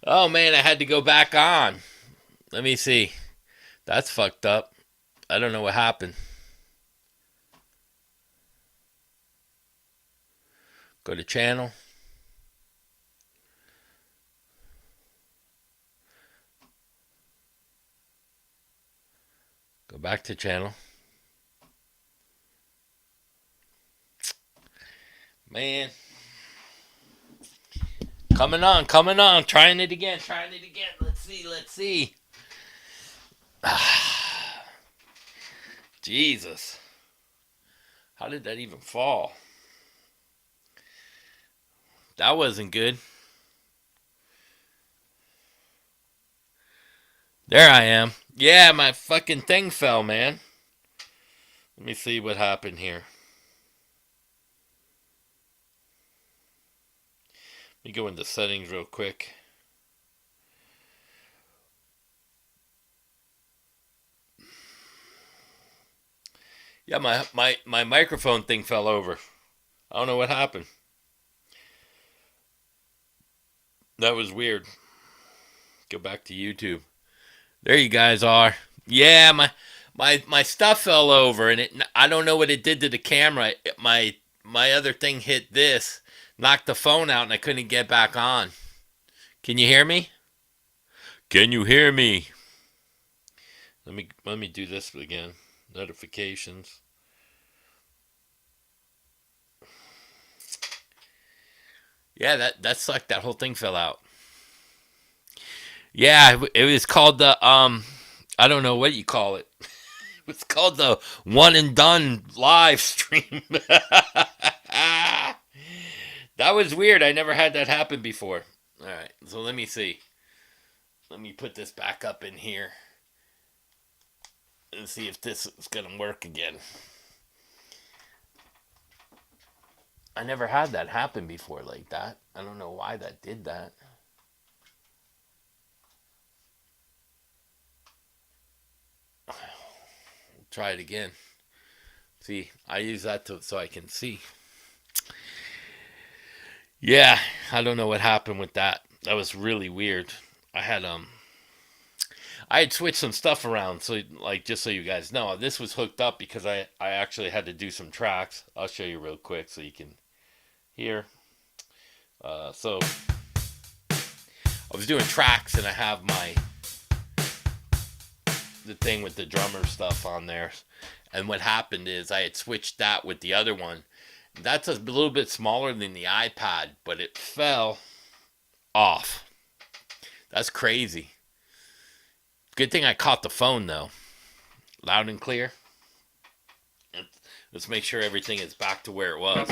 Oh man, I had to go back on. Let me see. That's fucked up. I don't know what happened. Go to channel. Go back to channel. Man, coming on. Trying it again, trying it again. Let's see, let's see. Jesus. How did that even fall? That wasn't good. There I am. Yeah, my fucking thing fell, man. Let me see what happened here. Let me go into settings real quick. Yeah, my microphone thing fell over. I don't know what happened. That was weird. Go back to YouTube. There you guys are. Yeah, my stuff fell over, and I don't know what it did to the camera. My other thing hit this, knocked the phone out, and I couldn't get back on. Can you hear me? Can you hear me? Let me do this again. Notifications. Yeah, that sucked. That whole thing fell out. Yeah, it was called the I don't know what you call it. It's called the one and done live stream. That was weird. I never had that happen before. All right, so let me see. Let me put this back up in here and see if this is gonna work again. I never had that happen before like that. I don't know why that did that. Try it again. See, I use that so I can see. Yeah, I don't know what happened with that. That was really weird. I had I had switched some stuff around, so like just so you guys know, this was hooked up because I actually had to do some tracks. I'll show you real quick so you can hear. So I was doing tracks and I have the thing with the drummer stuff on there. And what happened is I had switched that with the other one. That's a little bit smaller than the iPad, but it fell off. That's crazy. Good thing I caught the phone though. Loud and clear. Let's make sure everything is back to where it was.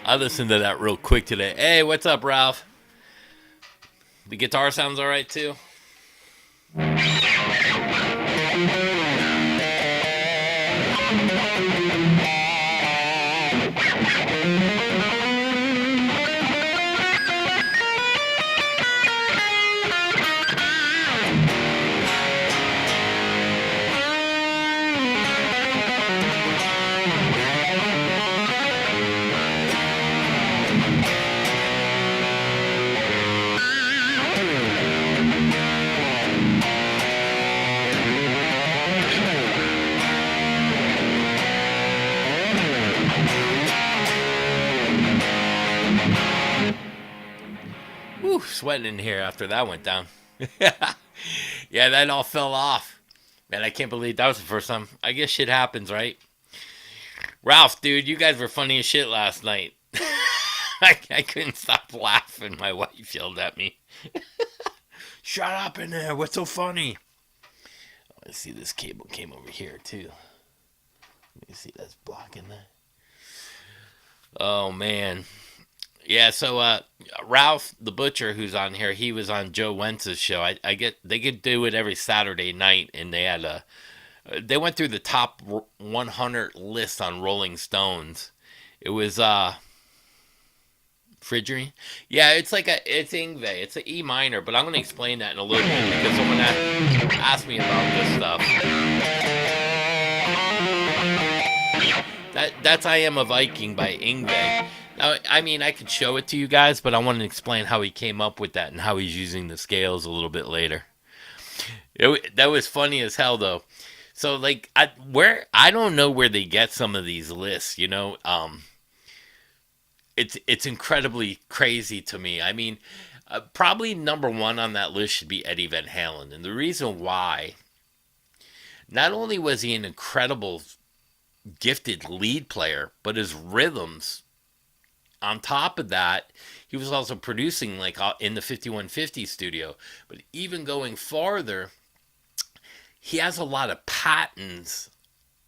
I listened to that real quick today. Hey, what's up, Ralph? The guitar sounds alright too? Whew, sweating in here after that went down. Yeah, that all fell off. Man, I can't believe that was the first time. I guess shit happens, right? Ralph, dude, you guys were funny as shit last night. I couldn't stop laughing. My wife yelled at me. Shut up in there. What's so funny? I see this cable came over here too. Let me see, that's blocking that. Oh man. Yeah, so Ralph the Butcher, who's on here, he was on Joe Wentz's show. I get they could do it every Saturday night, and they had a they went through the top 100 list on Rolling Stones. It was Fridgery. Yeah, it's Ingve. It's an E minor, but I'm gonna explain that in a little bit because someone asked me about this stuff. That's I Am a Viking by Ingve. Now, I mean, I could show it to you guys, but I want to explain how he came up with that and how he's using the scales a little bit later. That was funny as hell, though. So, like, I don't know where they get some of these lists. It's incredibly crazy to me. I mean, probably number one on that list should be Eddie Van Halen, and the reason why. Not only was he an incredible, gifted lead player, but his rhythms. On top of that, he was also producing like in the 5150 studio. But even going farther, he has a lot of patents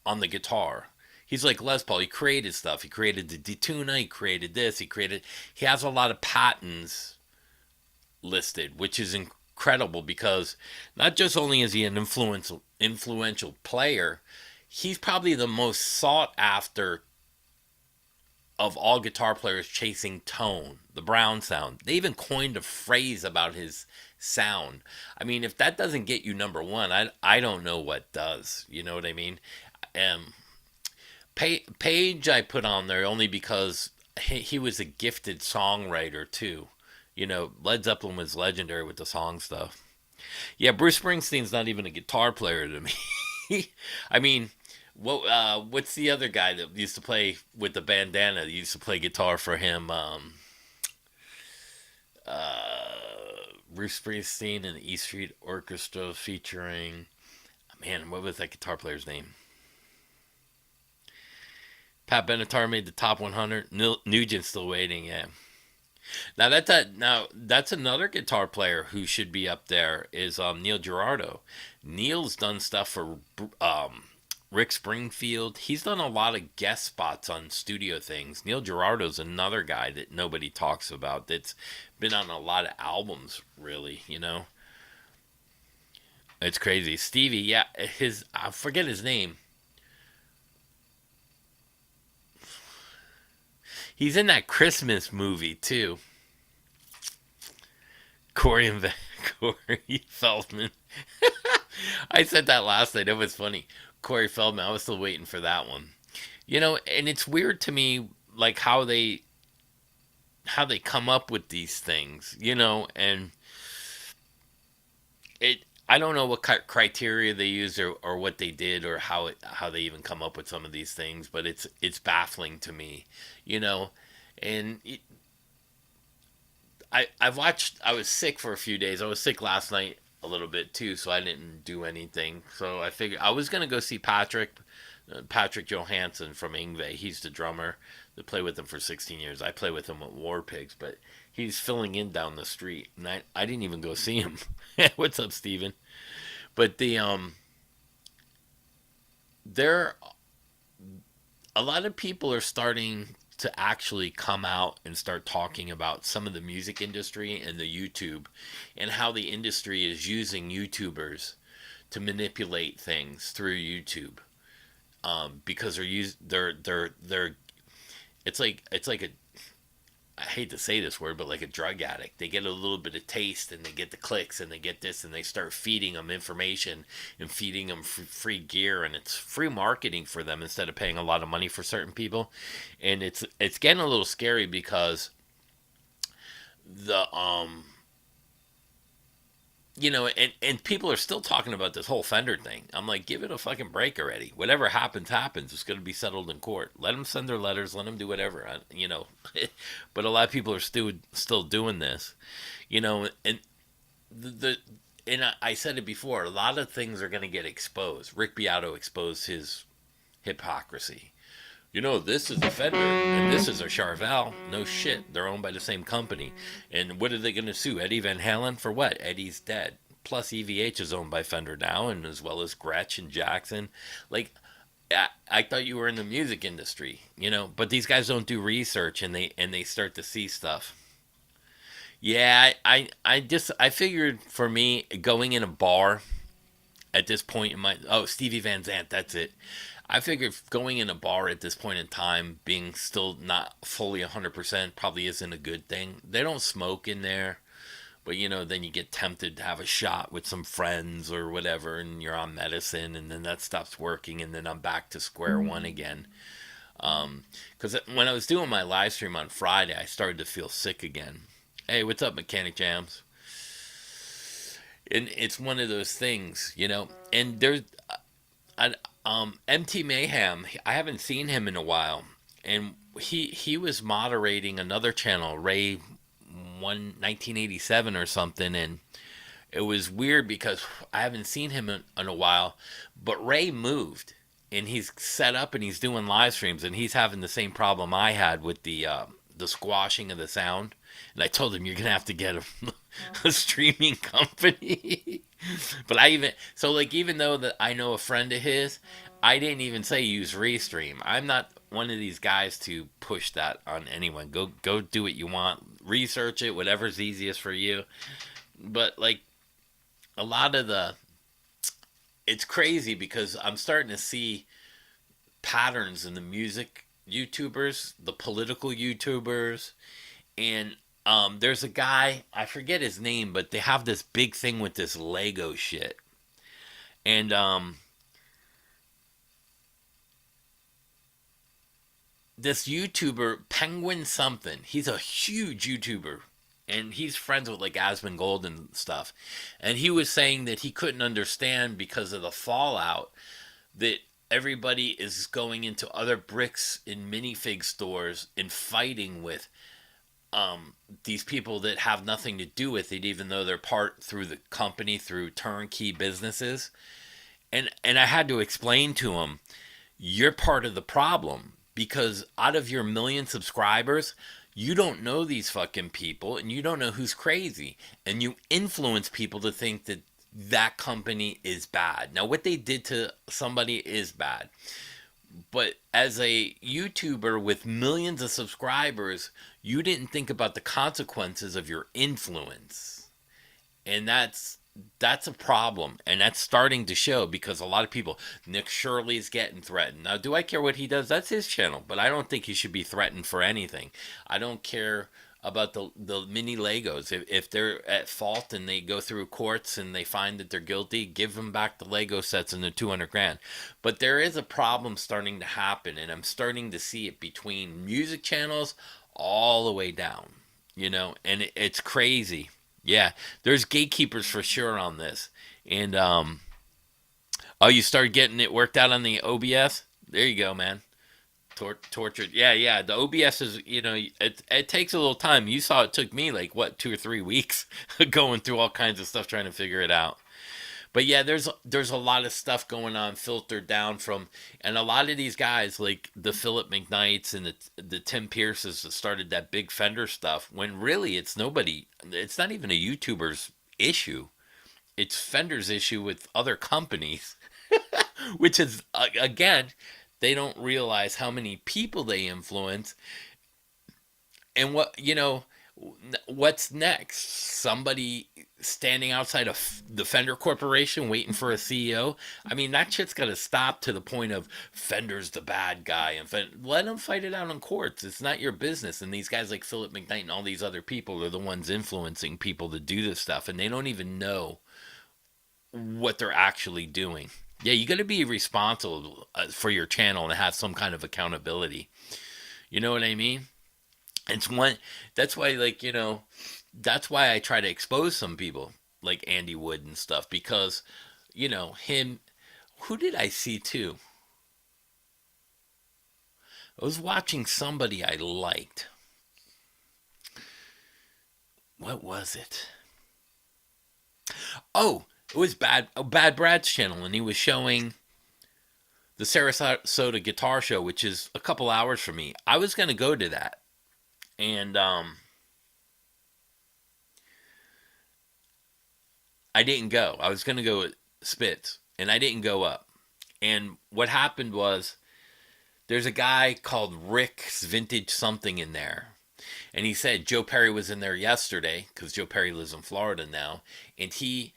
on the guitar. He's like Les Paul. He created stuff. He created the detuna. He created this. He has a lot of patents listed, which is incredible because not just only is he an influential player, he's probably the most sought after of all guitar players chasing tone, the Brown sound. They even coined a phrase about his sound. I mean, if that doesn't get you number one, I don't know what does. You know what I mean? Page I put on there only because he was a gifted songwriter too. Led Zeppelin was legendary with the song stuff. Yeah, Bruce Springsteen's not even a guitar player to me. I mean, what's the other guy that used to play with the bandana? That used to play guitar for him. Bruce Springsteen and the E Street Orchestra featuring. Man, what was that guitar player's name? Pat Benatar made the top 100. Nugent's still waiting. Yeah. Now that's another guitar player who should be up there is Neil Girardo. Neil's done stuff for Rick Springfield. He's done a lot of guest spots on studio things. Neil Girardo's another guy that nobody talks about that's been on a lot of albums, really. It's crazy. Stevie, yeah, I forget his name. He's in that Christmas movie too. Corey Feldman. I said that last night. It was funny. Corey Feldman. I was still waiting for that one. And it's weird to me, like how they come up with these things. And I don't know what criteria they use or what they did or how they even come up with some of these things, but it's baffling to me, and I've watched. I was sick for a few days. I was sick last night a little bit too, so I didn't do anything. So I figured I was gonna go see Patrick Johansson from Ingve. He's the drummer that played with him for 16 years. I play with him at War Pigs, but he's filling in down the street, and I didn't even go see him. What's up, Steven? But there, a lot of people are starting to actually come out and start talking about some of the music industry and the YouTube and how the industry is using YouTubers to manipulate things through YouTube, because they're it's like a, I hate to say this word, but like a drug addict. They get a little bit of taste and they get the clicks and they get this and they start feeding them information and feeding them free gear, and it's free marketing for them instead of paying a lot of money for certain people. And it's getting a little scary because the and people are still talking about this whole Fender thing. I'm like, give it a fucking break already. Whatever happens, happens. It's going to be settled in court. Let them send their letters. Let them do whatever. But a lot of people are still doing this, and I said it before. A lot of things are going to get exposed. Rick Beato exposed his hypocrisy. This is a Fender and this is a Charvel. No shit. They're owned by the same company. And what are they going to sue? Eddie Van Halen for what? Eddie's dead. Plus, EVH is owned by Fender now, and as well as Gretsch and Jackson. Like, I thought you were in the music industry, but these guys don't do research, and they start to see stuff. Yeah, I figured for me going in a bar at this point in my Stevie Van Zandt, that's it. I figured going in a bar at this point in time, being still not fully 100%, probably isn't a good thing. They don't smoke in there, but then you get tempted to have a shot with some friends or whatever, and you're on medicine, and then that stops working, and then I'm back to square one again. Because when I was doing my live stream on Friday, I started to feel sick again. Hey, what's up, Mechanic Jams? And it's one of those things. And there's MT Mayhem. I haven't seen him in a while, and he was moderating another channel, Ray 1987 or something, and it was weird because I haven't seen him in a while, but Ray moved and he's set up and he's doing live streams, and he's having the same problem I had with the squashing of the sound. And I told him, you're gonna have to get a streaming company. But even though that I know a friend of his, I didn't even say use Restream. I'm not one of these guys to push that on anyone. Go do what you want. Research it, whatever's easiest for you. But like a lot of it's crazy because I'm starting to see patterns in the music YouTubers, the political YouTubers, and there's a guy, I forget his name, but they have this big thing with this Lego shit. And this YouTuber, Penguin something, he's a huge YouTuber. And he's friends with like Asmongold and stuff. And he was saying that he couldn't understand because of the fallout that everybody is going into other bricks in minifig stores and fighting with these people that have nothing to do with it, even though they're part through the company, through turnkey businesses. And I had to explain to him, you're part of the problem because out of your million subscribers, you don't know these fucking people and you don't know who's crazy, and you influence people to think that that company is bad. Now, what they did to somebody is bad. But as a YouTuber with millions of subscribers, you didn't think about the consequences of your influence. And that's a problem, and that's starting to show because a lot of people, Nick Shirley's getting threatened. Now, do I care what he does? That's his channel, but I don't think he should be threatened for anything. I don't care about the mini Legos. If they're at fault and they go through courts and they find that they're guilty, give them back the Lego sets and the 200 grand. But there is a problem starting to happen, and I'm starting to see it between music channels all the way down, and it's crazy. Yeah, there's gatekeepers for sure on this. And oh, you started getting it worked out on the OBS? There you go, man. Tortured. Yeah. The OBS is, it takes a little time. You saw it took me like what 2 or 3 weeks going through all kinds of stuff trying to figure it out. But yeah, there's a lot of stuff going on filtered down from, and a lot of these guys like the Philip McKnights and the Tim Pierces that started that big Fender stuff. When really it's nobody. It's not even a YouTuber's issue. It's Fender's issue with other companies, which is again, they don't realize how many people they influence, and what's next? Somebody standing outside of the Fender Corporation waiting for a CEO? I mean, that shit's got to stop to the point of Fender's the bad guy. And let them fight it out in courts. It's not your business. And these guys like Philip McKnight and all these other people are the ones influencing people to do this stuff. And they don't even know what they're actually doing. Yeah, you got to be responsible for your channel and have some kind of accountability. You know what I mean? It's one. That's why, that's why I try to expose some people like Andy Wood and stuff because, him. Who did I see too? I was watching somebody I liked. What was it? Oh, it was Bad Brad's channel, and he was showing the Sarasota Guitar Show, which is a couple hours from me. I was gonna go to that. And I didn't go. I was going to go with Spitz, and I didn't go up. And what happened was there's a guy called Rick's Vintage Something in there. And he said Joe Perry was in there yesterday because Joe Perry lives in Florida now. And he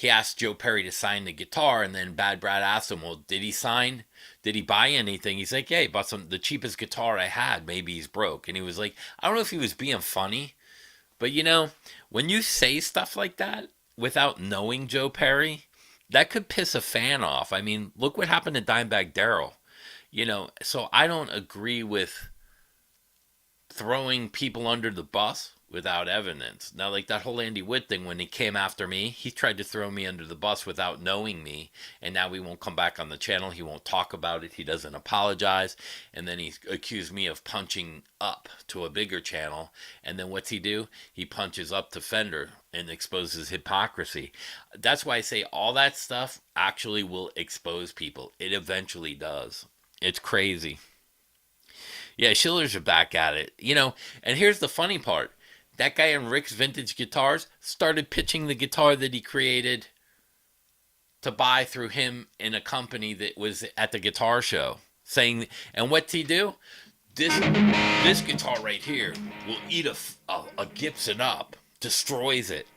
asked Joe Perry to sign the guitar. And then Bad Brad asked him, well, did he sign? Did he buy anything? He's like, yeah, he bought the cheapest guitar I had. Maybe he's broke. And he was like, I don't know if he was being funny. But when you say stuff like that without knowing Joe Perry, that could piss a fan off. I mean, look what happened to Dimebag Darrell. So I don't agree with throwing people under the bus without evidence. Now, like that whole Andy Wood thing, when he came after me, he tried to throw me under the bus without knowing me, and now he won't come back on the channel. He won't talk about it. He doesn't apologize, and then he accused me of punching up to a bigger channel, and then what's he do? He punches up to Fender and exposes hypocrisy. That's why I say all that stuff actually will expose people. It eventually does. It's crazy. Yeah, Schillers are back at it. And here's the funny part. That guy in Rick's Vintage Guitars started pitching the guitar that he created to buy through him in a company that was at the guitar show. And what's he do? This guitar right here will eat a Gibson up, destroys it.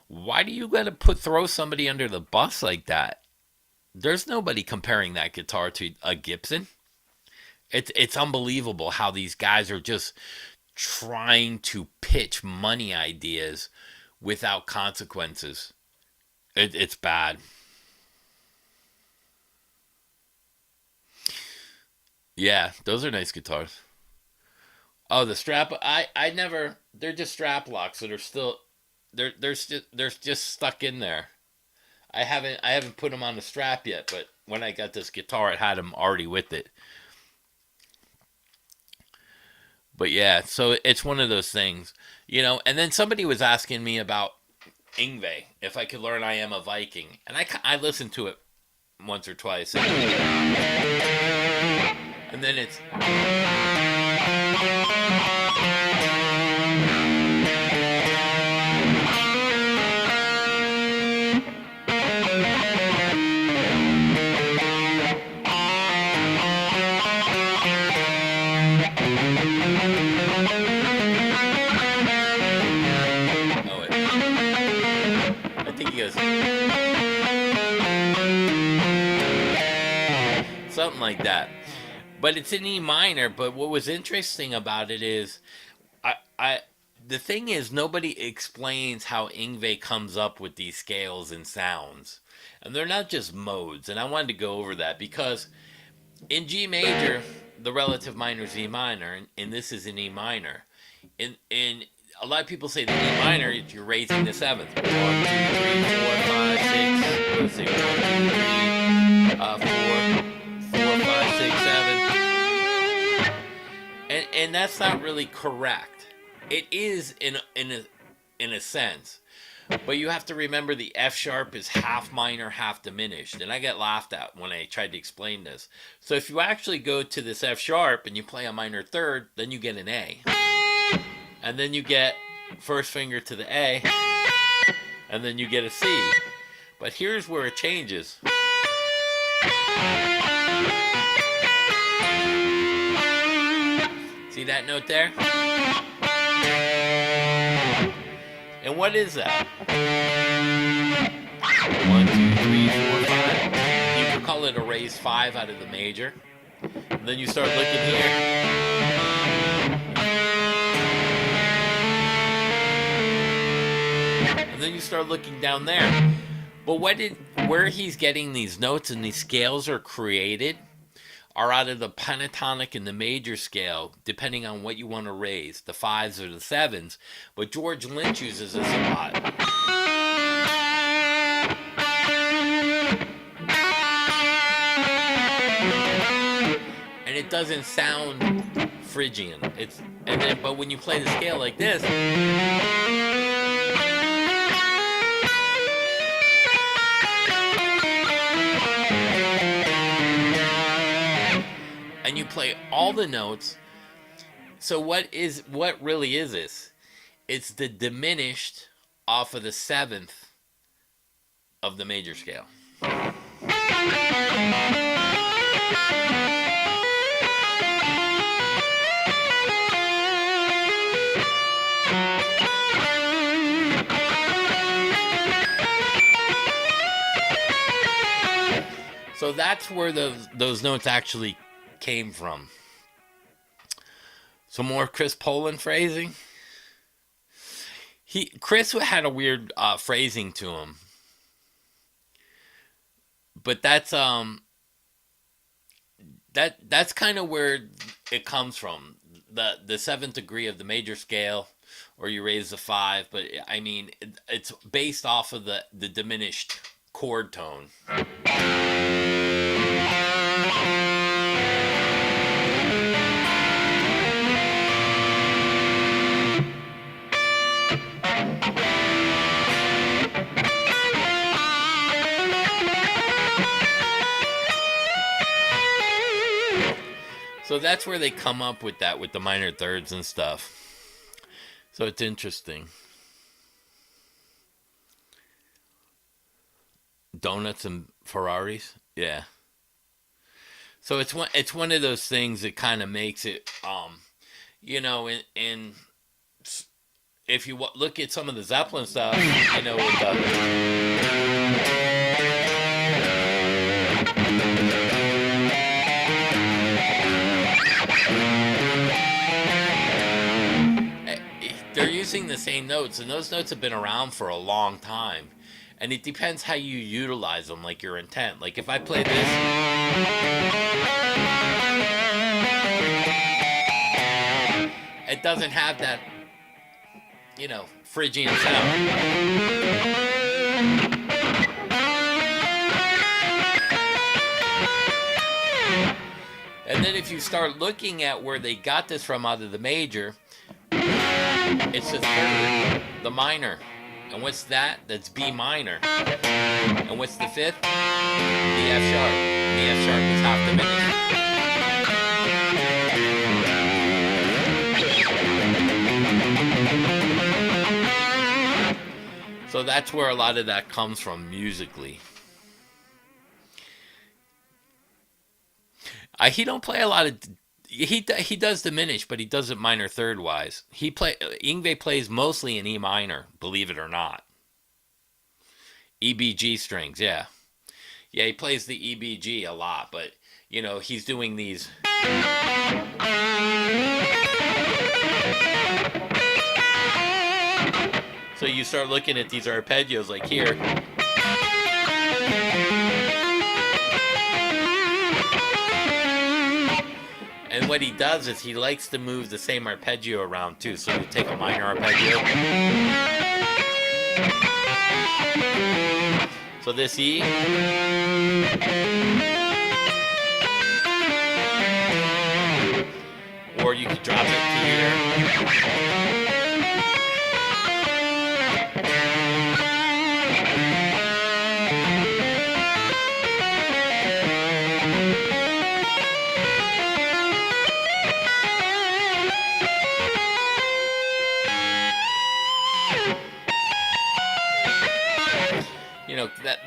Why do you gotta throw somebody under the bus like that? There's nobody comparing that guitar to a Gibson. It's unbelievable how these guys are just trying to pitch money ideas without consequences. It's bad. Yeah, those are nice guitars. Oh, the strap. I never. They're just strap locks that are still. They're just stuck in there. I haven't put them on the strap yet, but when I got this guitar, it had them already with it. But yeah, so it's one of those things, And then somebody was asking me about Yngwie, if I could learn I Am a Viking. And I listened to it once or twice. And then it's... something like that. But it's in E minor. But what was interesting about it is, the thing is, nobody explains how Yngwie comes up with these scales and sounds, and they're not just modes. And I wanted to go over that because in G major, the relative minor is E minor, and this is in E minor. In a lot of people say that E minor, you're raising the seventh. 1, 2, 3, 4, 5, 6, 1, 2, 3, 4, 5, 6, 7. And that's not really correct. It is in a sense. But you have to remember the F sharp is half minor, half diminished. And I get laughed at when I tried to explain this. So if you actually go to this F sharp and you play a minor third, then you get an A. And then you get first finger to the A. And then you get a C. But here's where it changes. See that note there? And what is that? 1, 2, 3, 4, 5. You could call it a raised 5 out of the major. And then you start looking here. And then you start looking down there. But where he's getting these notes and these scales are created are out of the pentatonic and the major scale, depending on what you want to raise, the 5s or the 7s. But George Lynch uses this a lot. And it doesn't sound Phrygian. But when you play the scale like this, and you play all the notes. So what really is this? It's the diminished off of the 7th of the major scale. So that's where those notes actually came from. Some more Chris Poland phrasing. Chris had a weird phrasing to him, but that's kind of where it comes from. The seventh degree of the major scale, or you raise the 5, but I mean it's based off of the diminished chord tone. So that's where they come up with that, with the minor thirds and stuff. So it's interesting. Donuts and Ferraris, yeah. So it's one of those things that kind of makes it, in if you look at some of the Zeppelin stuff, with they're using the same notes, and those notes have been around for a long time. And it depends how you utilize them, like your intent. Like if I play this, it doesn't have that, Phrygian sound. And then if you start looking at where they got this from out of the major, it's the third, the minor. And what's that? That's B minor. And what's the 5th? The F sharp. The F sharp is half diminished. So that's where a lot of that comes from musically. He don't play a lot of. He does diminish, but he does it minor third wise. Yngwie plays mostly in E minor, believe it or not. EBG strings, yeah. Yeah, he plays the EBG a lot, but he's doing these. So you start looking at these arpeggios like here. And what he does is he likes to move the same arpeggio around too. So you take a minor arpeggio. So this E. Or you could drop it here.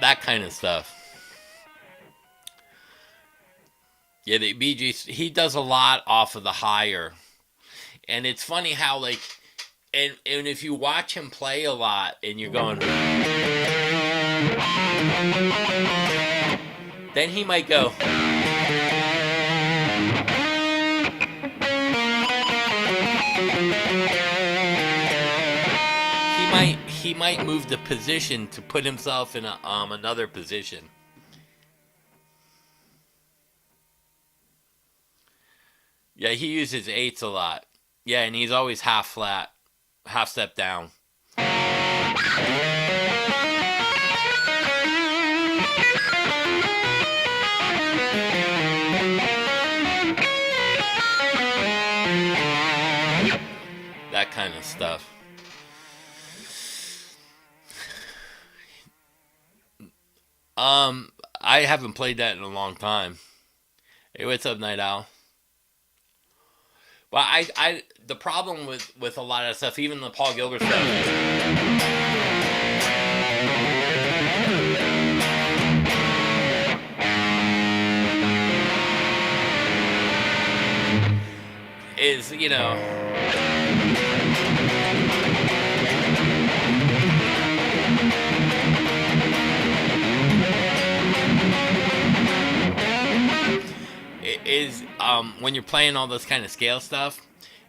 That kind of stuff. Yeah, the BG, he does a lot off of the higher. And it's funny how, and if you watch him play a lot and you're going, then he might go. He might move the position to put himself in another position. Yeah, he uses 8s a lot. Yeah, and he's always half flat, half step down. That kind of stuff. I haven't played that in a long time. Hey, what's up, Night Owl? Well, the problem with a lot of stuff, even the Paul Gilbert stuff. is, you know, is when you're playing all this kind of scale stuff,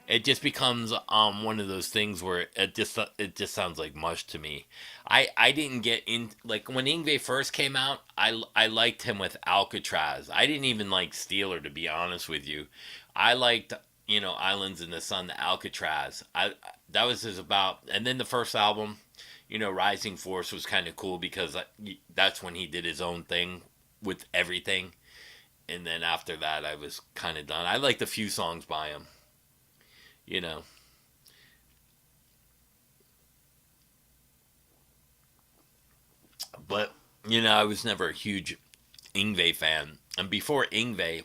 it just becomes one of those things where it just sounds like mush to me. I didn't get in like when Ingve first came out. I liked him with Alcatraz. I didn't even like Steeler, to be honest with you. I liked, Islands in the Sun, the Alcatraz. I That was his about, and then the first album, Rising Force was kind of cool because that's when he did his own thing with everything. And then after that, I was kind of done. I liked a few songs by him, you know. But I was never a huge Ingve fan. And before Ingve,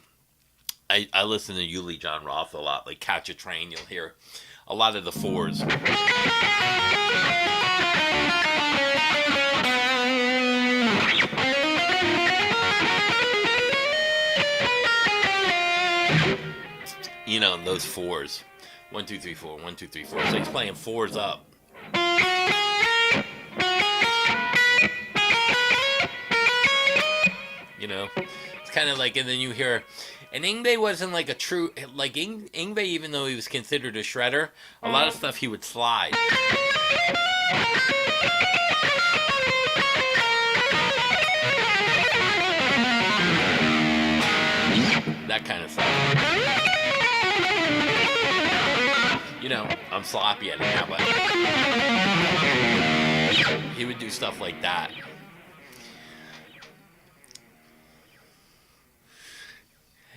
I listened to Yuli John Roth a lot. Like Catch a Train, you'll hear a lot of the fours. Those fours. 1 2 3 4, 1 2 3 4. So he's playing fours up. It's kind of like, and then you hear, and Ingve wasn't like a true, like Ingve, even though he was considered a shredder, a lot of stuff he would slide. That kind of stuff. I'm sloppy at it now, but he would do stuff like that.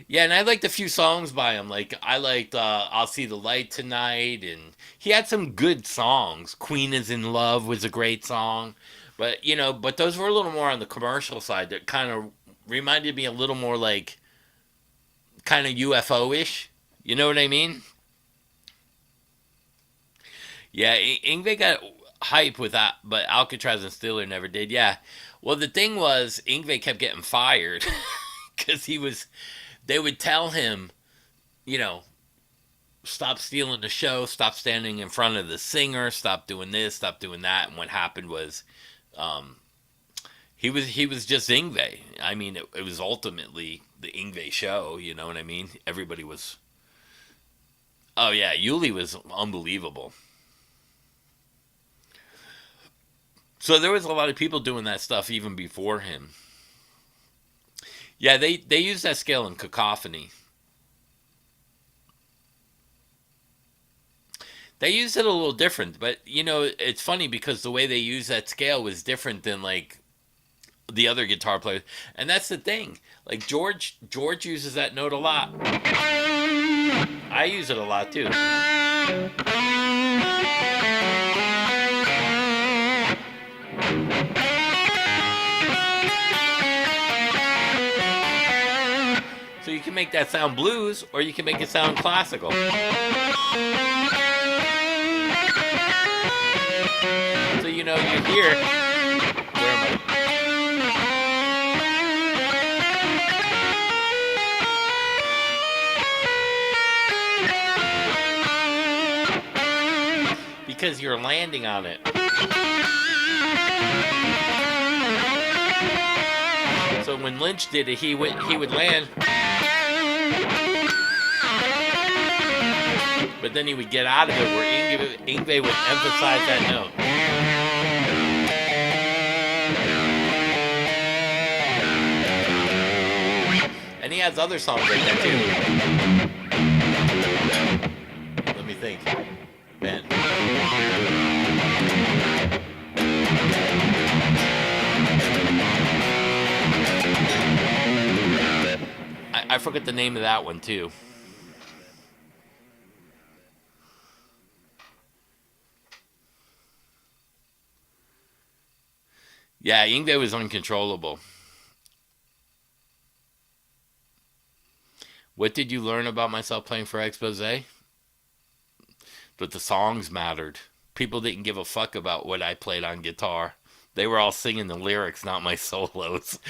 Yeah, and I liked a few songs by him. Like I liked "I'll See the Light Tonight," and he had some good songs. "Queen Is in Love" was a great song, but those were a little more on the commercial side. That kind of reminded me a little more like kind of UFO-ish. You know what I mean? Yeah, Ingve got hype with that, but Alcatraz and Stiller never did. Yeah. Well, the thing was, Ingve kept getting fired because they would tell him, you know, stop stealing the show, stop standing in front of the singer, stop doing this, stop doing that. And what happened was, um, he was just Ingve. I mean, it was ultimately the Ingve show. You know what I mean? Everybody was. Oh yeah, Yuli was unbelievable. So there was a lot of people doing that stuff even before him. Yeah, they use that scale in Cacophony. They use it a little different, but it's funny because the way they use that scale was different than like the other guitar players, and that's the thing. Like George uses that note a lot. I use it a lot too. So you can make that sound blues, or you can make it sound classical. So you hear. Where am I? Because you're landing on it. So when Lynch did it, he would land, but then he would get out of it where Ingve would emphasize that note. And he has other songs like that too. Let me think. Ben. I forget the name of that one too. Yeah, Ingve was uncontrollable. What did you learn about myself playing for Expose? That the songs mattered. People didn't give a fuck about what I played on guitar. They were all singing the lyrics, not my solos.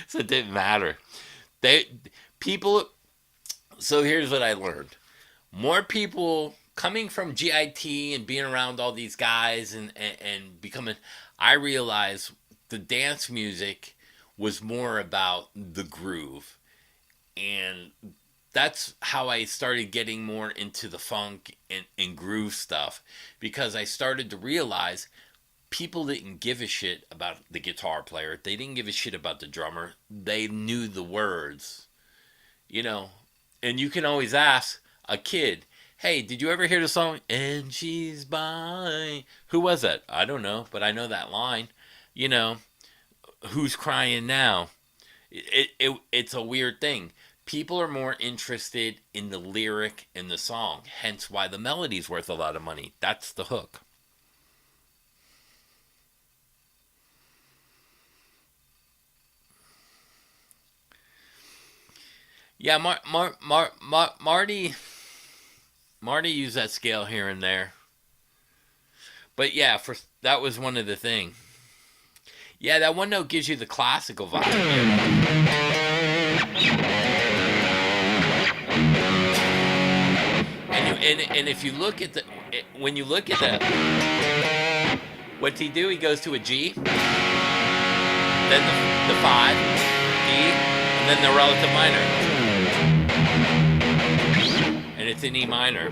So it didn't matter. They people So here's what I learned. More people coming from GIT and being around all these guys and becoming, I realized the dance music was more about the groove. And that's how I started getting more into the funk and groove stuff, because I started to realize people didn't give a shit about the guitar player. They didn't give a shit about the drummer. They knew the words, you know. And you can always ask a kid, "Hey, did you ever hear the song 'And She's By'? Who was that? I don't know, but I know that line. You know, who's crying now?" It's a weird thing. People are more interested in the lyric and the song, hence why the melody's worth a lot of money. That's the hook. Yeah, Marty used that scale here and there, but yeah, for that was one of the thing. Yeah, that one note gives you the classical vibe. And if you look at the when you look at that, what's he do? He goes to a G, then the five, D, and then the relative minor, and it's in E minor.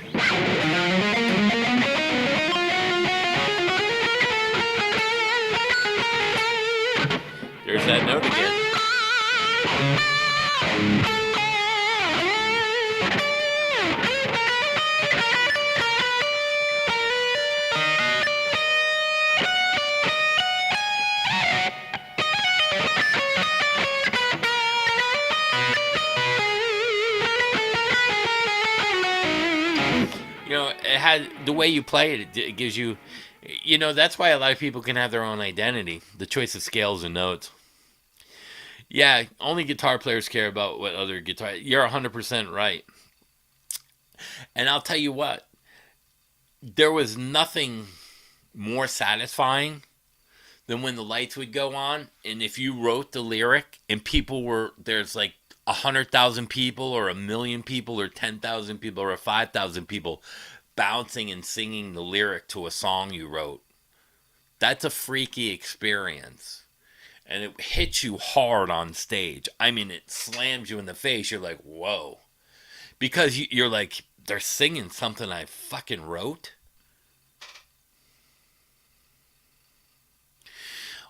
There's that note again. You know, it had the way you play it. It gives you, you know, that's why a lot of people can have their own identity. The choice of scales and notes. Yeah, only guitar players care about what other guitar. You're 100% right. And I'll tell you what, there was nothing more satisfying than when the lights would go on, and if you wrote the lyric and people were there's like 100,000 people or 1,000,000 people or 10,000 people or 5,000 people bouncing and singing the lyric to a song you wrote. That's a freaky experience. And it hits you hard on stage. I mean, it slams you in the face. You're like, whoa. Because you're like, they're singing something I fucking wrote.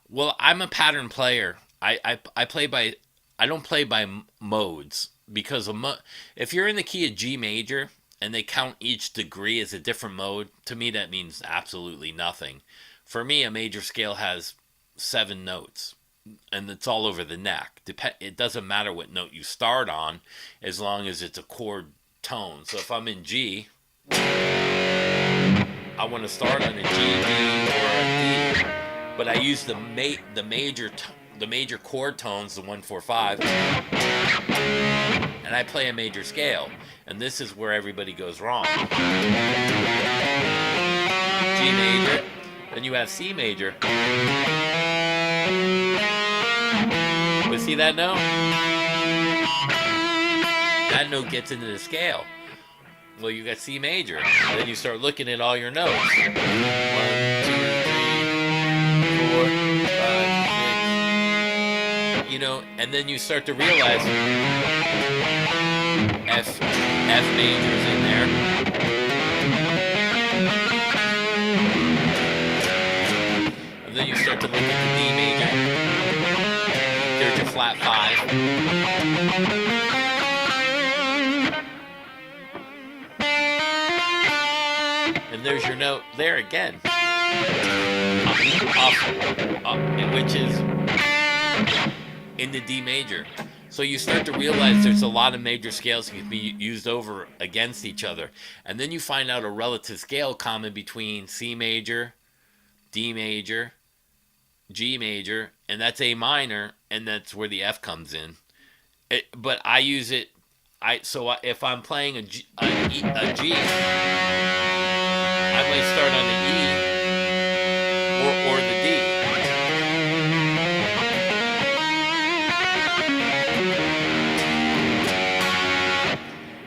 Well, I'm a pattern player. I play by, I don't play by modes, because if you're in the key of G major and they count each degree as a different mode, to me that means absolutely nothing. For me, a major scale has 7 notes, and it's all over the neck. It doesn't matter what note you start on, as long as it's a chord tone. So if I'm in G, I want to start on a G, D, or a D. But I use the major chord tones, the 1, 4, 5, and I play a major scale. And this is where everybody goes wrong. G major, then you have C major. But see that note? That note gets into the scale. Well, you got C major. Then you start looking at all your notes. 1, 2, 3, 4, 5, 6. You know, and then you start to realize F major's in there. And then you start to look at the D major. There's your flat 5. And there's your note there again. Which is in the D major. So you start to realize there's a lot of major scales that can be used over against each other. And then you find out a relative scale common between C major, D major, G major, and that's A minor, and that's where the F comes in. But I use it. If I'm playing a G, I might start on the E or the D.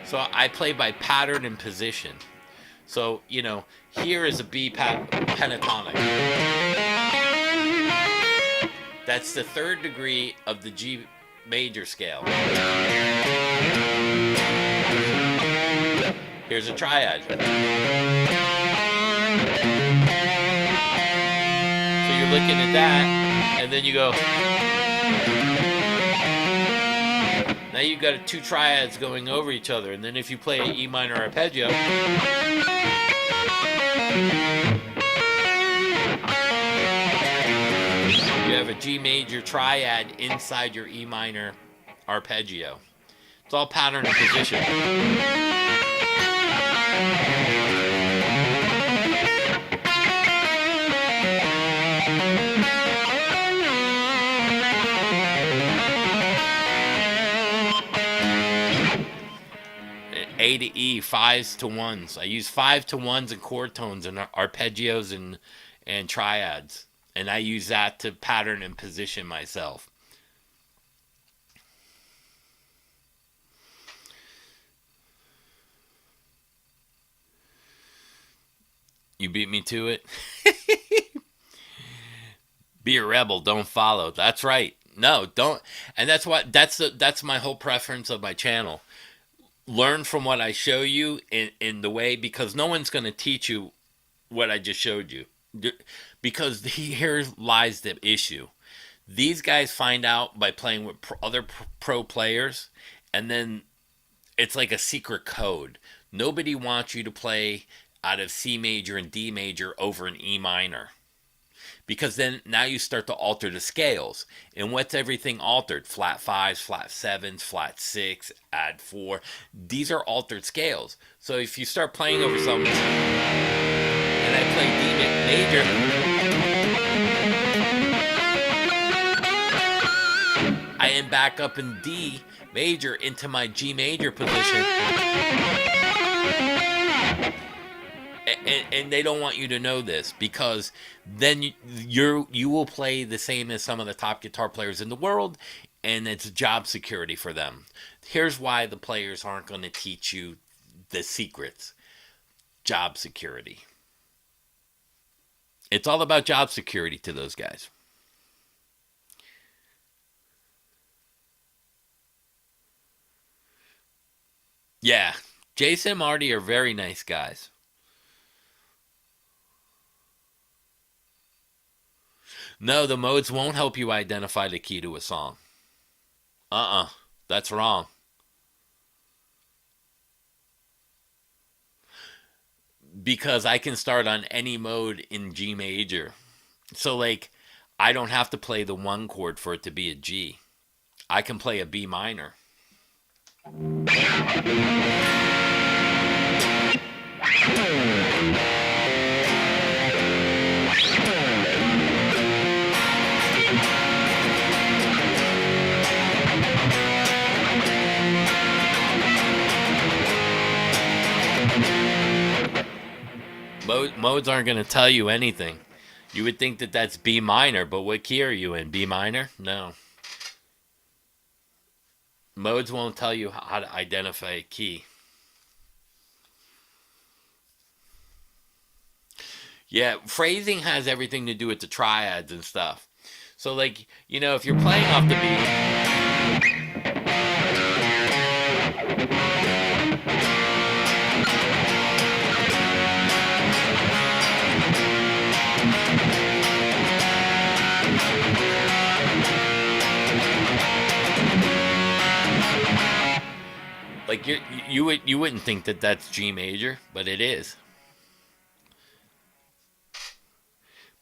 So I play by pattern and position. So, you know, here is a pentatonic. That's the third degree of the G major scale. Here's a triad. So you're looking at that, and then you go. Now you've got two triads going over each other, and then if you play an E minor arpeggio, you have a G major triad inside your E minor arpeggio. It's all pattern and position. 'A' to E, 5s to 1s. I use 5 to 1s and chord tones and arpeggios and triads. And I use that to pattern and position myself. You beat me to it? Be a rebel, don't follow. That's right. No, don't. And that's my whole preference of my channel. Learn from what I show you in the way, because no one's going to teach you what I just showed you. Because here lies the issue. These guys find out by playing with other pro players, and then it's like a secret code. Nobody wants you to play out of C major and D major over an E minor. Because then now you start to alter the scales. And what's everything altered? Flat 5s, flat 7s, flat 6, add 4. These are altered scales. So if you start playing over something, and I play D major, I am back up in D major into my G major position. And they don't want you to know this, because then you will play the same as some of the top guitar players in the world, and it's job security for them. Here's why the players aren't going to teach you the secrets. Job security. It's all about job security to those guys. Yeah, Jason and Marty are very nice guys. No, the modes won't help you identify the key to a song. That's wrong. Because I can start on any mode in G major. So, like, I don't have to play the 1 chord for it to be a G. I can play a B minor. Modes aren't going to tell you anything. You would think that that's B minor, but what key are you in? B minor? No. Modes won't tell you how to identify a key. Yeah, phrasing has everything to do with the triads and stuff. So, like, you know, if you're playing off the beat, like you wouldn't think that that's G major, but it is.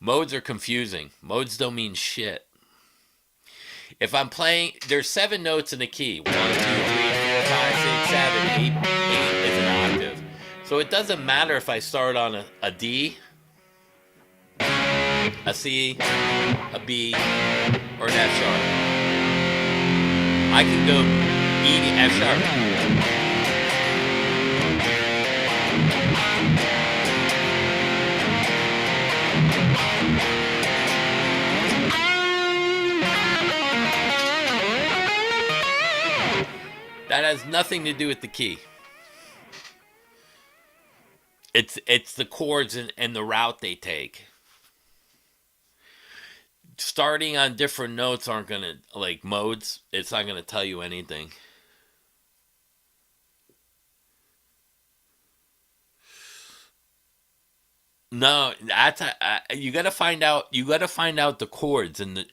Modes are confusing. Modes don't mean shit. If I'm playing, there's 7 notes in the key. 1, 2, 3, 4, 5, 6, 7, 8. 8 is an octave. So it doesn't matter if I start on a D, a C, a B, or an F sharp. I can go E to F sharp. That has nothing to do with the key. It's the chords and the route they take. Starting on different notes aren't gonna, like modes. It's not gonna tell you anything. No, you got to find out. You got to find out the chords and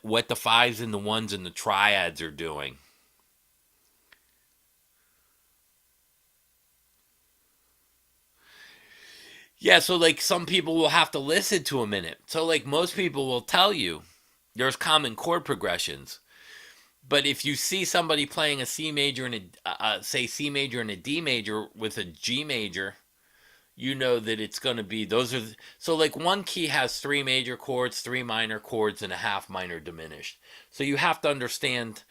what the fives and the ones and the triads are doing. Yeah, so like some people will have to listen to a minute. So like most people will tell you there's common chord progressions. But if you see somebody playing a C major and say C major and a D major with a G major, you know that it's going to be those are so like one key has three major chords, three minor chords, and a half minor diminished. So you have to understand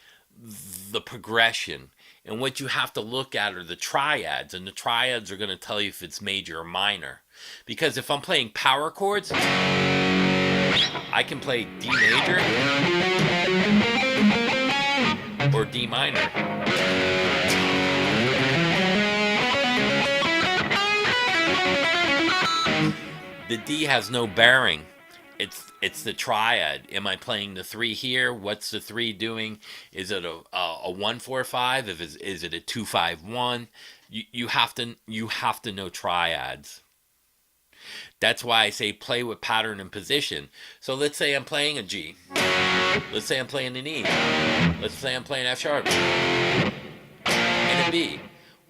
the progression, and what you have to look at are the triads, and the triads are going to tell you if it's major or minor. Because if I'm playing power chords, I can play D major or D minor. The D has no bearing. It's the triad. Am I playing the three here? What's the three doing? Is it a 1 4 5? Is it a 2 5 1? You have to know triads. That's why I say play with pattern and position. So let's say I'm playing a G. Let's say I'm playing an E. Let's say I'm playing F sharp and a B.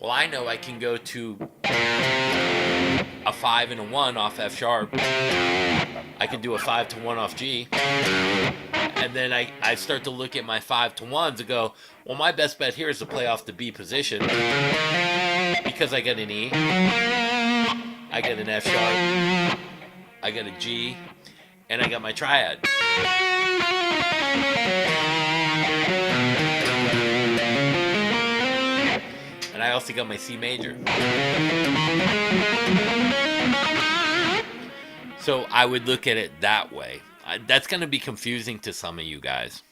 Well, I know I can go to a 5 and a 1 off F sharp. I can do a 5 to 1 off G. And then I start to look at my 5 to 1s and go, well, my best bet here is to play off the B position because I get an E, I get an F sharp, I get a G, and I got my triad. And I also got my C major. So I would look at it that way. That's going to be confusing to some of you guys.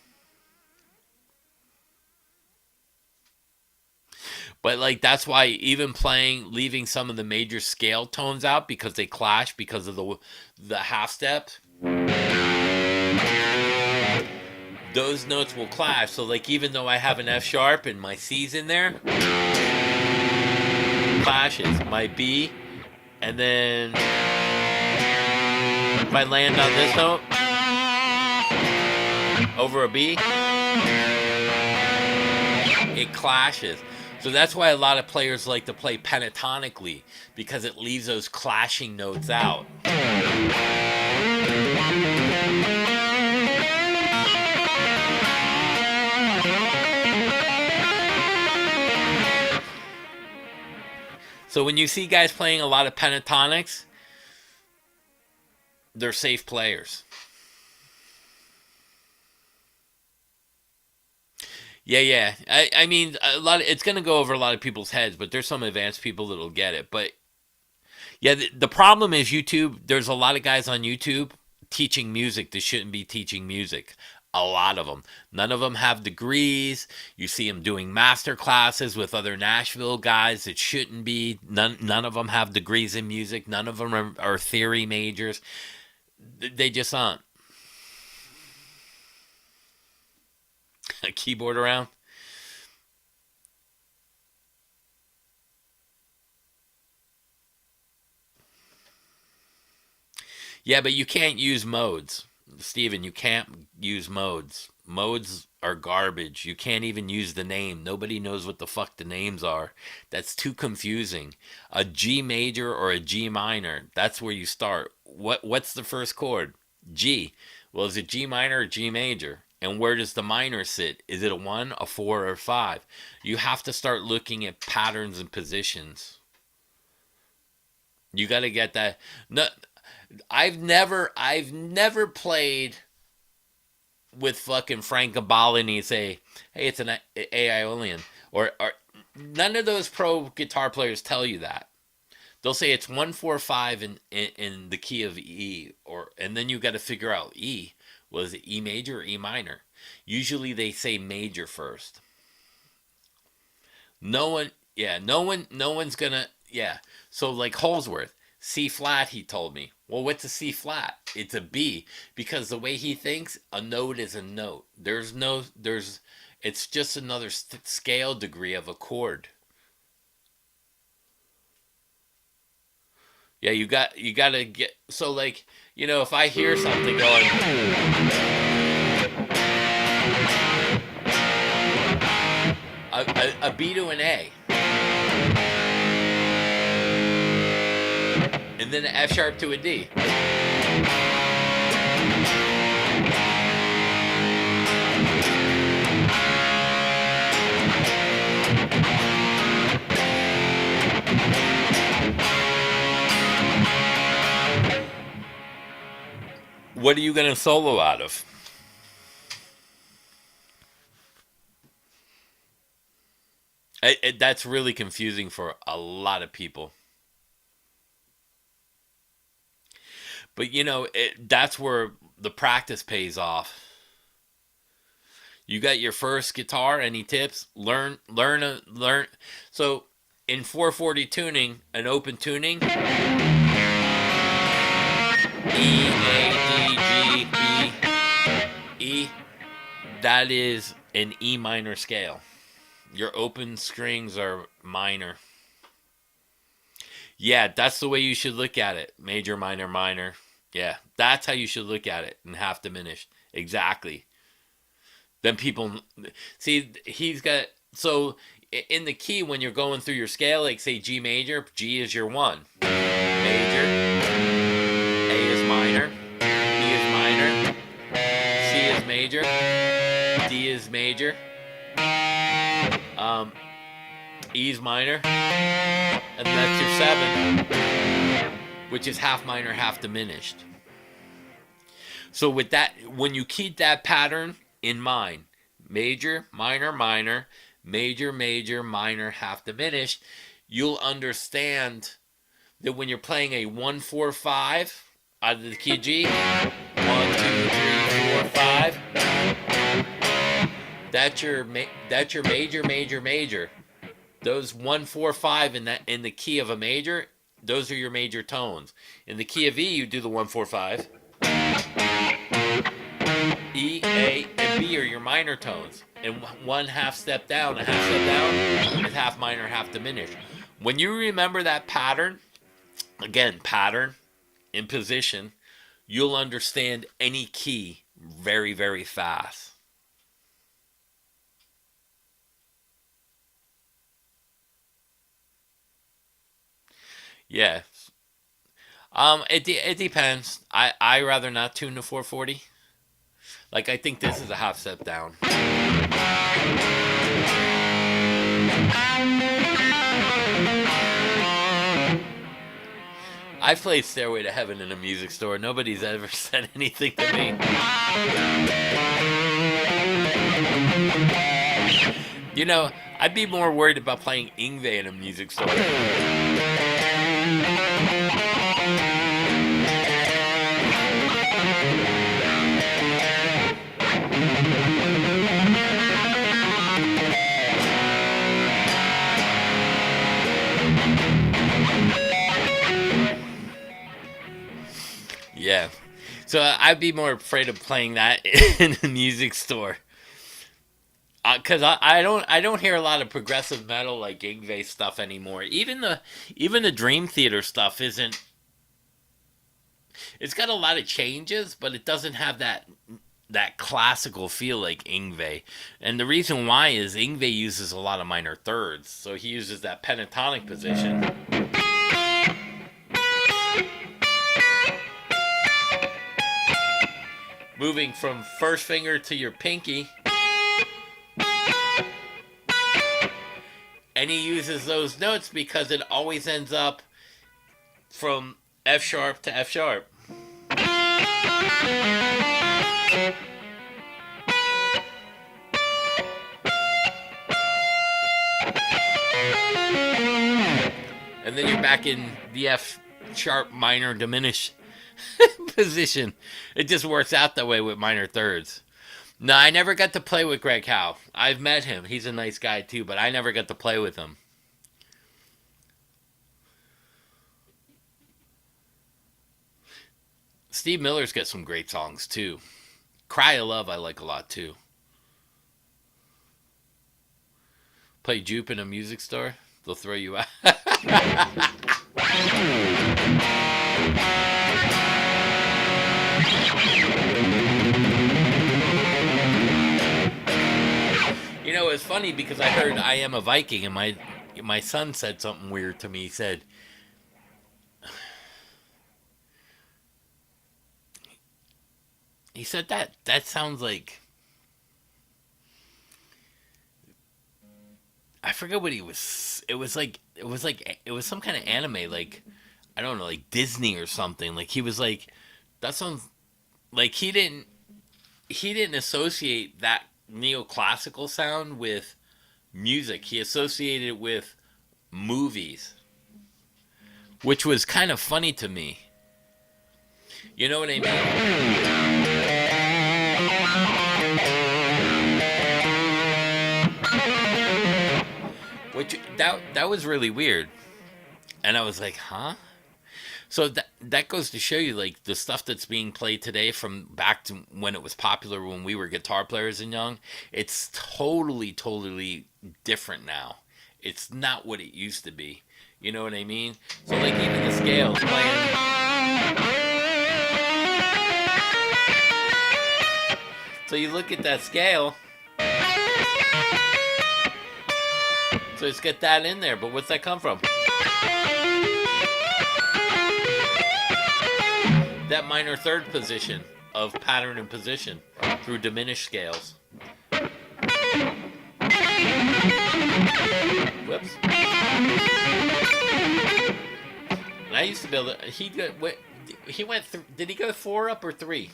But like that's why even leaving some of the major scale tones out because they clash because of the half step. Those notes will clash. So like even though I have an F sharp and my C's in there, clashes. My B, and then if I land on this note over a B, it clashes. So that's why a lot of players like to play pentatonically because it leaves those clashing notes out. So when you see guys playing a lot of pentatonics, they're safe players. Yeah. I mean, it's going to go over a lot of people's heads, but there's some advanced people that'll get it. But yeah, the problem is YouTube. There's a lot of guys on YouTube teaching music that shouldn't be teaching music. A lot of them. None of them have degrees. You see them doing master classes with other Nashville guys that shouldn't be. None of them have degrees in music. None of them are theory majors. They just aren't. A keyboard around. Yeah, but you can't use modes. Steven, you can't use modes. Modes are garbage. You can't even use the name. Nobody knows what the fuck the names are. That's too confusing. A G major or a G minor, that's where you start. What's the first chord? G. Well, is it G minor or G major? And where does the minor sit? Is it a 1, a 4, or a 5? You have to start looking at patterns and positions. You got to get that. No, I've never played with fucking Frank Gabala and he say, "Hey, it's an Aeolian," or none of those pro guitar players tell you that. They'll say it's 1 4 5 in the key of E, and then you got to figure out E. Was it E major or E minor? Usually they say major first. No one, yeah, no one's gonna. Yeah. So like Holsworth, C flat, he told me. Well, what's a C flat? It's a B because the way he thinks, a note is a note. It's just another scale degree of a chord. Yeah, you gotta get so like if I hear something going a B to an A, and then an F sharp to a D. What are you gonna solo out of? That's really confusing for a lot of people. But that's where the practice pays off. You got your first guitar. Any tips? Learn. So in 440 tuning, an open tuning, E A D G B E. That is an E minor scale. Your open strings are minor. Yeah, that's the way you should look at it. Major, minor, minor. Yeah, that's how you should look at it in half diminished. Exactly. Then people see he's got so in the key when you're going through your scale, like say G major, G is your 1. Major, A is minor, B is minor, C is major, D is major, E is minor, and that's your 7, which is half minor, half diminished. So with that, when you keep that pattern in mind, major, minor, minor, major, major, minor, half diminished, you'll understand that when you're playing a 1-4-5 out of the key G, 1, 2, 3, 4, 5, that's your major, major, major. Those 1-4-5 in the key of a major, those are your major tones. In the key of E, you do the 1-4-5. E, A, and B are your minor tones. And one half step down, a half step down is half minor, half diminished. When you remember that pattern, again, pattern in position, you'll understand any key very, very fast. Yeah. It depends. I rather not tune to 440. Like I think this is a half step down. I've played Stairway to Heaven in a music store. Nobody's ever said anything to me. I'd be more worried about playing Yngwie in a music store. Yeah. So I'd be more afraid of playing that in a music store. Because I don't hear a lot of progressive metal like Yngwie stuff anymore. Even the Dream Theater stuff isn't. It's got a lot of changes, but it doesn't have that classical feel like Yngwie. And the reason why is Yngwie uses a lot of minor thirds, so he uses that pentatonic position. Moving from first finger to your pinky. And he uses those notes because it always ends up from F sharp to F sharp. And then you're back in the F sharp minor diminished position. It just works out that way with minor thirds. No, I never got to play with Greg Howe. I've met him. He's a nice guy too, but I never got to play with him. Steve Miller's got some great songs too. Cry of Love I like a lot too. Play Jupe in a music store, they'll throw you out. You know, it's funny because I heard I Am a Viking, and my son said something weird to me. He said that sounds like, I forget what he was. It was some kind of anime, like, I don't know, like Disney or something. Like he was like, that sounds like he didn't associate that neoclassical sound with music. He associated it with movies, which was kind of funny to me. You know what I mean? Which that was really weird, and I was like, huh? So that goes to show you, like, the stuff that's being played today from back to when it was popular when we were guitar players and young. It's totally different now. It's not what it used to be. You know what I mean? So like even the scales playing. So you look at that scale. So it's got that in there, but what's that come from? That minor third position of pattern and position through diminished scales. Whoops. And I used to be able to, he went, did he go 4 up or 3?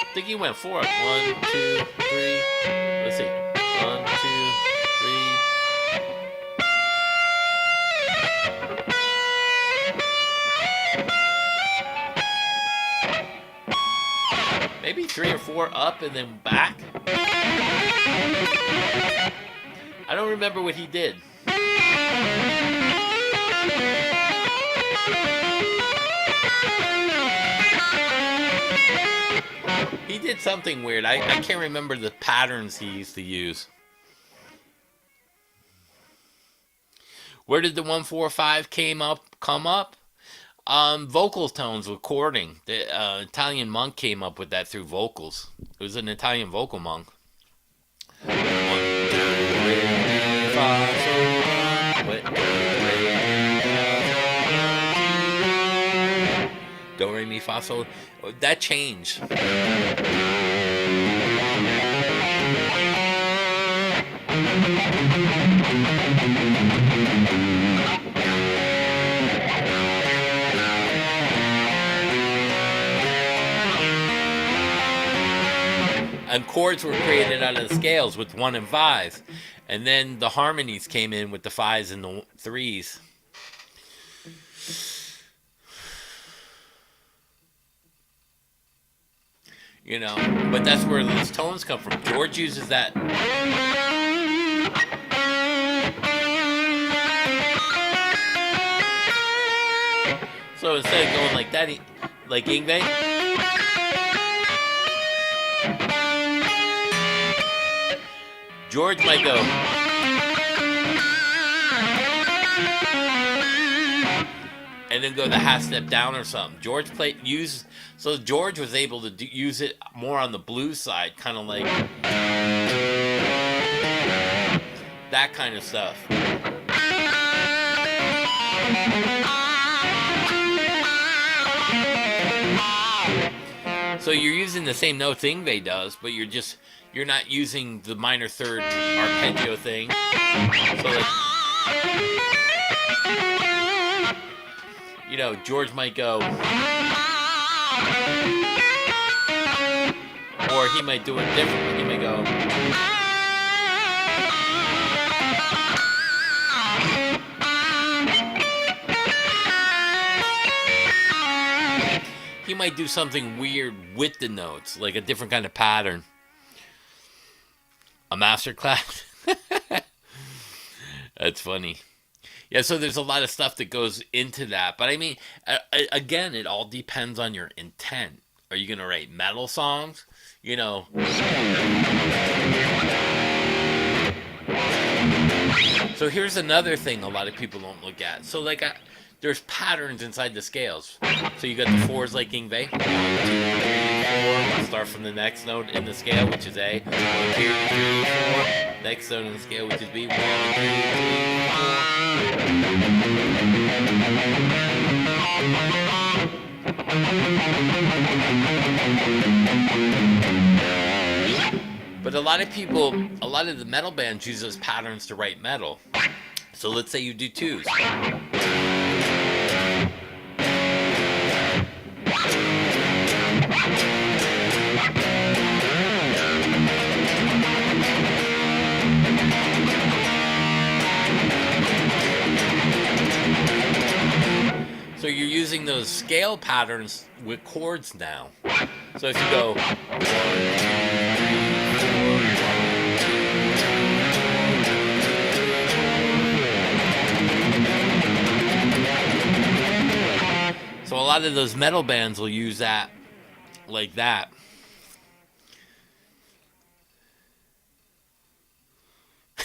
I think he went 4 up. 1, 2, 3. Let's see. 1, 2, 3. Maybe 3 or 4 up and then back. I don't remember what he did. He did something weird. I can't remember the patterns he used to use. Where did the 145 come up? Vocal tones recording. The Italian monk came up with that through vocals. It was an Italian vocal monk. Do, re, mi, fa, sol. That changed. And chords were created out of the scales with 1 and 5. And then the harmonies came in with the 5s and the 3s. You know, but that's where these tones come from. George uses that. So instead of going like that, like Yngwie, George might go. And then go the half step down or something. George so George was able to use it more on the blues side, kind of like that kind of stuff. So you're using the same notes Yngwie does, but you're not using the minor third arpeggio thing. So like, you know, George might go, or he might do it differently. He might go. He might do something weird with the notes, like a different kind of pattern. A master class. That's funny. Yeah, so there's a lot of stuff that goes into that. But I mean, again, it all depends on your intent. Are you going to write metal songs? You know, so here's another thing a lot of people don't look at. So like, there's patterns inside the scales. So you got the fours like Ing Wei. 1, 2, 3, 4. Start from the next note in the scale, which is A. 1, 2, 3, 4. Next note in the scale, which is B. 1, 2, 3, 4. But a lot of the metal bands use those patterns to write metal. So let's say you do twos. So you're using those scale patterns with chords now. So if you go 1, 2, 3, 4. So a lot of those metal bands will use that like that.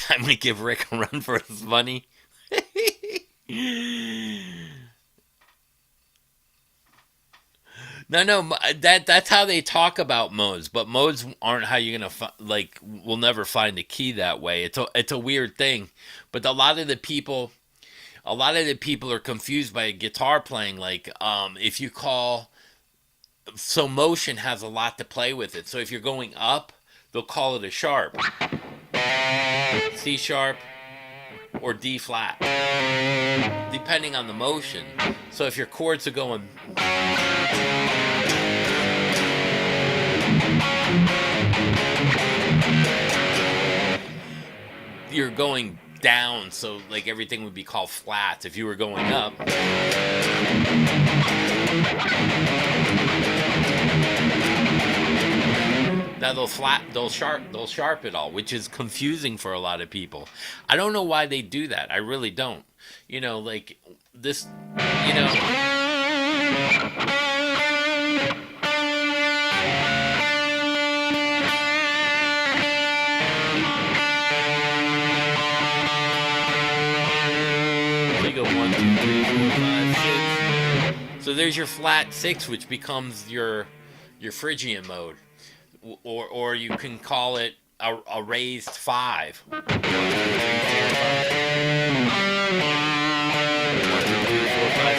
I'm gonna give Rick a run for his money. No, that's how they talk about modes, but modes aren't how you're gonna like. We'll never find a key that way. It's a weird thing, but a lot of the people are confused by guitar playing. Like, if you call, so motion has a lot to play with it. So if you're going up, they'll call it a sharp, C sharp, or D flat, depending on the motion. So if your chords are going, you're going down, so like everything would be called flats. If you were going up, now they'll sharp it all, which is confusing for a lot of people. I don't know why they do that. I really don't. You know, like this, you know. So you go 1, 2, 3, 4, 5, 6. So there's your flat 6, which becomes your Phrygian mode. Or you can call it a raised 5. 1, 2, 3, 4, 5. 1, 2, 3, 4, 5,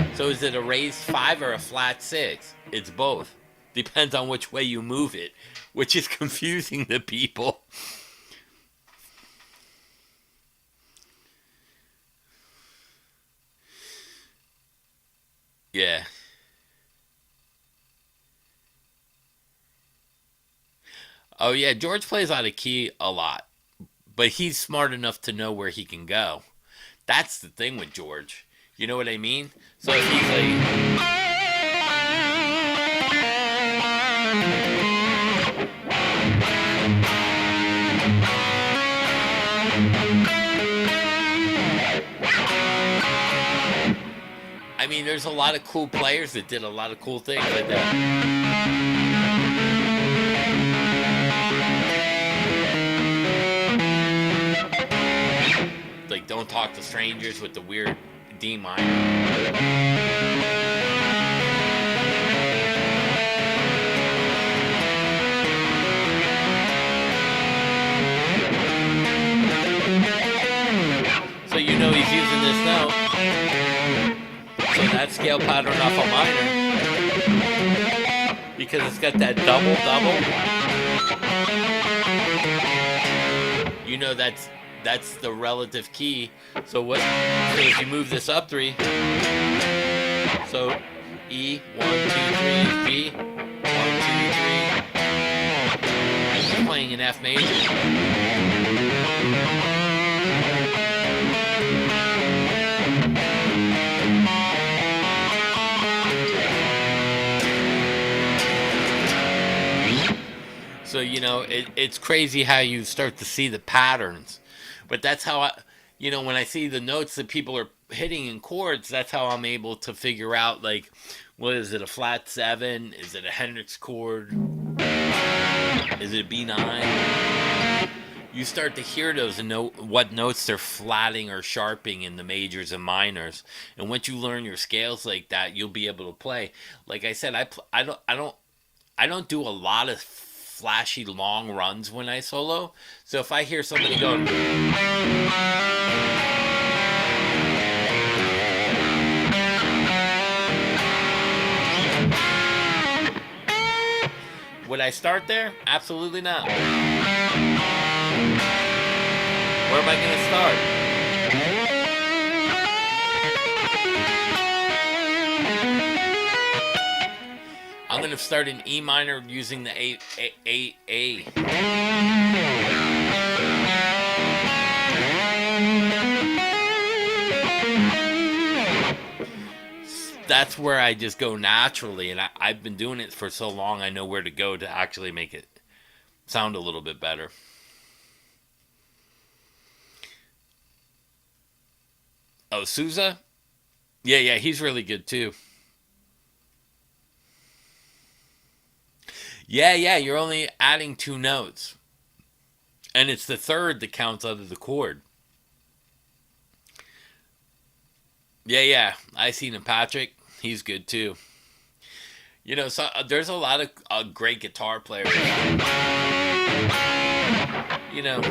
6. So is it a raised 5 or a flat 6? It's both. Depends on which way you move it, which is confusing to people. Yeah. Oh yeah, George plays out of key a lot, but he's smart enough to know where he can go. That's the thing with George. You know what I mean? So if he's I mean, there's a lot of cool players that did a lot of cool things like that. Like Don't Talk to Strangers with the weird D minor. So you know he's using this note. So that scale pattern off a minor, because it's got that double. You know that's the relative key. So if you move this up 3, so E 1 2 3 is G 1 2 3. He's playing an F major. So you know it's crazy how you start to see the patterns, but that's how when I see the notes that people are hitting in chords, that's how I'm able to figure out, like, what is it, a flat 7? Is it a Hendrix chord? Is it a B9? You start to hear those and know what notes they're flatting or sharping in the majors and minors. And once you learn your scales like that, you'll be able to play. Like I said, I don't do a lot of flashy long runs when I solo. So if I hear somebody go, would I start there? Absolutely not. Where am I going to start? I'm going to start in E minor using the A. That's where I just go naturally, and I've been doing it for so long, I know where to go to actually make it sound a little bit better. Oh, Sousa? Yeah, he's really good too. Yeah, you're only adding 2 notes. And it's the third that counts out of the chord. Yeah, I seen him, Patrick. He's good too. So there's a lot of great guitar players. You know,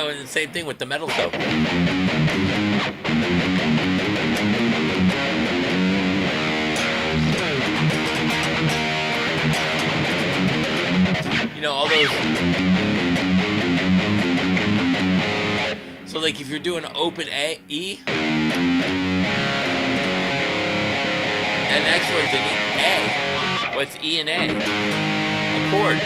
and the same thing with the metal though. All those. So, like, if you're doing open E, and next one's an A, what's E and A? A chord.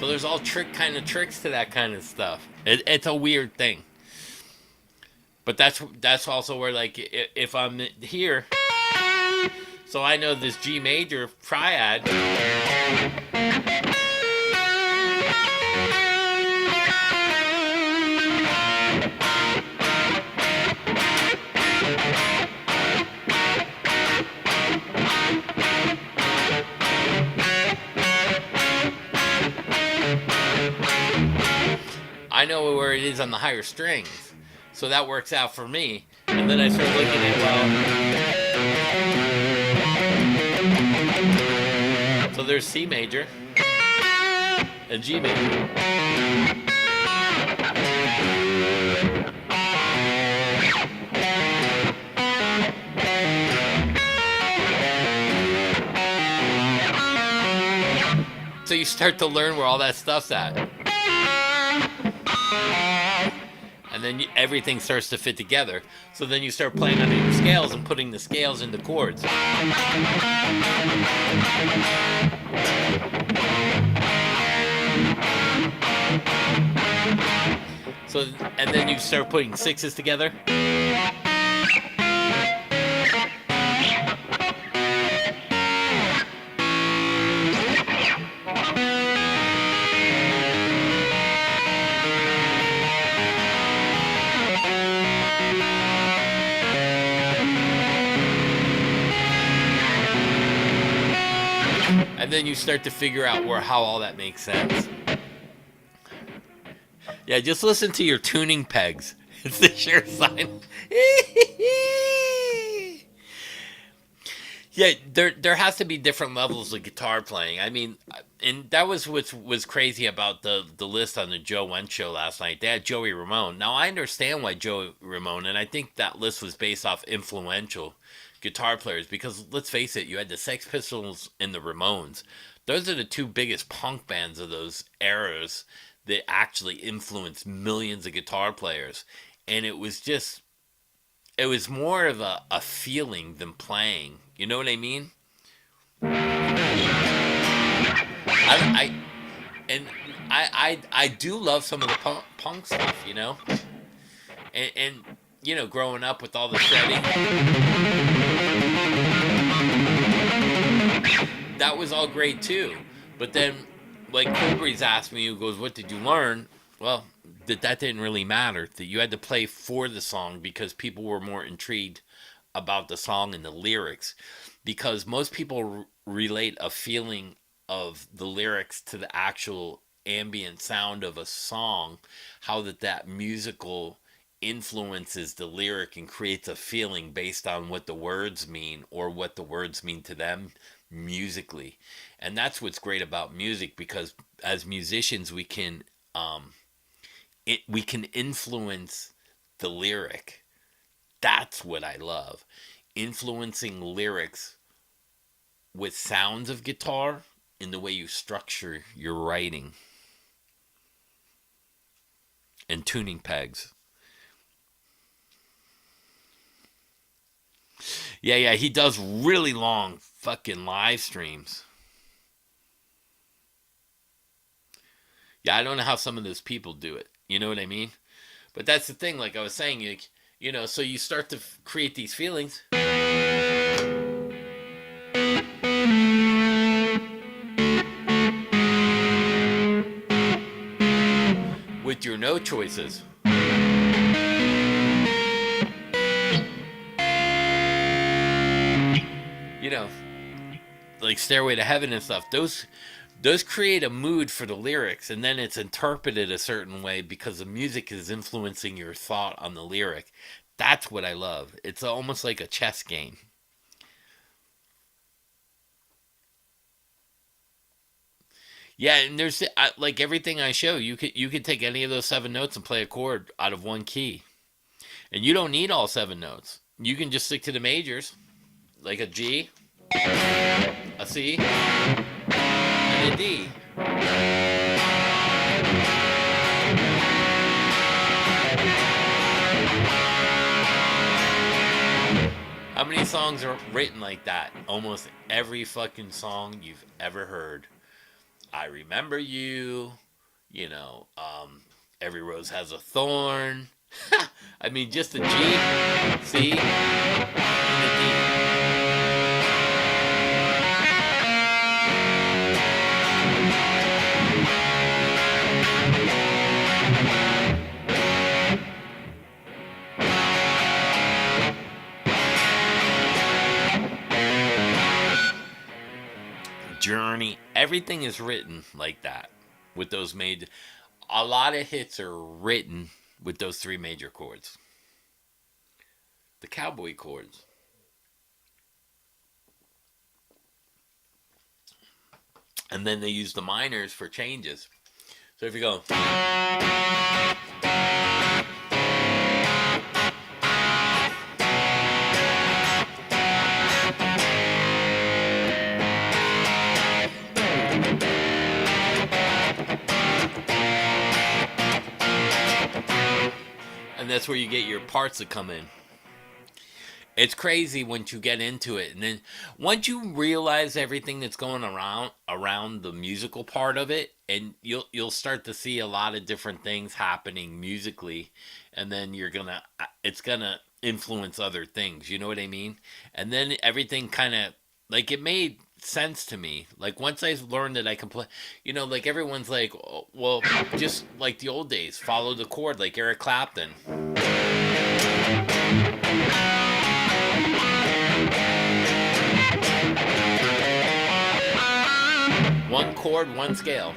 There's all tricks to that kind of stuff. It's a weird thing, but that's also where, like, if I'm here, so I know this G major triad. I know where it is on the higher strings, so that works out for me. And then I start looking at, so there's C major and G major. So you start to learn where all that stuff's at. And then everything starts to fit together. So then you start playing under your scales and putting the scales into chords. So, and then you start putting sixes together. And then you start to figure out how all that makes sense. Yeah, just listen to your tuning pegs. It's the sure sign. Yeah, there has to be different levels of guitar playing. I mean, and that was what was crazy about the list on the Joe Wentz show last night. They had Joey Ramone. Now I understand why Joey Ramone, and I think that list was based off influential guitar players because let's face it, you had the Sex Pistols and the Ramones. Those are the two biggest punk bands of those eras that actually influenced millions of guitar players. And it was more of a feeling than playing. You know what I mean? I and I do love some of the punk stuff, you know, and you know, growing up with all the shredding, that was all great too. But then, like Colby's asked me, who goes, "What did you learn?" Well, that didn't really matter. That you had to play for the song because people were more intrigued about the song and the lyrics, because most people relate a feeling of the lyrics to the actual ambient sound of a song, how that musical influences the lyric and creates a feeling based on what the words mean or what the words mean to them musically. And that's what's great about music, because as musicians we can influence the lyric. That's what I love. Influencing lyrics with sounds of guitar in the way you structure your writing and tuning pegs. Yeah, he does really long fucking live streams. Yeah, I don't know how some of those people do it. You know what I mean? But that's the thing, like I was saying, you know, so you start to create these feelings. With your no choices. You know, like Stairway to Heaven and stuff. Those create a mood for the lyrics, and then it's interpreted a certain way because the music is influencing your thought on the lyric. That's what I love. It's almost like a chess game. Yeah, and there's like everything I show. You could take any of those seven notes and play a chord out of one key, and you don't need all seven notes. You can just stick to the majors, like a G, a C, and a D. How many songs are written like that? Almost every fucking song you've ever heard. I remember you. You know, every rose has a thorn. I mean, just a G, C, and a D. Journey. Everything is written like that with those major. A lot of hits are written with those three major chords. The cowboy chords. And then they use the minors for changes. So if you go. And that's where you get your parts that come in. It's crazy once you get into it, and then once you realize everything that's going around the musical part of it, and you'll start to see a lot of different things happening musically, and then it's gonna influence other things. You know what I mean? And then everything kind of like it made sense to me. Like once I learned that I can play, you know, like everyone's like, oh, well, just like the old days, follow the chord, like Eric Clapton. One chord, one scale.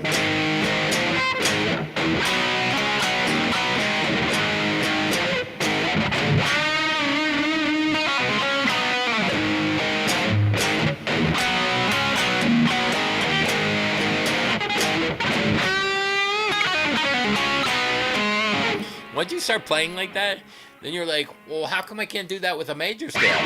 Once you start playing like that, then you're like, well, how come I can't do that with a major scale?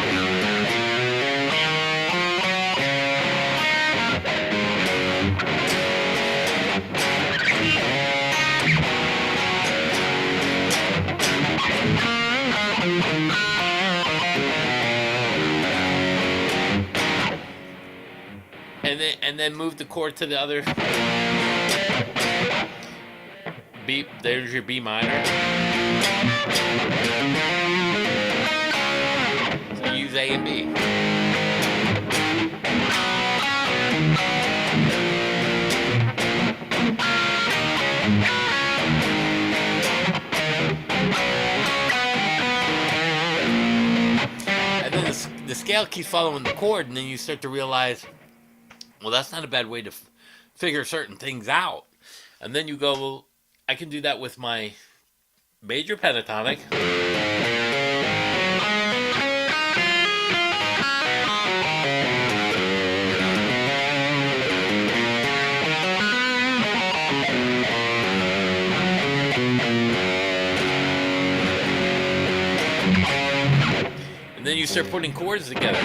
And then move the chord to the other B. There's your B minor. So use A and B. And then the scale keeps following the chord, and then you start to realize, well, that's not a bad way to figure certain things out. And then you go, well, I can do that with my major pentatonic. And then you start putting chords together.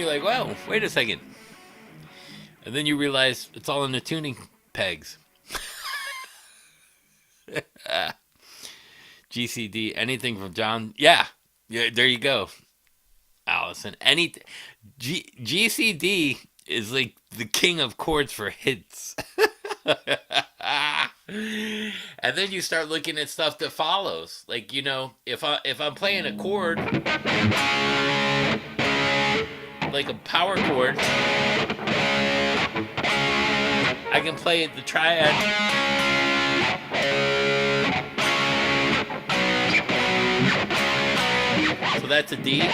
Like, well, wait a second. And then you realize it's all in the tuning pegs. GCD, anything from John. Yeah, there you go. Allison, GCD is like the king of chords for hits. And then you start looking at stuff that follows. Like, if I'm playing a chord, like a power chord, I can play the triad. So that's a D. C.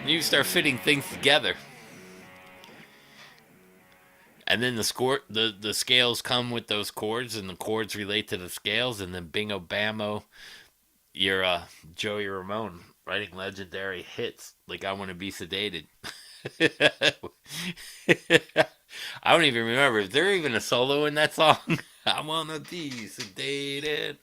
You start fitting things together, and then the scales come with those chords, and the chords relate to the scales, and then bingo bammo, you're Joey Ramone writing legendary hits like "I Want to Be Sedated." I don't even remember. Is there even a solo in that song? I wanna be sedated.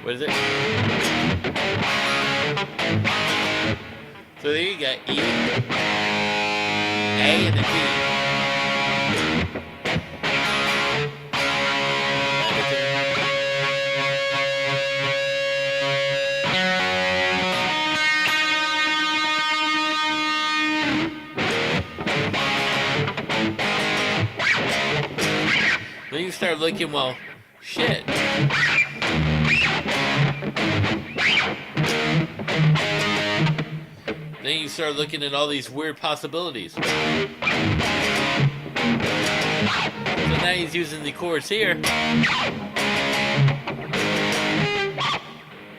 What is it? So there you got E, A, and a D. Then you start looking, well, shit. Then you start looking at all these weird possibilities. So now he's using the chords here.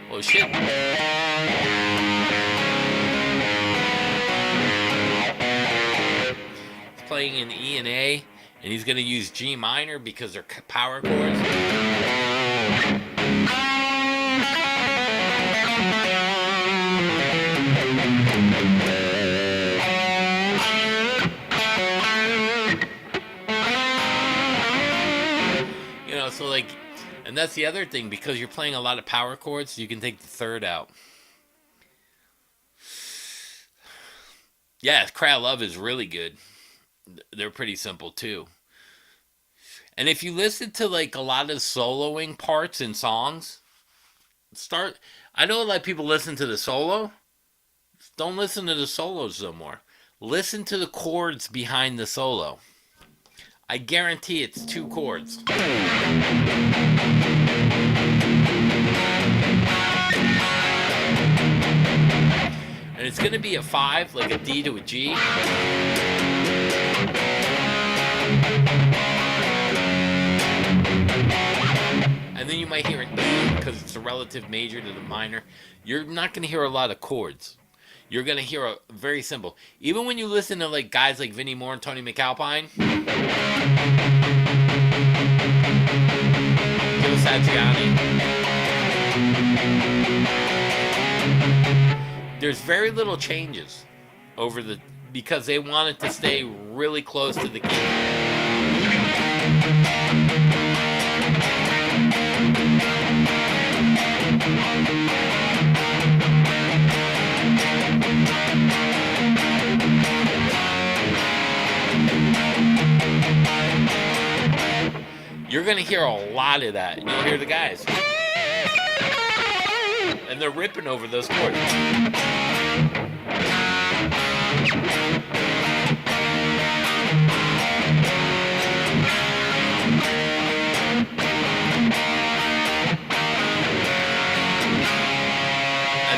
Oh shit. He's playing in E and A, and he's going to use G minor because they're power chords. So like, and that's the other thing, because you're playing a lot of power chords, you can take the third out. Yeah, Cry of Love is really good. They're pretty simple too. And if you listen to like a lot of soloing parts in songs, start. I know a lot of people listen to the solo. Don't listen to the solos no more. Listen to the chords behind the solo. I guarantee it's two chords. And it's going to be a 5, like a D to a G. And then you might hear an E because it's a relative major to the minor. You're not going to hear a lot of chords. You're going to hear a very simple. Even when you listen to like guys like Vinnie Moore and Tony McAlpine, Joe Satriani, there's very little changes over the because they wanted to stay really close to the key. You're going to hear a lot of that. You'll hear the guys. And they're ripping over those chords. And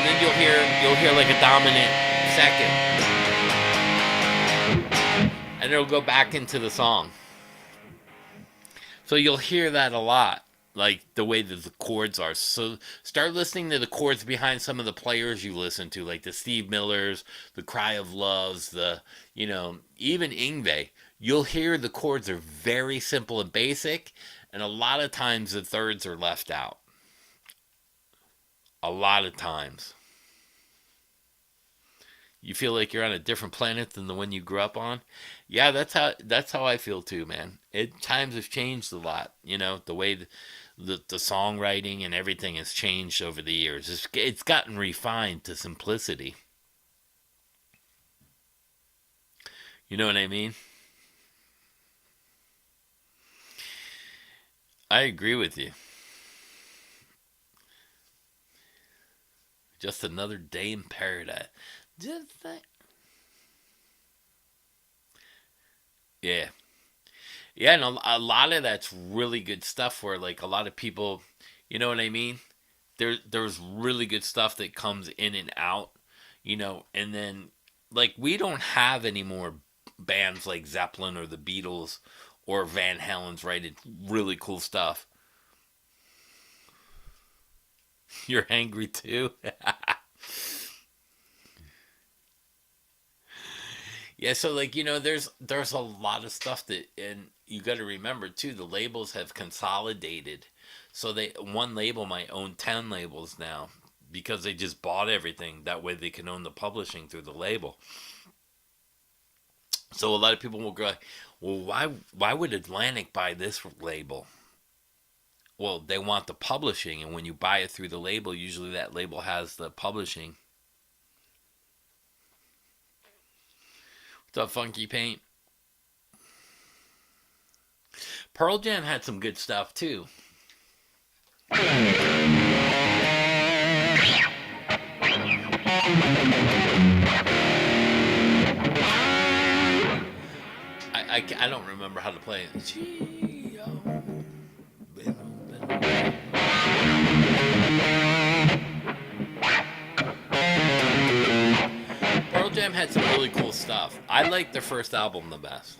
then you'll hear like a dominant second. And it'll go back into the song. So you'll hear that a lot, like the way that the chords are. So start listening to the chords behind some of the players you listen to, like the Steve Millers, the Cry of Loves, even Yngwie. You'll hear the chords are very simple and basic, and a lot of times the thirds are left out. A lot of times. You feel like you're on a different planet than the one you grew up on. Yeah, that's how I feel too, man. Times have changed a lot. The way the songwriting and everything has changed over the years. It's gotten refined to simplicity. You know what I mean? I agree with you. Just another day in paradise. Just that. Yeah. Yeah, and a lot of that's really good stuff where like a lot of people, you know what I mean? There's really good stuff that comes in and out, and then like we don't have any more bands like Zeppelin or the Beatles or Van Halen's writing really cool stuff. You're angry too? Yeah, so like there's a lot of stuff that, and you got to remember too, the labels have consolidated, so one label might own 10 labels now because they just bought everything. That way they can own the publishing through the label. So a lot of people will go, well, why would Atlantic buy this label? Well, they want the publishing, and when you buy it through the label, usually that label has the publishing. What's up, Funky Paint? Pearl Jam had some good stuff too. I don't remember how to play it. Pearl Jam had some really cool stuff. I liked their first album the best.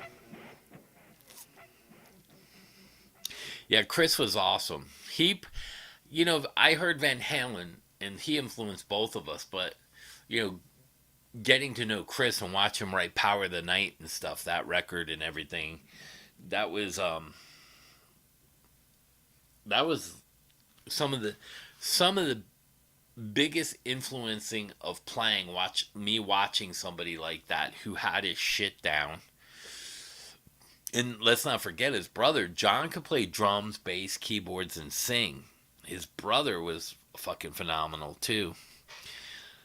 Yeah, Chris was awesome. I heard Van Halen, and he influenced both of us, but, getting to know Chris and watch him write Power of the Night and stuff, that record and everything, that was some of the biggest influencing of playing. Watching somebody like that who had his shit down. And let's not forget his brother. John could play drums, bass, keyboards, and sing. His brother was fucking phenomenal too.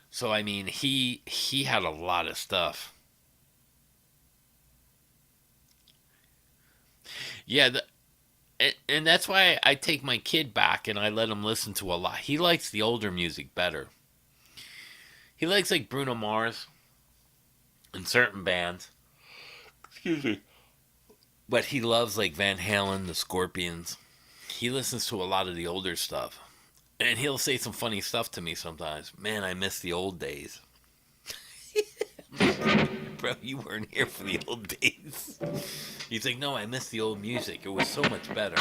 So I mean, he had a lot of stuff. Yeah, and that's why I take my kid back and I let him listen to a lot. He likes the older music better. He likes like Bruno Mars and certain bands. Excuse me. But he loves like Van Halen, the Scorpions. He listens to a lot of the older stuff. And he'll say some funny stuff to me sometimes. Man, I miss the old days. Bro, you weren't here for the old days. He's like, no, I miss the old music. It was so much better.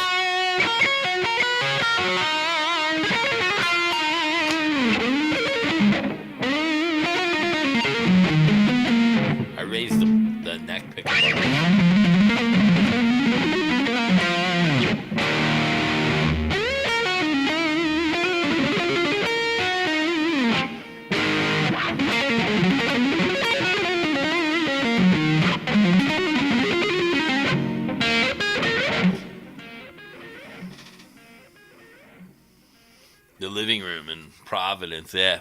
I raised the neck pickup. The living room in Providence, yeah.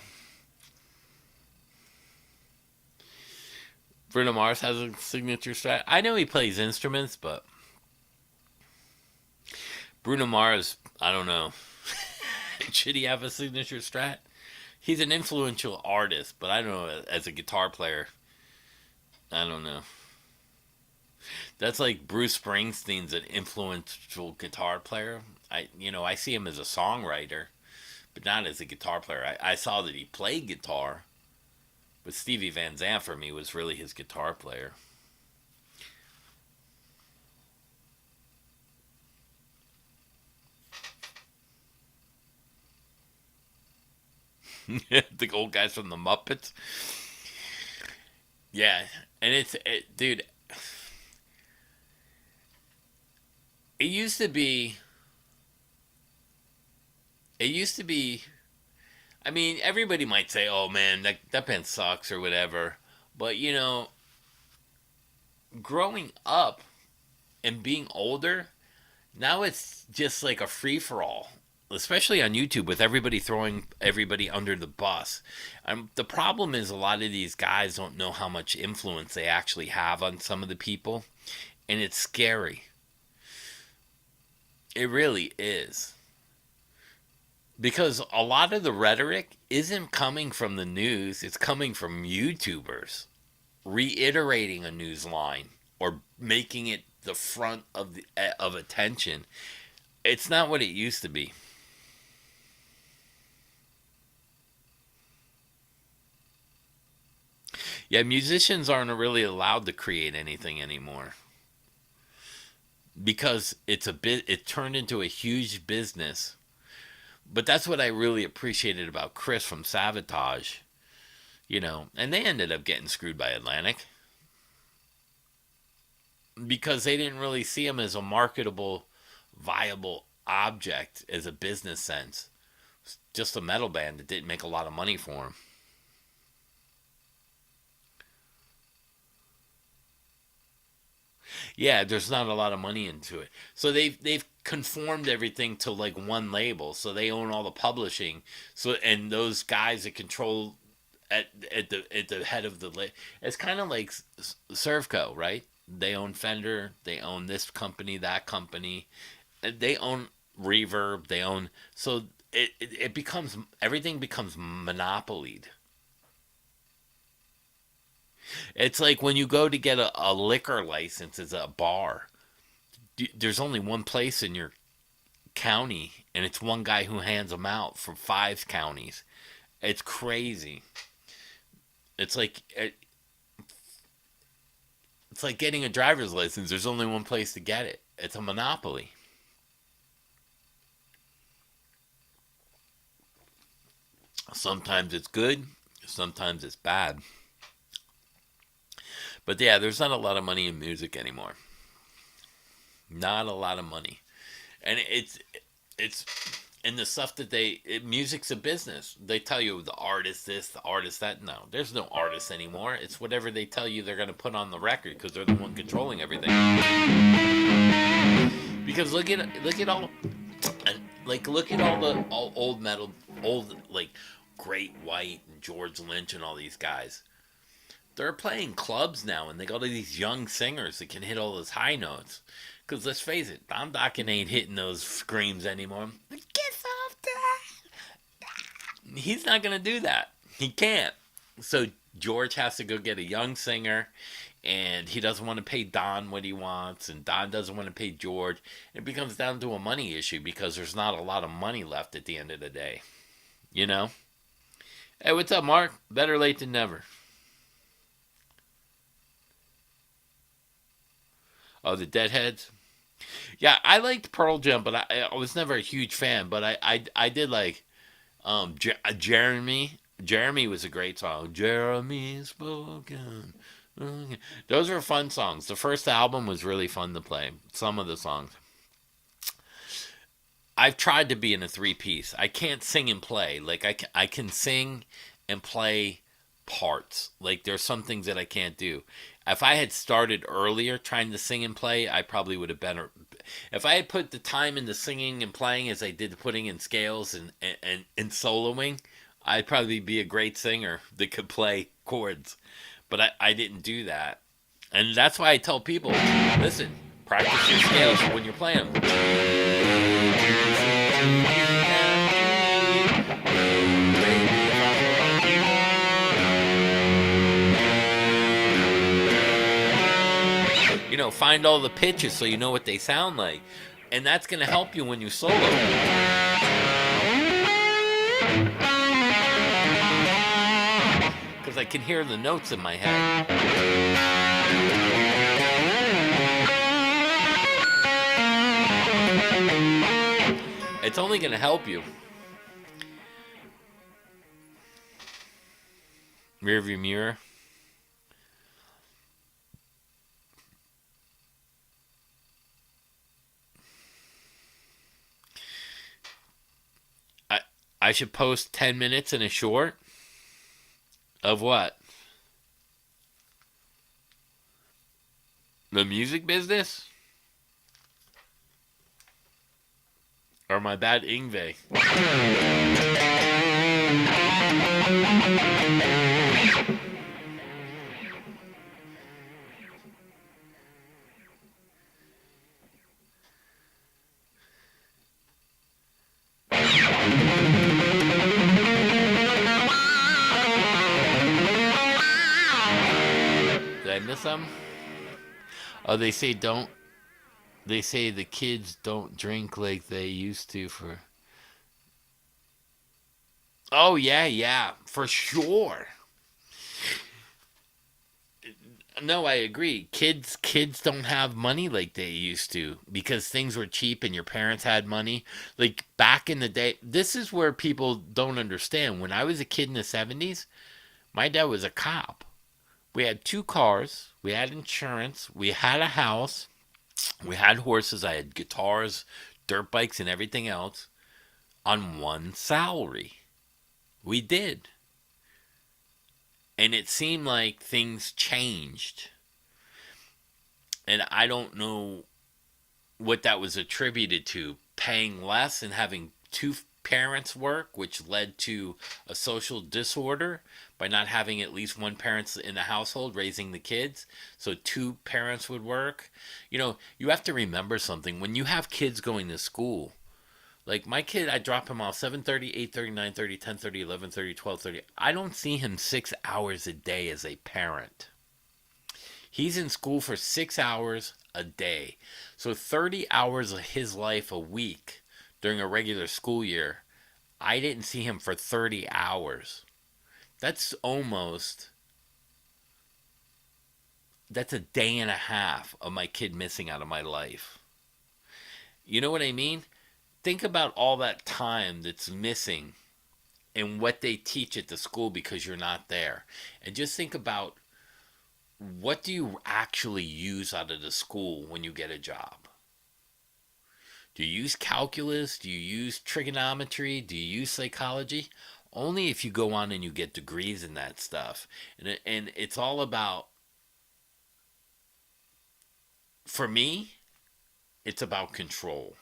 Bruno Mars has a signature strat. I know he plays instruments, but Bruno Mars, I don't know. Should he have a signature strat? He's an influential artist, but I don't know, as a guitar player, I don't know. That's like Bruce Springsteen's an influential guitar player. I see him as a songwriter, but not as a guitar player. I saw that he played guitar, but Stevie Van Zandt for me was really his guitar player. The old guys from the Muppets. Yeah, and dude. It used to be. It used to be. I mean, everybody might say, "Oh man, that band sucks" or whatever, but growing up and being older, now it's just like a free for all, especially on YouTube with everybody throwing everybody under the bus. The problem is a lot of these guys don't know how much influence they actually have on some of the people, and it's scary. It really is. Because a lot of the rhetoric isn't coming from the news, it's coming from YouTubers reiterating a news line or making it the front of attention. It's not what it used to be. Yeah, musicians aren't really allowed to create anything anymore because it turned into a huge business. But that's what I really appreciated about Chris from Savatage, and they ended up getting screwed by Atlantic because they didn't really see him as a marketable, viable object as a business sense. Just a metal band that didn't make a lot of money for him. Yeah, there's not a lot of money into it. So they've conformed everything to like one label. So they own all the publishing. So and those guys that control at the head of the it's kind of like Servco, right? They own Fender, they own this company, that company. They own Reverb, they own so it becomes everything becomes monopolied. It's like when you go to get a liquor license as a bar. There's only one place in your county, and it's one guy who hands them out for 5 counties. It's crazy. It's like it's like getting a driver's license. There's only one place to get it. It's a monopoly. Sometimes it's good, sometimes it's bad. But yeah, there's not a lot of money in music anymore. Not a lot of money, and it's and the stuff that music's a business. They tell you the artist this, the artist that. No, there's no artist anymore. It's whatever they tell you they're going to put on the record because they're the one controlling everything. Because look at all, and like look at all old metal, old like Great White and George Lynch and all these guys. They're playing clubs now, and they got all these young singers that can hit all those high notes. Because let's face it, Don Dokken ain't hitting those screams anymore. Get off that! He's not going to do that. He can't. So George has to go get a young singer, and he doesn't want to pay Don what he wants, and Don doesn't want to pay George. It becomes down to a money issue because there's not a lot of money left at the end of the day. You know? Hey, what's up, Mark? Better late than never. Oh, the Deadheads? Yeah, I liked Pearl Jam, but I was never a huge fan. But I did like Jeremy. Jeremy was a great song. Jeremy spoken. Okay. Those were fun songs. The first album was really fun to play. Some of the songs. I've tried to be in a three piece. I can't sing and play. Like I can sing and play parts. Like there's some things that I can't do. If I had started earlier trying to sing and play, I probably would have been. If I had put the time into singing and playing as I did putting in scales and soloing, I'd probably be a great singer that could play chords. But I didn't do that. And that's why I tell people, listen, practice your scales when you're playing. You know, find all the pitches so you know what they sound like. And that's going to help you when you solo. Because I can hear the notes in my head. It's only going to help you. Rearview mirror. I should post 10 minutes in a short of what? The music business? Or my bad Ingve? Did I miss some? Oh, they say don't. They say the kids don't drink like they used to for. Oh yeah, for sure. No, I agree. Kids don't have money like they used to because things were cheap and your parents had money. Like back in the day, this is where people don't understand. When I was a kid in the 70s, my dad was a cop. We had two cars, we had insurance, we had a house, we had horses, I had guitars, dirt bikes, and everything else on one salary. We did. And it seemed like things changed. And I don't know what that was attributed to. Paying less and having two parents work, which led to a social disorder by not having at least one parent in the household raising the kids. So two parents would work. You know, you have to remember something. When you have kids going to school, like my kid, I drop him off 7:30, 8:30, 9:30, 10:30, 11:30, 12:30. I don't see him 6 hours a day as a parent. He's in school for 6 hours a day. So 30 hours of his life a week during a regular school year, I didn't see him for 30 hours. That's that's a day and a half of my kid missing out of my life. You know what I mean? Think about all that time that's missing and what they teach at the school because you're not there. And just think about what do you actually use out of the school when you get a job? Do you use calculus? Do you use trigonometry? Do you use psychology? Only if you go on and you get degrees in that stuff. And it's all about, for me, it's about control.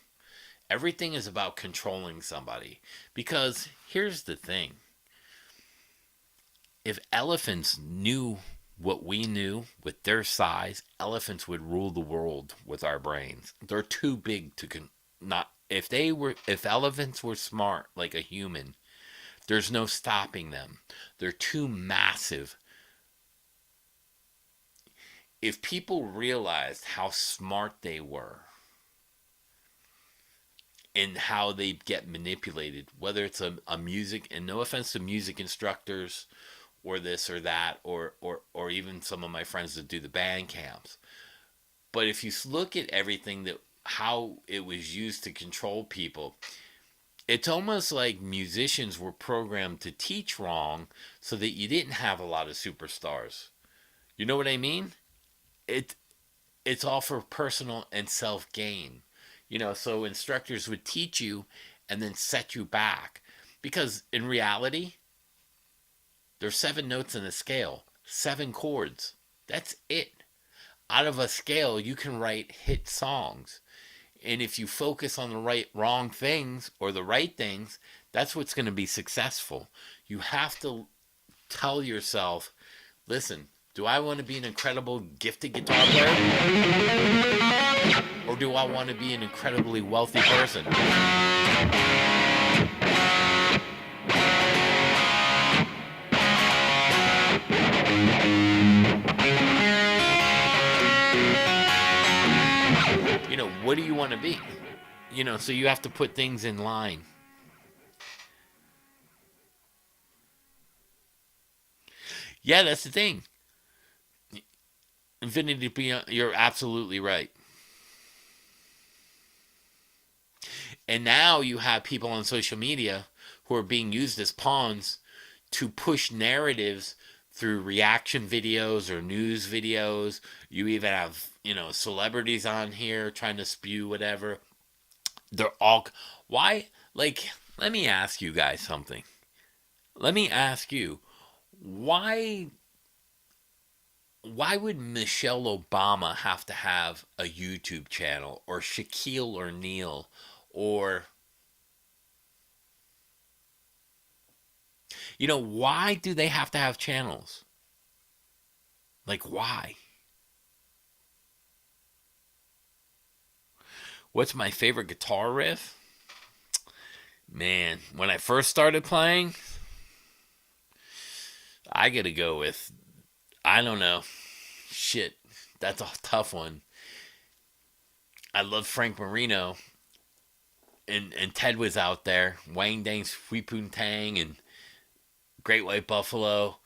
Everything is about controlling somebody. Because here's the thing. If elephants knew what we knew with their size, elephants would rule the world with our brains. They're too big to not. If elephants were smart like a human, there's no stopping them. They're too massive. If people realized how smart they were and how they get manipulated, whether it's a music, and no offense to music instructors or this or that, or even some of my friends that do the band camps. But if you look at everything that how it was used to control people, it's almost like musicians were programmed to teach wrong so that you didn't have a lot of superstars. You know what I mean? It it's all for personal and self gain. So instructors would teach you and then set you back. Because in reality, there's 7 notes in a scale, 7 chords. That's it. Out of a scale, you can write hit songs. And if you focus on the wrong things or the right things, that's what's going to be successful. You have to tell yourself, listen, do I want to be an incredible gifted guitar player? Or do I want to be an incredibly wealthy person? What do you want to be? So you have to put things in line. Yeah, that's the thing. Infinity Beyond, you're absolutely right. And now you have people on social media who are being used as pawns to push narratives through reaction videos or news videos. You even have, celebrities on here trying to spew whatever. They're all. Why? Like, let me ask you guys something. Let me ask you, why would Michelle Obama have to have a YouTube channel, or Shaquille O'Neal, or why do they have to have channels? Like, why? What's my favorite guitar riff? Man, when I first started playing, I gotta go with, I don't know. Shit, that's a tough one. I love Frank Marino, and Ted was out there. Wang Dang's Sweet Poon Tang and Great White Buffalo.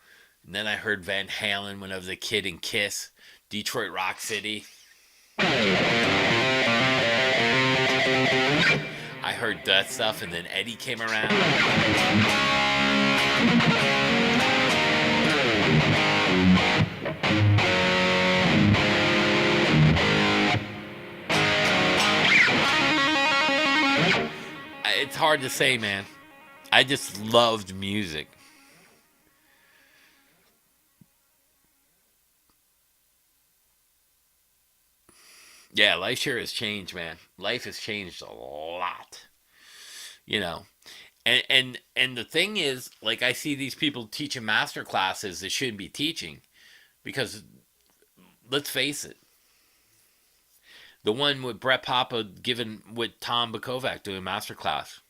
And then I heard Van Halen when I was a kid in Kiss, Detroit Rock City. I heard that stuff, and then Eddie came around. It's hard to say, man. I just loved music. Yeah, life sure has changed, man. Life has changed a lot. You know. And the thing is, like, I see these people teaching master classes that shouldn't be teaching, because let's face it, the one with Brett Papa giving with Tom Bakovac doing master class,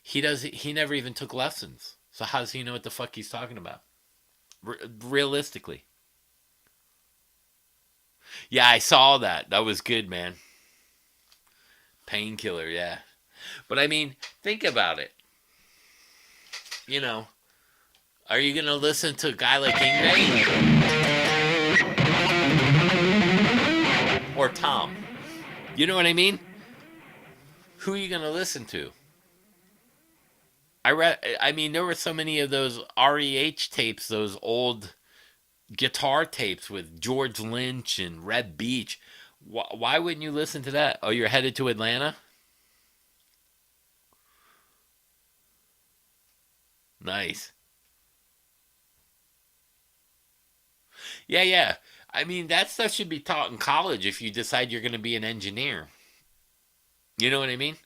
he never even took lessons. So how does he know what the fuck he's talking about? Realistically. Yeah, I saw that. That was good, man. Painkiller, yeah. But I mean, think about it. You know, are you gonna listen to a guy like Ingray or Tom? You know what I mean? Who are you gonna listen to? I mean, there were so many of those REH tapes, those old guitar tapes with George Lynch and Red Beach. Why wouldn't you listen to that? Oh, you're headed to Atlanta? Nice. Yeah, yeah. I mean, that stuff should be taught in college if you decide you're going to be an engineer. You know what I mean?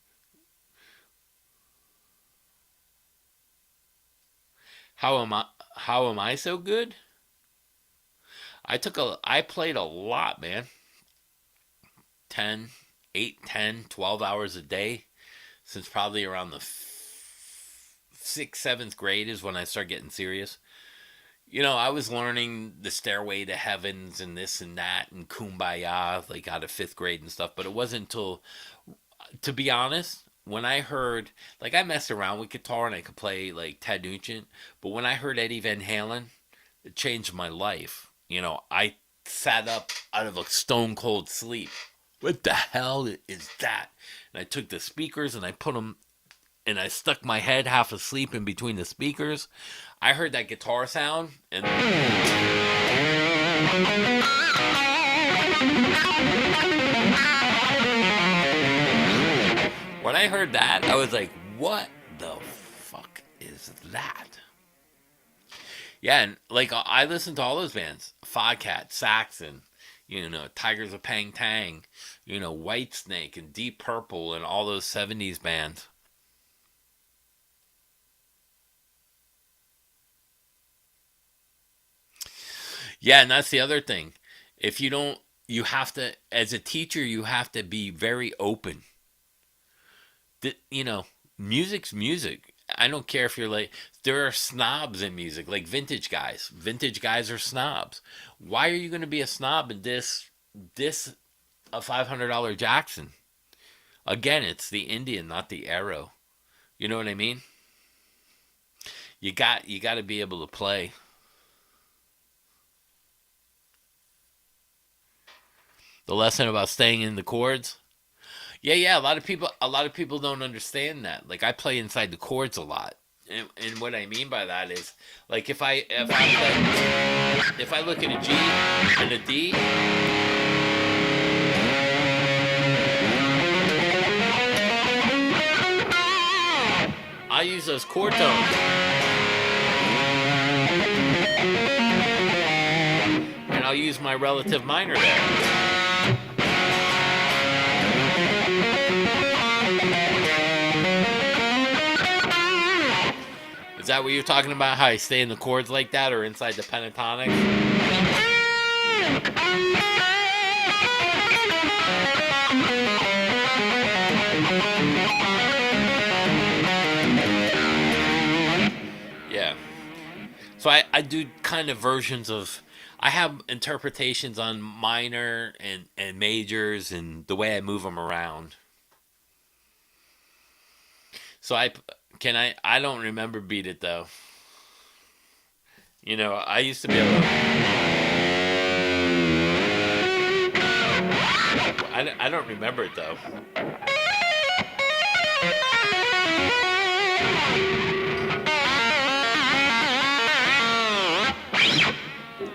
How am I? How am I so good? I played a lot, man. 10, 8, 10, 12 hours a day since probably around the sixth, seventh grade is when I started getting serious. I was learning the Stairway to Heavens and this and that and Kumbaya like out of fifth grade and stuff. But it wasn't until, to be honest, when I heard, like, I messed around with guitar and I could play like Ted Nugent, but when I heard Eddie Van Halen, it changed my life. I sat up out of a stone cold sleep. What the hell is that? And I took the speakers and I put them, and I stuck my head half asleep in between the speakers. I heard that guitar sound, and when I heard that, I was like, what the fuck is that? Yeah, and like I listened to all those bands: Foghat, Saxon, Tigers of Pang Tang, Whitesnake and Deep Purple, and all those '70s bands. Yeah, and that's the other thing. If you don't, you have to, as a teacher, you have to be very open. Music's music. I don't care if you're like, there are snobs in music, like vintage guys. Vintage guys are snobs. Why are you going to be a snob and this a $500 Jackson? Again, it's the Indian, not the arrow. You know what I mean? You got to be able to play. The lesson about staying in the chords. Yeah, yeah. A lot of people don't understand that. Like, I play inside the chords a lot, and what I mean by that is, like, if I look at a G and a D, I use those chord tones, and I'll use my relative minor there. Is that what you're talking about? How I stay in the chords like that, or inside the pentatonic? Yeah. So I do kind of versions of. I have interpretations on minor and majors and the way I move them around. So I don't remember Beat It though. I used to be able to. I don't remember it though.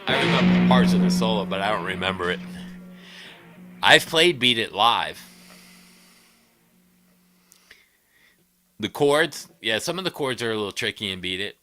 I remember parts of the solo, but I don't remember it. I've played Beat It live. The chords, yeah, some of the chords are a little tricky in Beat It.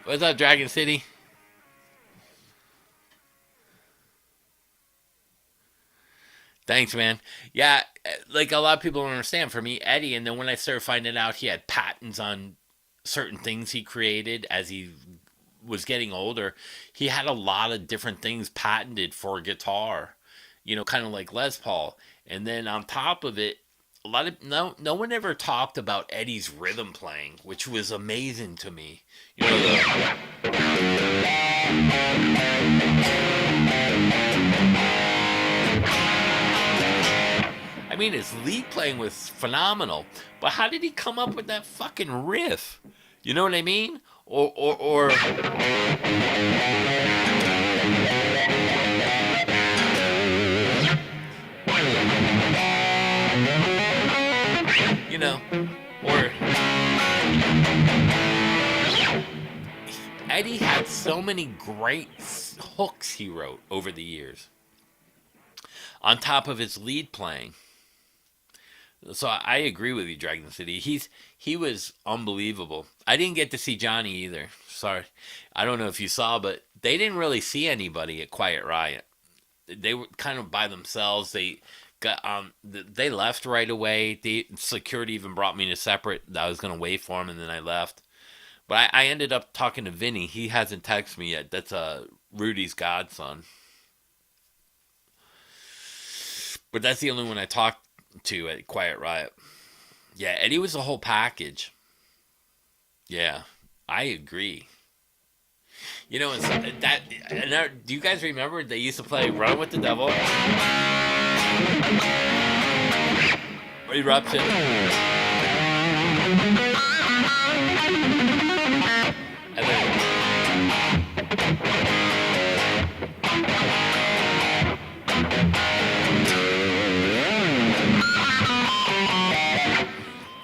What's up, Dragon City? Thanks, man. Yeah, like a lot of people don't understand. For me, Eddie, and then when I started finding out he had patents on certain things he created as he was getting older, he had a lot of different things patented for guitar, kind of like Les Paul. And then on top of it, a lot of no one ever talked about Eddie's rhythm playing, which was amazing to me. You know, I mean, his lead playing was phenomenal, but how did he come up with that fucking riff? You know what I mean? Or you know, or Eddie had so many great hooks he wrote over the years, on top of his lead playing. So I agree with you, Dragon City. He was unbelievable. I didn't get to see Johnny either. Sorry, I don't know if you saw, but they didn't really see anybody at Quiet Riot. They were kind of by themselves. They left right away. The security even brought me to separate. I was gonna wait for him, and then I left. But I ended up talking to Vinny. He hasn't texted me yet. That's Rudy's godson. But that's the only one I talked to at Quiet Riot. Yeah, Eddie was the whole package. Yeah, I agree. You know, and so do you guys remember they used to play Run with the Devil? Eruption. And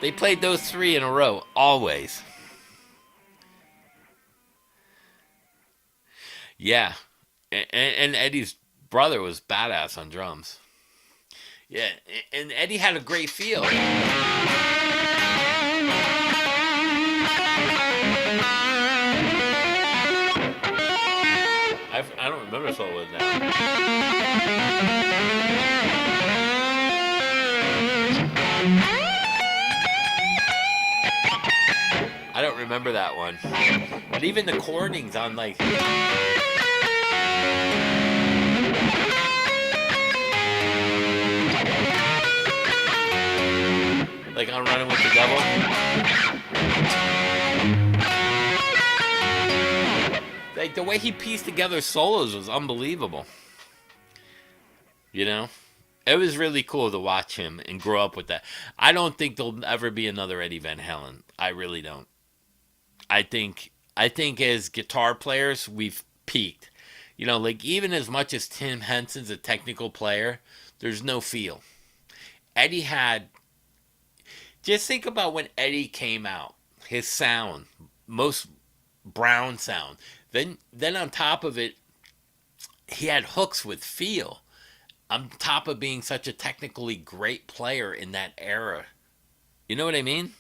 they played those three in a row, always. Yeah. And Eddie's brother was badass on drums. Yeah, and Eddie had a great feel. I don't remember solo now. I don't remember that one. But even the chordings on like on Running with the Devil. Like the way he pieced together solos was unbelievable. You know? It was really cool to watch him and grow up with that. I don't think there'll ever be another Eddie Van Halen. I really don't. I think as guitar players we've peaked. You know, like even as much as Tim Henson's a technical player, there's no feel. Eddie had just think about when Eddie came out. His sound, most brown sound. Then on top of it, he had hooks with feel. On top of being such a technically great player in that era. You know what I mean?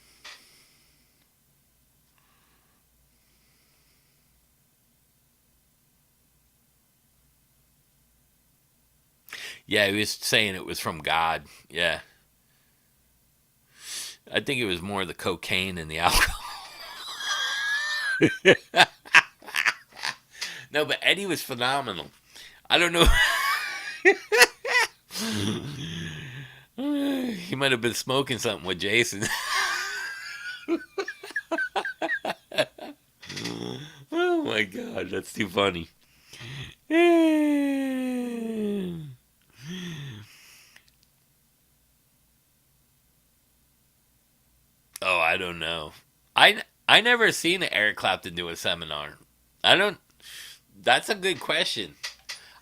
Yeah, he was saying it was from God. Yeah. I think it was more the cocaine and the alcohol. No, but Eddie was phenomenal. I don't know. He might have been smoking something with Jason. Oh my god, that's too funny. Oh, I don't know. I never seen Eric Clapton do a seminar. I don't. That's a good question.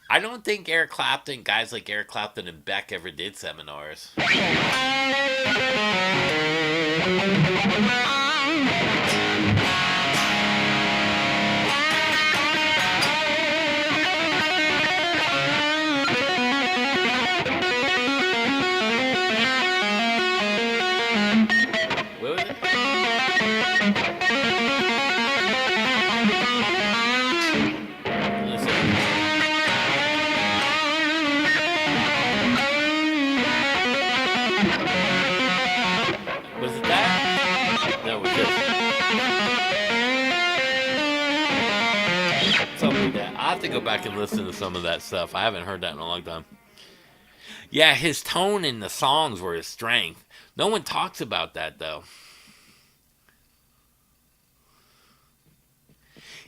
I don't think Eric Clapton, guys like Eric Clapton and Beck ever did seminars. What was it? Listen. Was it that? No, it was this. Something like that. I have to go back and listen to some of that stuff. I haven't heard that in a long time. Yeah, his tone in the songs were his strength. No one talks about that though.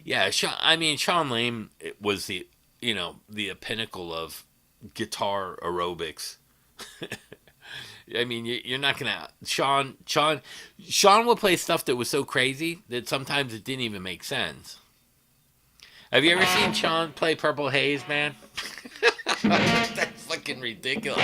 Yeah, I mean Sean Lane was the pinnacle of guitar aerobics. I mean, you're not gonna Sean would play stuff that was so crazy that sometimes it didn't even make sense. Have you ever seen Sean play Purple Haze, man? That's fucking ridiculous.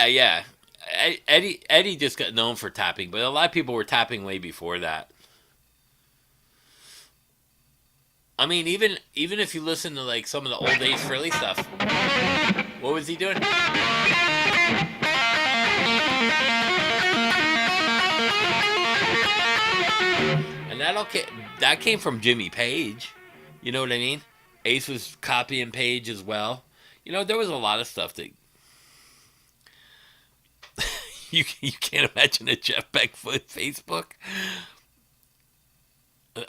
Yeah, yeah. Eddie just got known for tapping, but a lot of people were tapping way before that. I mean, even if you listen to like some of the old Ace Frehley stuff, what was he doing? And that came from Jimmy Page. You know what I mean? Ace was copying Page as well. You know, there was a lot of stuff that you can't imagine a Jeff Beck Facebook.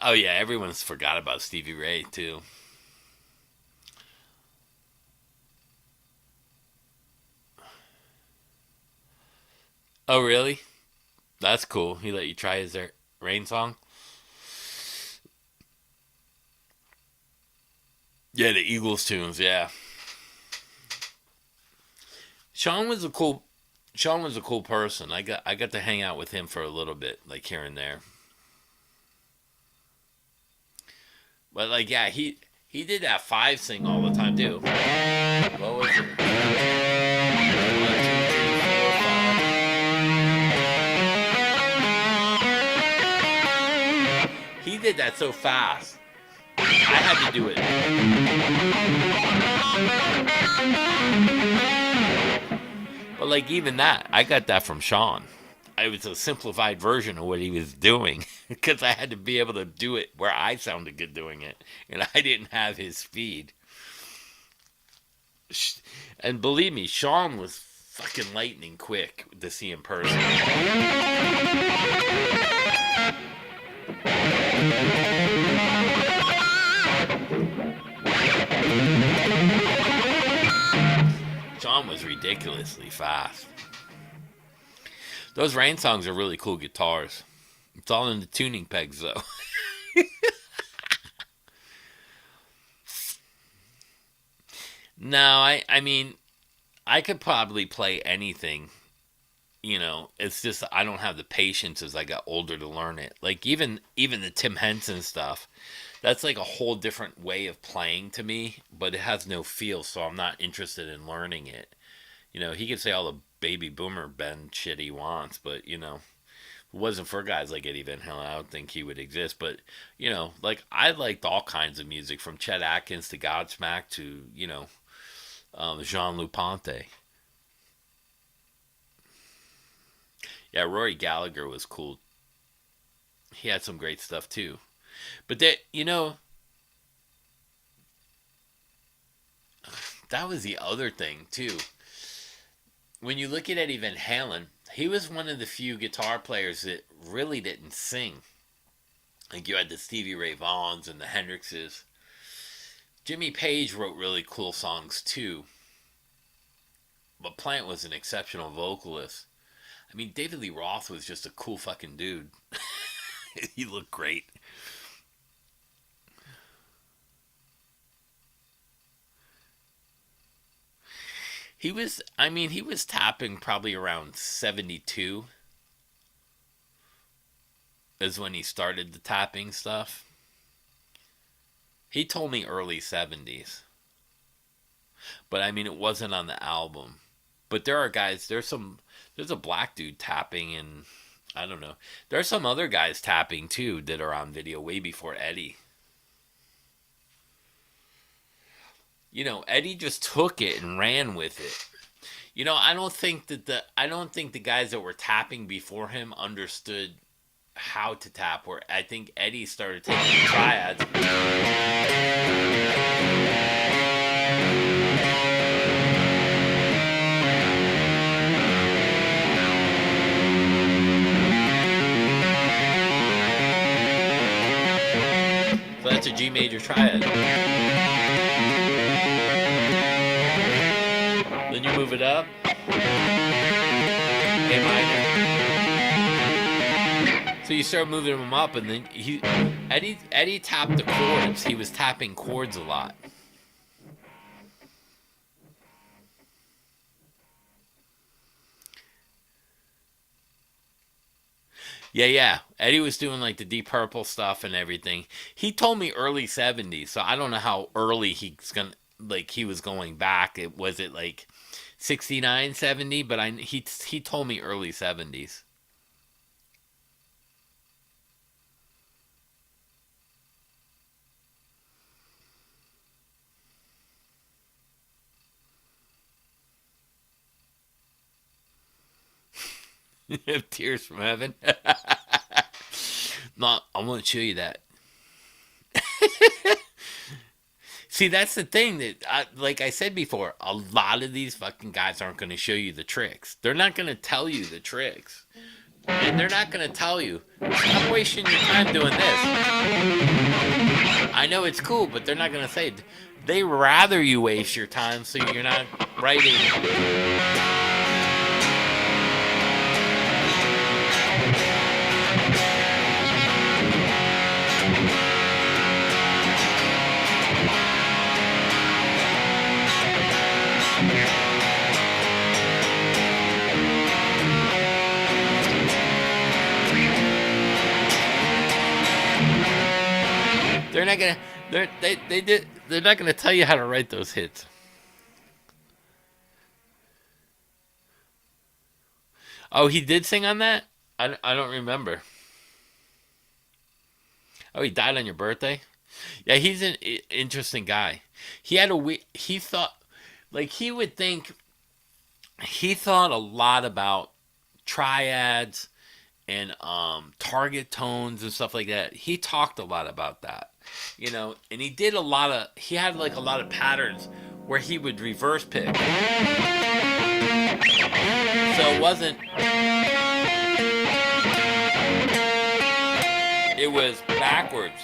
Oh yeah, everyone's forgot about Stevie Ray too. Oh really? That's cool. He let you try his Rain song. Yeah, the Eagles tunes. Yeah, Sean was a cool. Sean was a cool person. I got to hang out with him for a little bit, like here and there. But like, yeah, he did that five thing all the time too. What was it? One, two, three, four, five. He did that so fast. I had to do it. But like even that, I got that from Sean. It was a simplified version of what he was doing because I had to be able to do it where I sounded good doing it, and I didn't have his speed. And believe me, Sean was fucking lightning quick to see in person. Sean was ridiculously fast. Those Rain songs are really cool guitars. It's all in the tuning pegs though. No, I mean I could probably play anything. You know, it's just I don't have the patience as I got older to learn it. Like even the Tim Henson stuff, that's like a whole different way of playing to me, but it has no feel, so I'm not interested in learning it. You know, he can say all the baby boomer bend shit he wants, but you know, if it wasn't for guys like Eddie Van Halen, I don't think he would exist. But you know, like I liked all kinds of music from Chet Atkins to Godsmack to Jean Luponte. Yeah, Rory Gallagher was cool. He had some great stuff too. But that was the other thing too. When you look at Eddie Van Halen, he was one of the few guitar players that really didn't sing. Like you had the Stevie Ray Vaughns and the Hendrixes. Jimmy Page wrote really cool songs too, but Plant was an exceptional vocalist. I mean, David Lee Roth was just a cool fucking dude. He looked great. He was tapping probably around 72 is when he started the tapping stuff. He told me early 70s. But I mean, it wasn't on the album. But there are guys, there's a black dude tapping, and I don't know. There's some other guys tapping too that are on video way before Eddie. You know, Eddie just took it and ran with it. You know, I don't think the guys that were tapping before him understood how to tap. Where I think Eddie started taking triads. So that's a G major triad. Then you move it up. A minor. So you start moving them up, and then Eddie tapped the chords. He was tapping chords a lot. Yeah, yeah. Eddie was doing like the Deep Purple stuff and everything. He told me early 70s, so I don't know how early he was going back. It was it like 69, 70, but he told me early 70s. Tears from Heaven. No, I won't show you that. See, that's the thing like I said before, a lot of these fucking guys aren't going to show you the tricks. They're not going to tell you the tricks. And they're not going to tell you, stop wasting your time doing this. I know it's cool, but they're not going to say, they rather you waste your time so you're not writing. They're not gonna. They're not gonna tell you how to write those hits. Oh, he did sing on that. I don't remember. Oh, he died on your birthday. Yeah, he's an interesting guy. He had a he thought like he would think he thought a lot about triads and target tones and stuff like that. He talked a lot about that, and he did a lot of. He had like a lot of patterns where he would reverse pick, so it wasn't. It was backwards.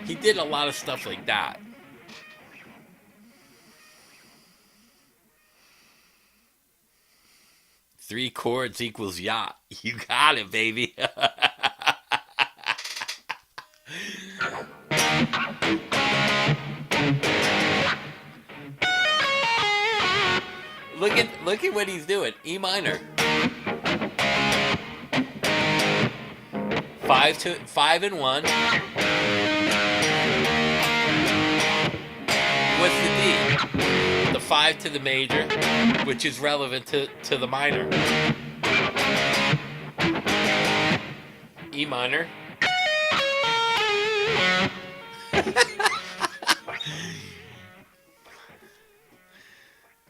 He did a lot of stuff like that. Three chords equals yacht. You got it, baby. Look at what he's doing. E minor. 5 and 1. What's the D? The 5 to the major, which is relevant to the minor. E minor.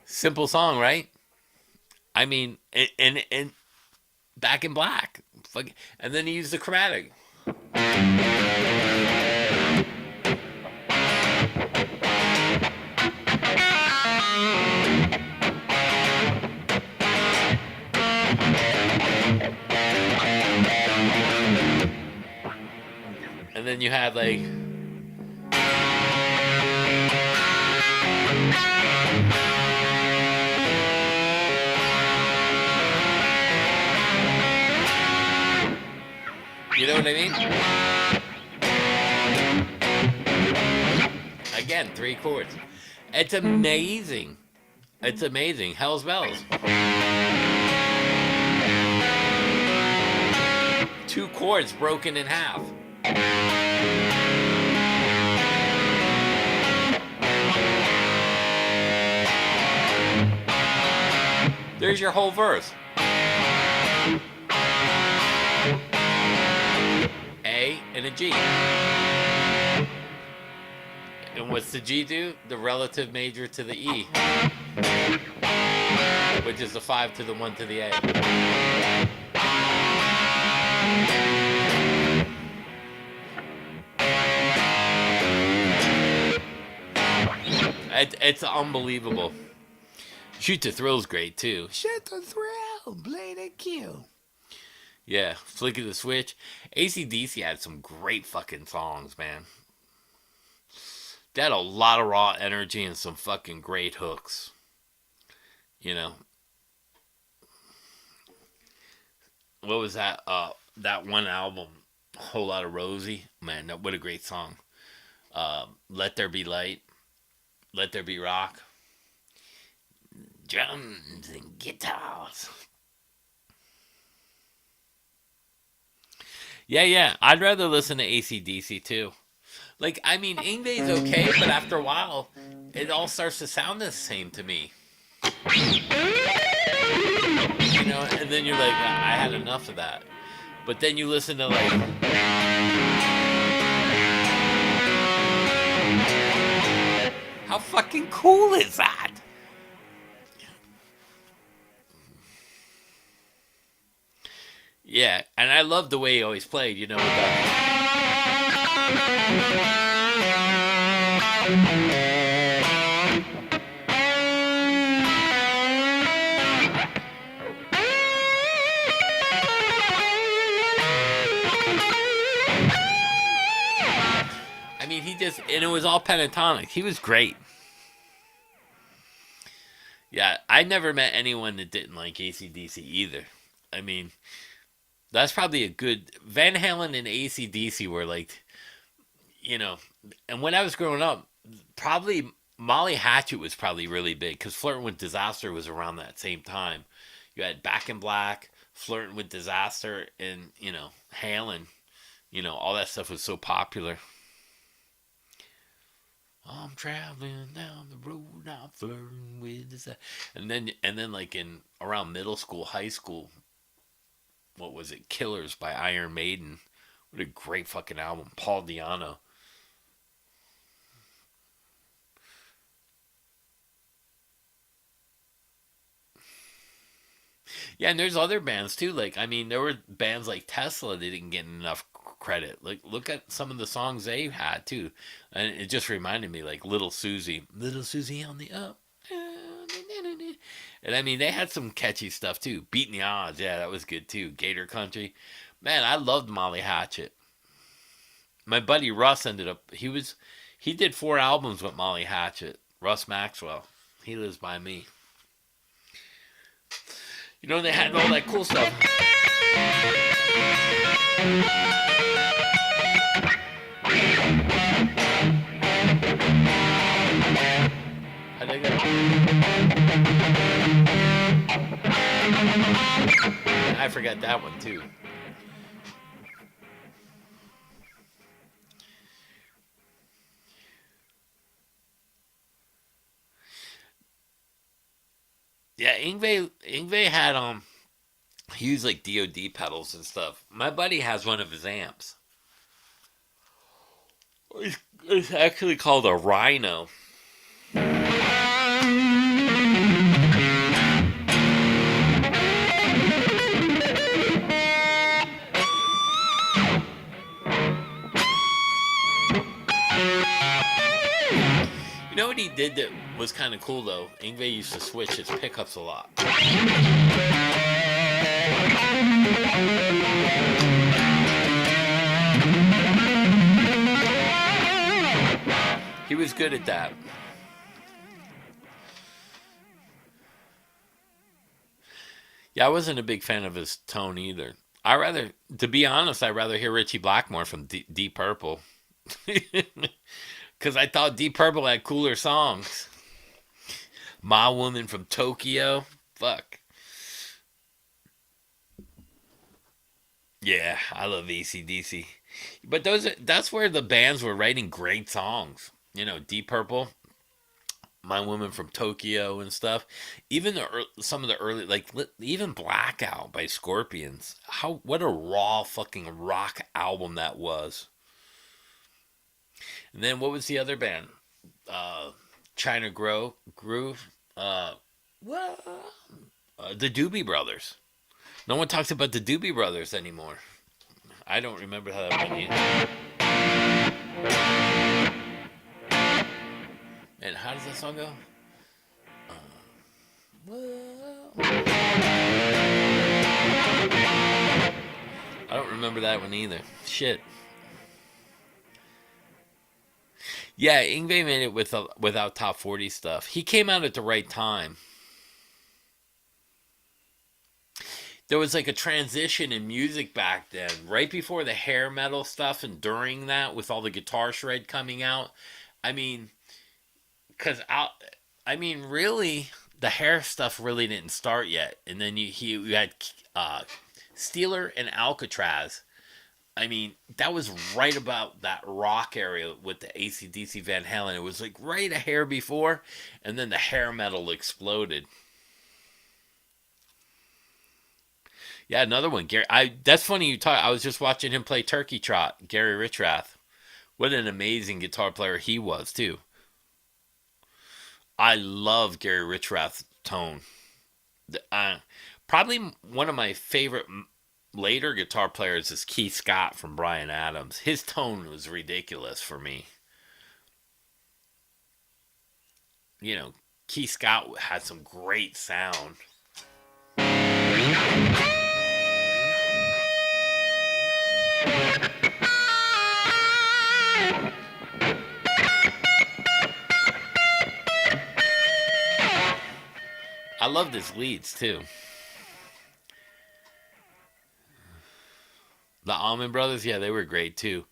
Simple song, right? I mean, and Back in Black. And then he used the chromatic. And then you had like you know what I mean? Again, 3 chords. It's amazing. It's amazing. Hell's Bells. 2 chords broken in half. There's your whole verse. A and a G. And what's the G do? The relative major to the E, which is the 5 to the 1 to the A. It's unbelievable. Shoot to Thrill's great too. Shoot to Thrill, play the cue. Yeah, Flick of the Switch. AC/DC had some great fucking songs, man. They had a lot of raw energy and some fucking great hooks. You know. What was that? That one album, Whole Lot of Rosie. Man, what a great song. Let There Be Light. Let There Be Rock. Drums and guitars. Yeah, yeah. I'd rather listen to ACDC too. Like, I mean, Ingve's okay, but after a while, it all starts to sound the same to me. You know, and then you're like, I had enough of that. But then you listen to like, how fucking cool is that? Yeah, and I love the way he always played. You know, with I mean, he just and it was all pentatonic. He was great. Yeah, I never met anyone that didn't like ACDC either. I mean, that's probably a good Van Halen and ACDC were like, you know, and when I was growing up, probably Molly Hatchet was probably really big because Flirting with Disaster was around that same time. You had Back in Black, Flirting with Disaster, and Halen. All that stuff was so popular. I'm traveling down the road, I'm flirting with disaster. And then like in around middle school, high school, what was it? Killers by Iron Maiden. What a great fucking album. Paul Diano. Yeah, and there's other bands too. Like, I mean, there were bands like Tesla that didn't get enough credit. Like, look at some of the songs they had too, and it just reminded me like Little Susie on the up. And I mean, they had some catchy stuff too. Beating the Odds, yeah, that was good too. Gator Country, man, I loved Molly Hatchet. My buddy Russ ended up he did 4 albums with Molly Hatchet. Russ Maxwell, he lives by me. They had all that cool stuff. How'd I go? I forgot that one too. Yeah, Ingve had he used like DOD pedals and stuff. My buddy has one of his amps. It's actually called a Rhino. You know what he did that was kind of cool though? Ingve used to switch his pickups a lot. He was good at that. Yeah, I wasn't a big fan of his tone either. To be honest, I'd rather hear Richie Blackmore from Deep Purple. Because I thought Deep Purple had cooler songs. My Woman from Tokyo. Fuck. Yeah, I love ACDC. But that's where the bands were writing great songs. Deep Purple, My Woman from Tokyo and stuff. Even some of the early, like even Blackout by Scorpions. What a raw fucking rock album that was. And then what was the other band? China Groove. Well, the Doobie Brothers. No one talks about the Doobie Brothers anymore. I don't remember how that went either. And how does that song go? I don't remember that one either. Shit. Yeah, Ingve made it without top 40 stuff. He came out at the right time. There was like a transition in music back then, right before the hair metal stuff, and during that, with all the guitar shred coming out. I mean, really, the hair stuff really didn't start yet, and then you had Steeler and Alcatraz. I mean, that was right about that rock area with the AC/DC Van Halen. It was like right a hair before, and then the hair metal exploded. Yeah, another one. Gary, that's funny you talk. I was just watching him play Turkey Trot. Gary Richrath. What an amazing guitar player he was too. I love Gary Richrath's tone. Probably one of my favorite later guitar players is Keith Scott from Bryan Adams. His tone was ridiculous for me. You know, Keith Scott had some great sound. I loved his leads too. The Allman Brothers, yeah, they were great too.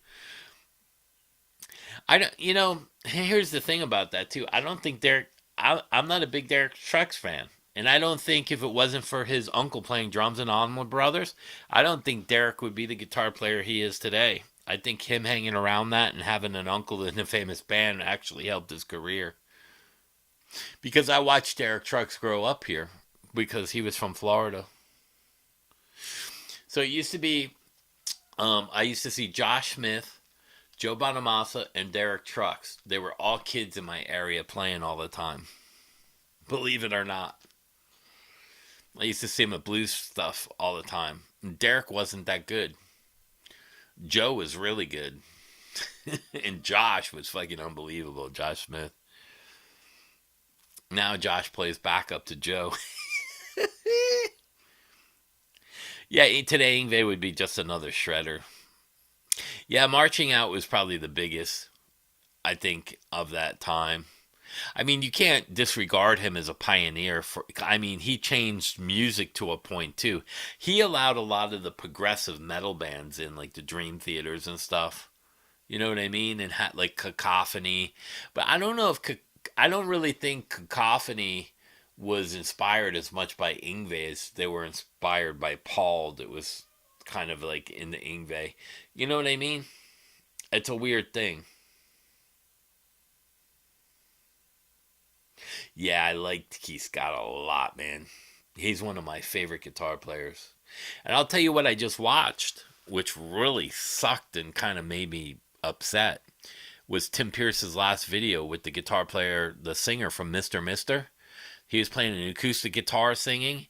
I don't, here's the thing about that too. I don't think Derek. I'm not a big Derek Trucks fan, and I don't think if it wasn't for his uncle playing drums in Allman Brothers, I don't think Derek would be the guitar player he is today. I think him hanging around that and having an uncle in a famous band actually helped his career. Because I watched Derek Trucks grow up here because he was from Florida. So it used to be, I used to see Josh Smith, Joe Bonamassa, and Derek Trucks. They were all kids in my area playing all the time. Believe it or not. I used to see him at blues stuff all the time. And Derek wasn't that good. Joe was really good. And Josh was fucking unbelievable. Josh Smith. Now Josh plays backup to Joe. Yeah, today Ingve would be just another shredder. Yeah, Marching Out was probably the biggest, I think, of that time. I mean, you can't disregard him as a pioneer. I mean, he changed music to a point, too. He allowed a lot of the progressive metal bands in, like the Dream Theaters and stuff. You know what I mean? And had, like, Cacophony. But I don't know if... I don't really think Cacophony was inspired as much by Ingve as they were inspired by Paul. That was kind of like in the Ingve. You know what I mean? It's a weird thing. Yeah, I liked Keith Scott a lot, man. He's one of my favorite guitar players. And I'll tell you what I just watched, which really sucked and kind of made me upset, was Tim Pierce's last video with the guitar player, the singer from Mr. Mister. He was playing an acoustic guitar singing,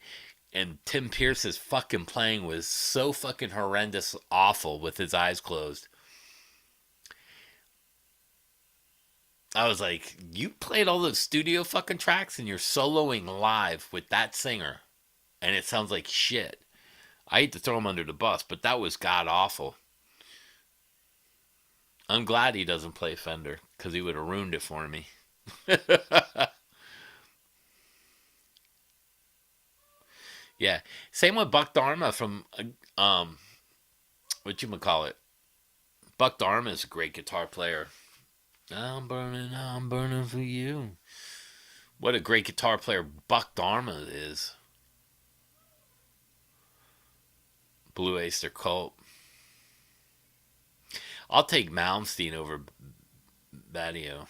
and Tim Pierce's fucking playing was so fucking horrendous, awful with his eyes closed. I was like, you played all those studio fucking tracks and you're soloing live with that singer, and it sounds like shit. I hate to throw him under the bus, but that was god awful. I'm glad he doesn't play Fender, because he would have ruined it for me. Yeah. Same with Buck Dharma from, whatchamacallit. Buck Dharma is a great guitar player. I'm burning for you. What a great guitar player Buck Dharma is. Blue Oyster Cult. I'll take Malmsteen over Badio.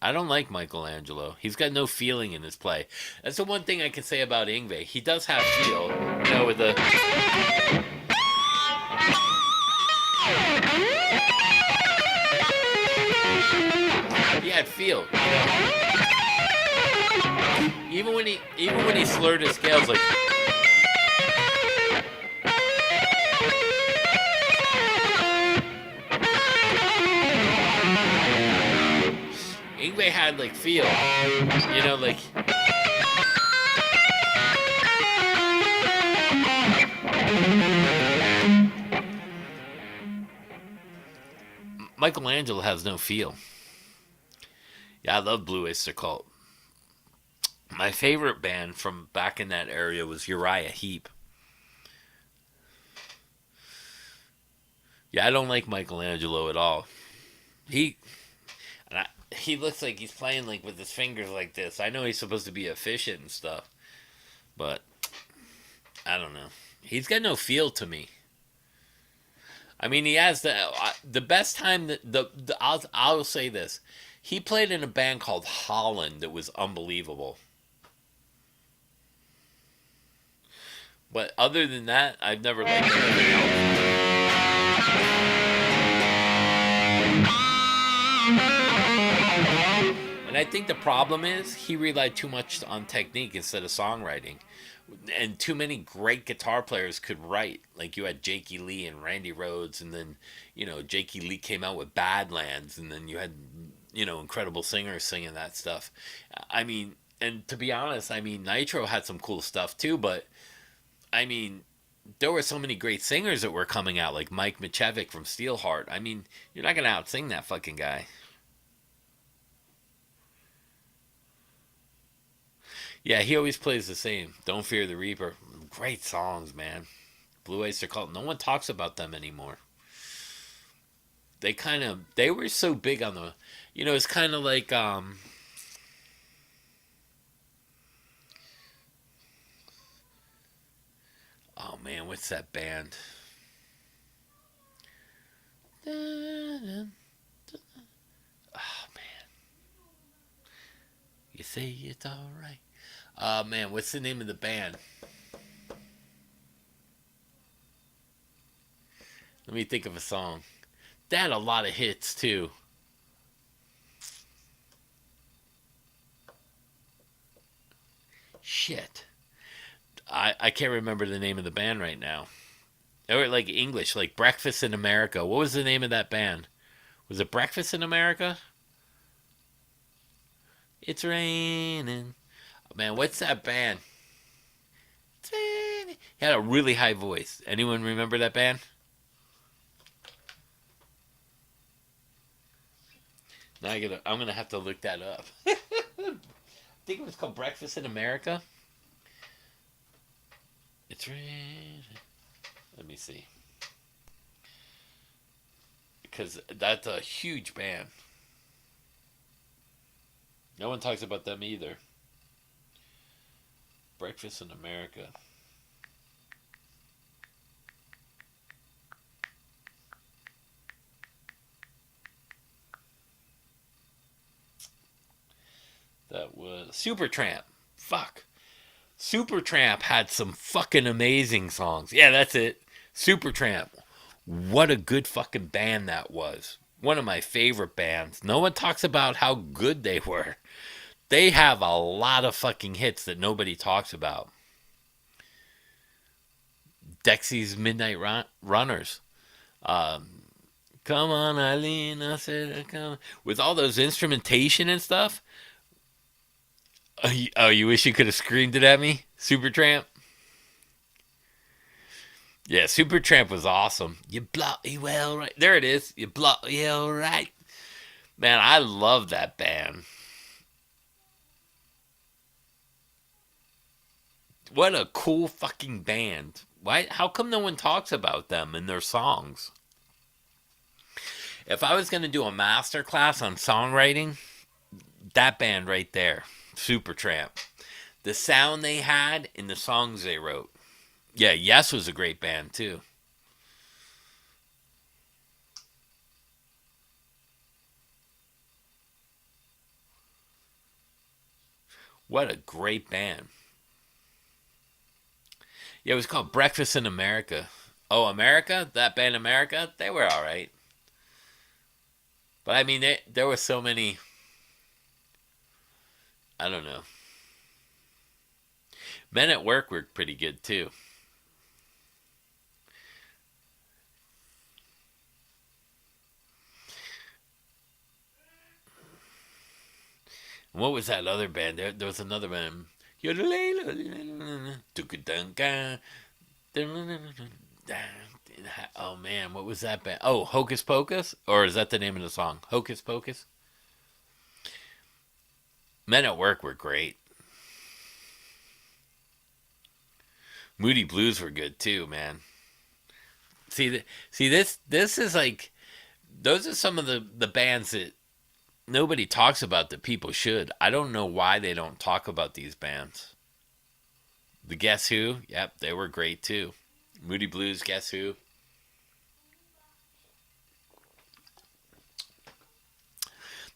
I don't like Michelangelo. He's got no feeling in his play. That's the one thing I can say about Ingve. He does have feel. You know, with the... He had feel. You know? Even when he slurred his scales, like... Ingve had like feel, you know, like Michelangelo has no feel. Yeah, I love Blue Oyster Cult. My favorite band from back in that area was Uriah Heep. Yeah, I don't like Michelangelo at all. He he looks like he's playing like with his fingers like this. I know he's supposed to be efficient and stuff, but I don't know. He's got no feel to me. I mean, he has the best time that I'll say this. He played in a band called Holland that was unbelievable. But other than that, I've never liked anything else. And I think the problem is he relied too much on technique instead of songwriting. And too many great guitar players could write. Like you had Jakey Lee and Randy Rhoads, and then, Jakey Lee came out with Badlands, and then you had, incredible singers singing that stuff. I mean, and to be honest, I mean, Nitro had some cool stuff too, but I mean, there were so many great singers that were coming out, like Mike Michevic from Steelheart. I mean, you're not going to outsing that fucking guy. Yeah, he always plays the same. Don't Fear the Reaper. Great songs, man. Blue Oyster Cult. No one talks about them anymore. They were so big on the, it's kind of like, oh man, what's that band? Oh man, you say it's alright. Man, what's the name of the band? Let me think of a song. They had a lot of hits too. Shit. I can't remember the name of the band right now. They were like English, like Breakfast in America. What was the name of that band? Was it Breakfast in America? It's raining. Oh, man, what's that band? He had a really high voice. Anyone remember that band? Now I'm gonna have to look that up. I think it was called Breakfast in America. It's raining. Let me see. Because that's a huge band. No one talks about them either. Breakfast in America. That was Supertramp. Fuck. Supertramp had some fucking amazing songs. Yeah, that's it. Supertramp. What a good fucking band that was. One of my favorite bands. No one talks about how good they were. They have a lot of fucking hits that nobody talks about. Dexy's Midnight Runners. Um, Come on, Eileen. I said, come. With all those instrumentation and stuff. You wish you could have screamed it at me? Supertramp? Yeah, Supertramp was awesome. You bloody well right. There it is. You bloody well right. Man, I love that band. What a cool fucking band. Why? How come no one talks about them and their songs? If I was going to do a master class on songwriting, that band right there, Supertramp. The sound they had in the songs they wrote. Yeah, Yes was a great band too. What a great band. Yeah, it was called Breakfast in America. Oh, America? That band America? They were all right. But I mean, there were so many. I don't know. Men at Work were pretty good too. What was that other band? There was another band. Oh man, what was that band? Oh, Hocus Pocus? Or is that the name of the song? Hocus Pocus? Men at Work were great. Moody Blues were good too, man. See, this is like those are some of the bands that nobody talks about that people should. I don't know why they don't talk about these bands. The Guess Who, yep, they were great too. Moody Blues, Guess Who.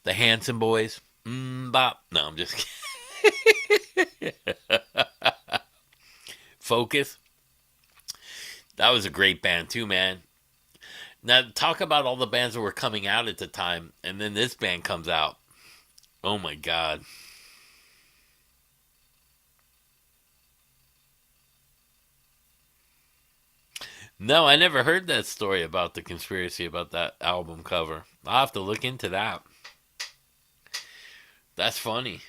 The Hanson Boys. Bop. No, I'm just kidding. Focus. That was a great band too, man. Now talk about all the bands that were coming out at the time, and then this band comes out. Oh my god. No, I never heard that story about the conspiracy about that album cover. I'll have to look into that. That's funny.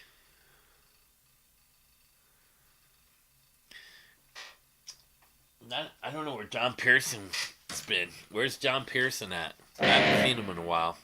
I don't know where John Pearson's been. Where's John Pearson at? I haven't seen him in a while.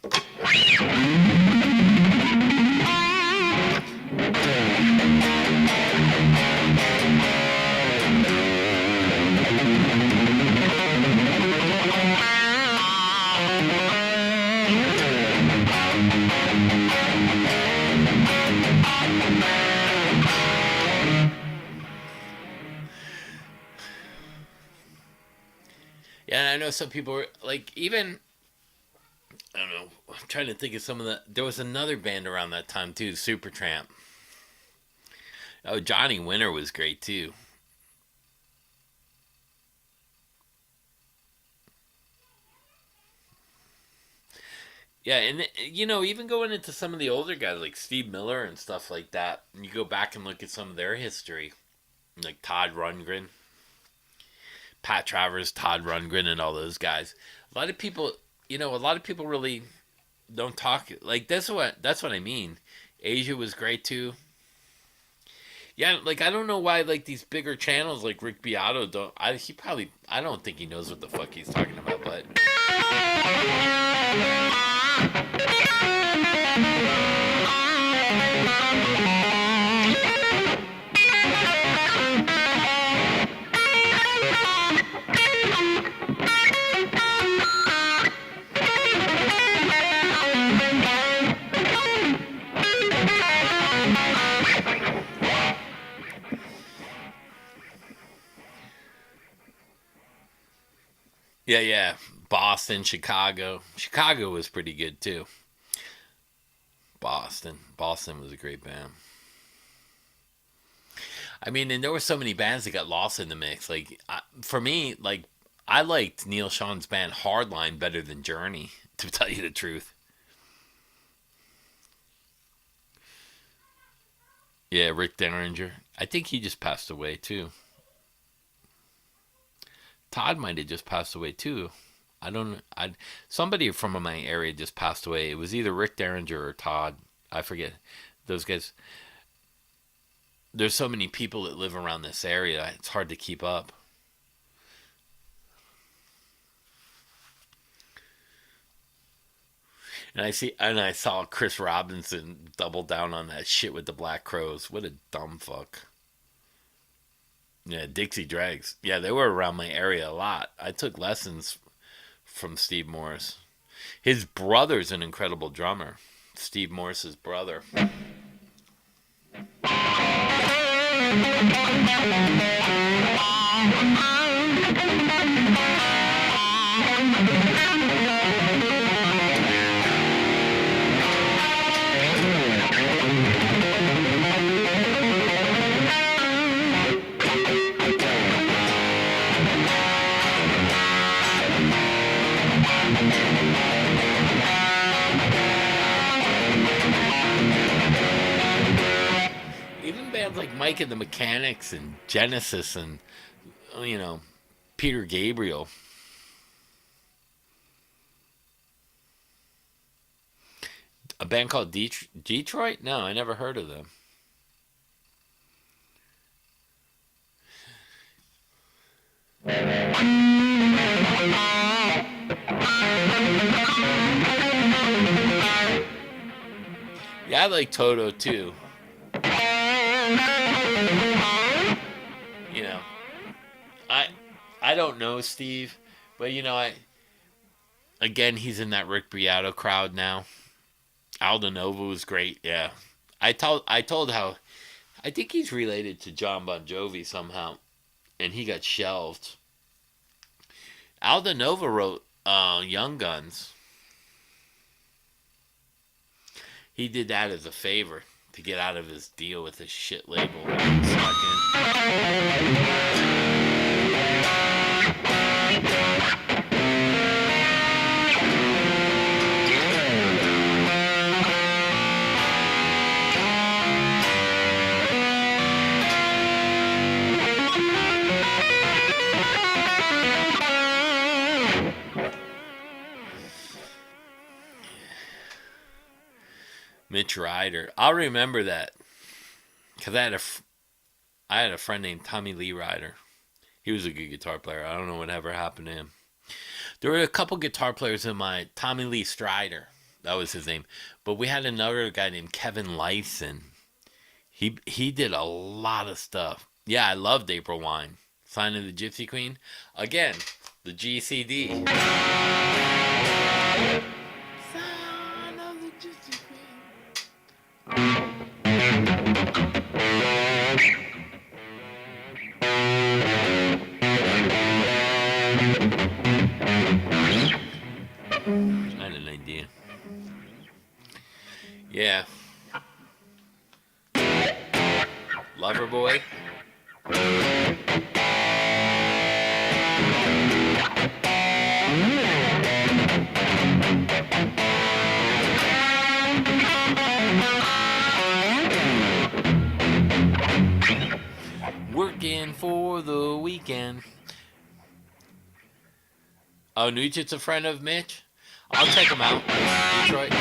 Yeah, I know some people were like, even I don't know. I'm trying to think of some of the. There was another band around that time too, Supertramp. Oh, Johnny Winter was great too. Yeah, and even going into some of the older guys like Steve Miller and stuff like that, and you go back and look at some of their history, like Todd Rundgren, Pat Travers, Todd Rundgren, and all those guys. A lot of people, a lot of people really don't talk like that's what I mean. Asia was great too. Yeah, like I don't know why like these bigger channels like Rick Beato don't. I don't think he knows what the fuck he's talking about, but. Yeah, yeah. Boston, Chicago. Chicago was pretty good too. Boston was a great band. I mean, and there were so many bands that got lost in the mix. Like for me, like I liked Neil Sean's band Hardline better than Journey, to tell you the truth. Yeah, Rick Derringer. I think he just passed away too. Todd might have just passed away too. I don't. I Somebody from my area just passed away. It was either Rick Derringer or Todd. I forget. Those guys. There's so many people that live around this area. It's hard to keep up. And I saw Chris Robinson double down on that shit with the Black Crows. What a dumb fuck. Yeah, Dixie Dregs. Yeah, they were around my area a lot. I took lessons from Steve Morris. His brother's an incredible drummer. Steve Morris's brother. Even bands like Mike and the Mechanics and Genesis and you know Peter Gabriel. A band called Detroit? No, I never heard of them. Yeah, I like Toto too. You know, I I don't know Steve, but I again he's in that Rick Beato crowd now. Aldo Nova was great. Yeah, I told how I think he's related to John Bon Jovi somehow, and he got shelved. Aldo Nova wrote Young Guns. He did that as a favor to get out of his deal with his shit label that he was Mitch Ryder. I'll remember that because I had a friend named Tommy Lee Ryder. He was a good guitar player. I don't know whatever happened to him. There were a couple guitar players in my Tommy Lee Strider. That was his name. But we had another guy named Kevin Lyson. He did a lot of stuff. Yeah, I loved April Wine. Sign of the Gypsy Queen. Again, the GCD. Sign of the Gypsy Queen. I had an idea. Yeah. Loverboy. Working for the weekend. Oh, Nugent's a friend of Mitch? I'll take him out. Detroit.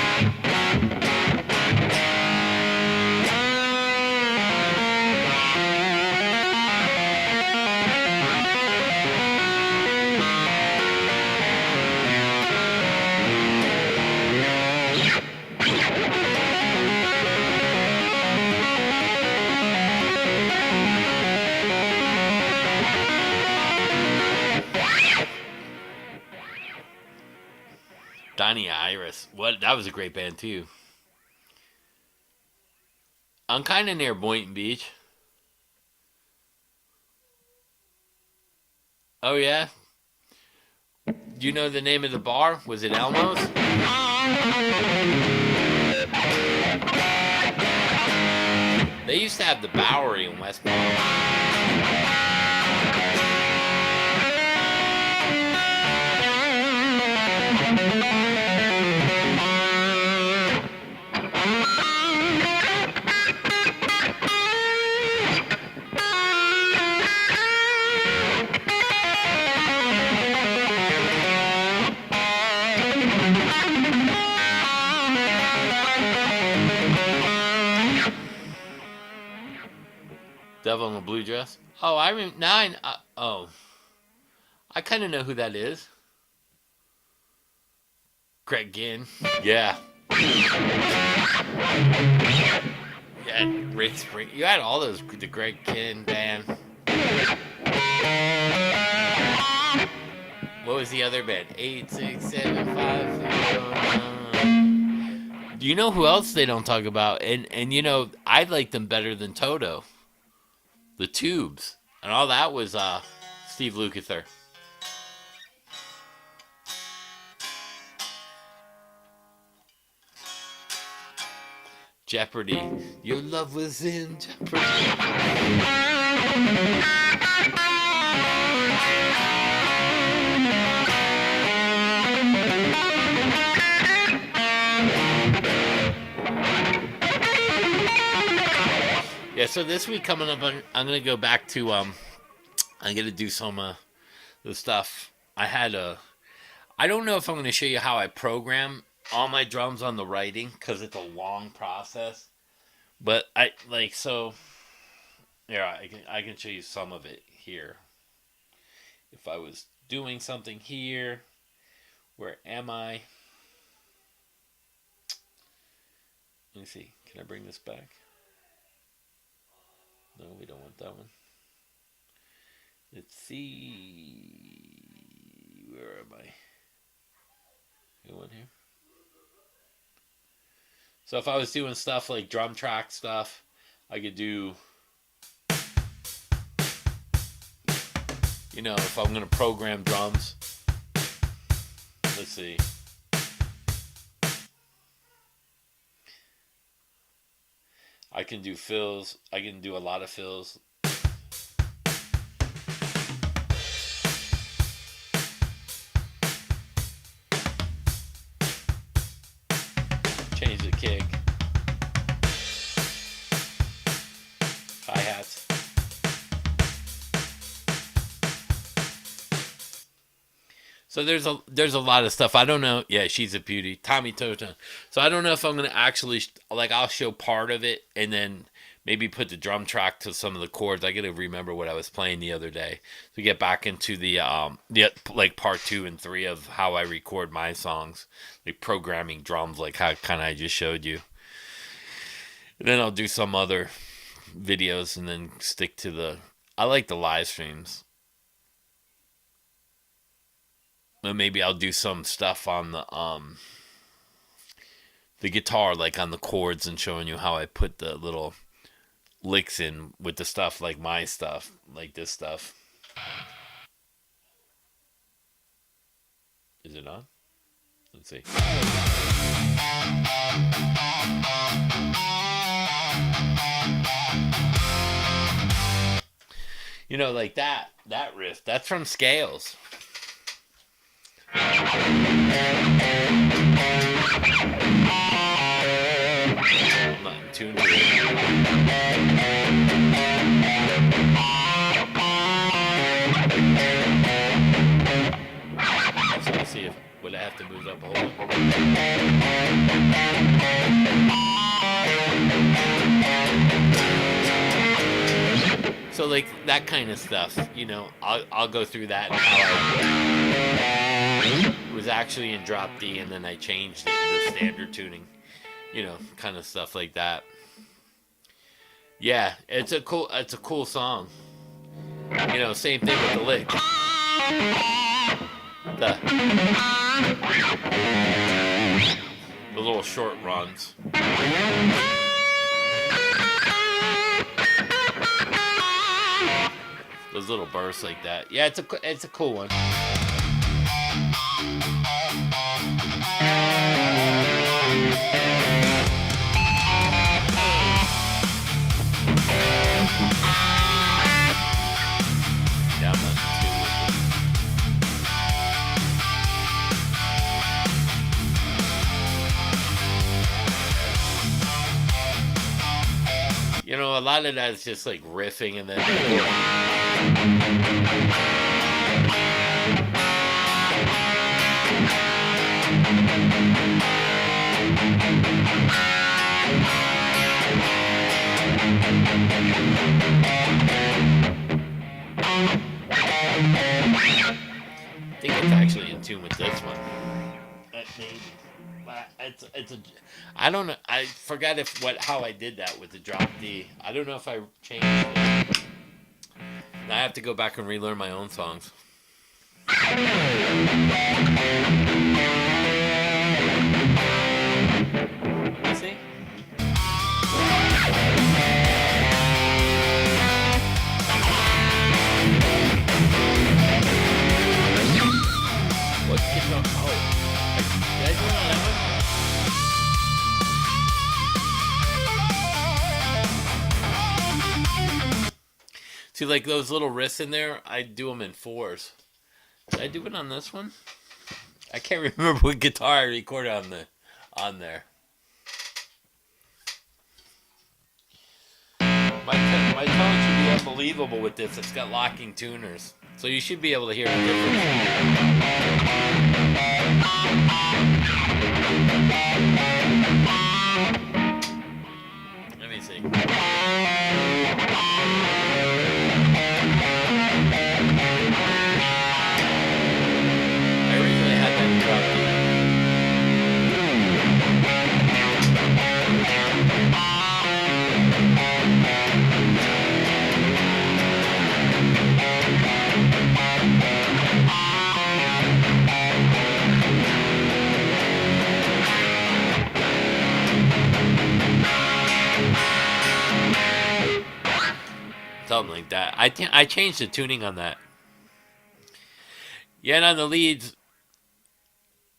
Donnie Iris. What? That was a great band, too. I'm kind of near Boynton Beach. Oh, yeah? Do you know the name of the bar? Was it Elmo's? They used to have the Bowery in West Palm. Devil in a Blue Dress. Oh, I remember. I kind of know who that is. Greg Ginn. Yeah. Yeah, Rick Spring. You had all those. The Greg Ginn band. What was the other band? 8, 6, 7, 5. Do you know who else they don't talk about? And you know, I like them better than Toto. The Tubes. And all that was Steve Lukather. Jeopardy. Your love was in jeopardy. Yeah, so this week coming up, I'm going to go back to, I'm going to do some the stuff. I don't know if I'm going to show you how I program all my drums on the writing, because it's a long process. But yeah, I can show you some of it here. If I was doing something here, where am I? Let me see, can I bring this back? No, we don't want that one. Let's see. Where am I? Go in here. So if I was doing stuff like drum track stuff, I could do, you know, if I'm going to program drums. Let's see. I can do fills. I can do a lot of fills. Change the kick. Hi hats. So there's a lot of stuff. I don't know. Yeah, she's a beauty. Tommy Toto. So I don't know if I'm gonna actually like I'll show part of it and then maybe put the drum track to some of the chords. I gotta remember what I was playing the other day to get back into the like part 2 and 3 of how I record my songs, like programming drums, like how kind of I just showed you. And then I'll do some other videos and then stick to the. I like the live streams. But maybe I'll do some stuff on the guitar, like on the chords, and showing you how I put the little licks in with the stuff, like my stuff, like this stuff. Is it on? Let's see. You know, like that riff. That's from Scales. I'm not in tune to it. So let's see if would I have to move up a whole lot. So like that kind of stuff, you know, I'll go through that and how I was actually in drop D and then I changed it to the standard tuning, you know, kind of stuff like that. Yeah, it's a cool song. You know, same thing with the lick. The the little short runs. Those little bursts like that. Yeah, it's a cool one. Yeah, I'm not too You know, a lot of that is just like riffing and then. I think it's actually in tune with this one. Maybe. It's a. I don't know. I forgot if what how I did that with the drop D. I don't know if I changed it. I have to go back and relearn my own songs. You see? What guitar? Oh. Did I do it on that one? See, like those little riffs in there, I do them in fours. Did I do it on this one? I can't remember what guitar I recorded on there. My tone should be unbelievable with this. It's got locking tuners, so you should be able to hear the difference. Let me see. I originally had that drop D. Something like that. I changed the tuning on that. Yeah, and on the leads,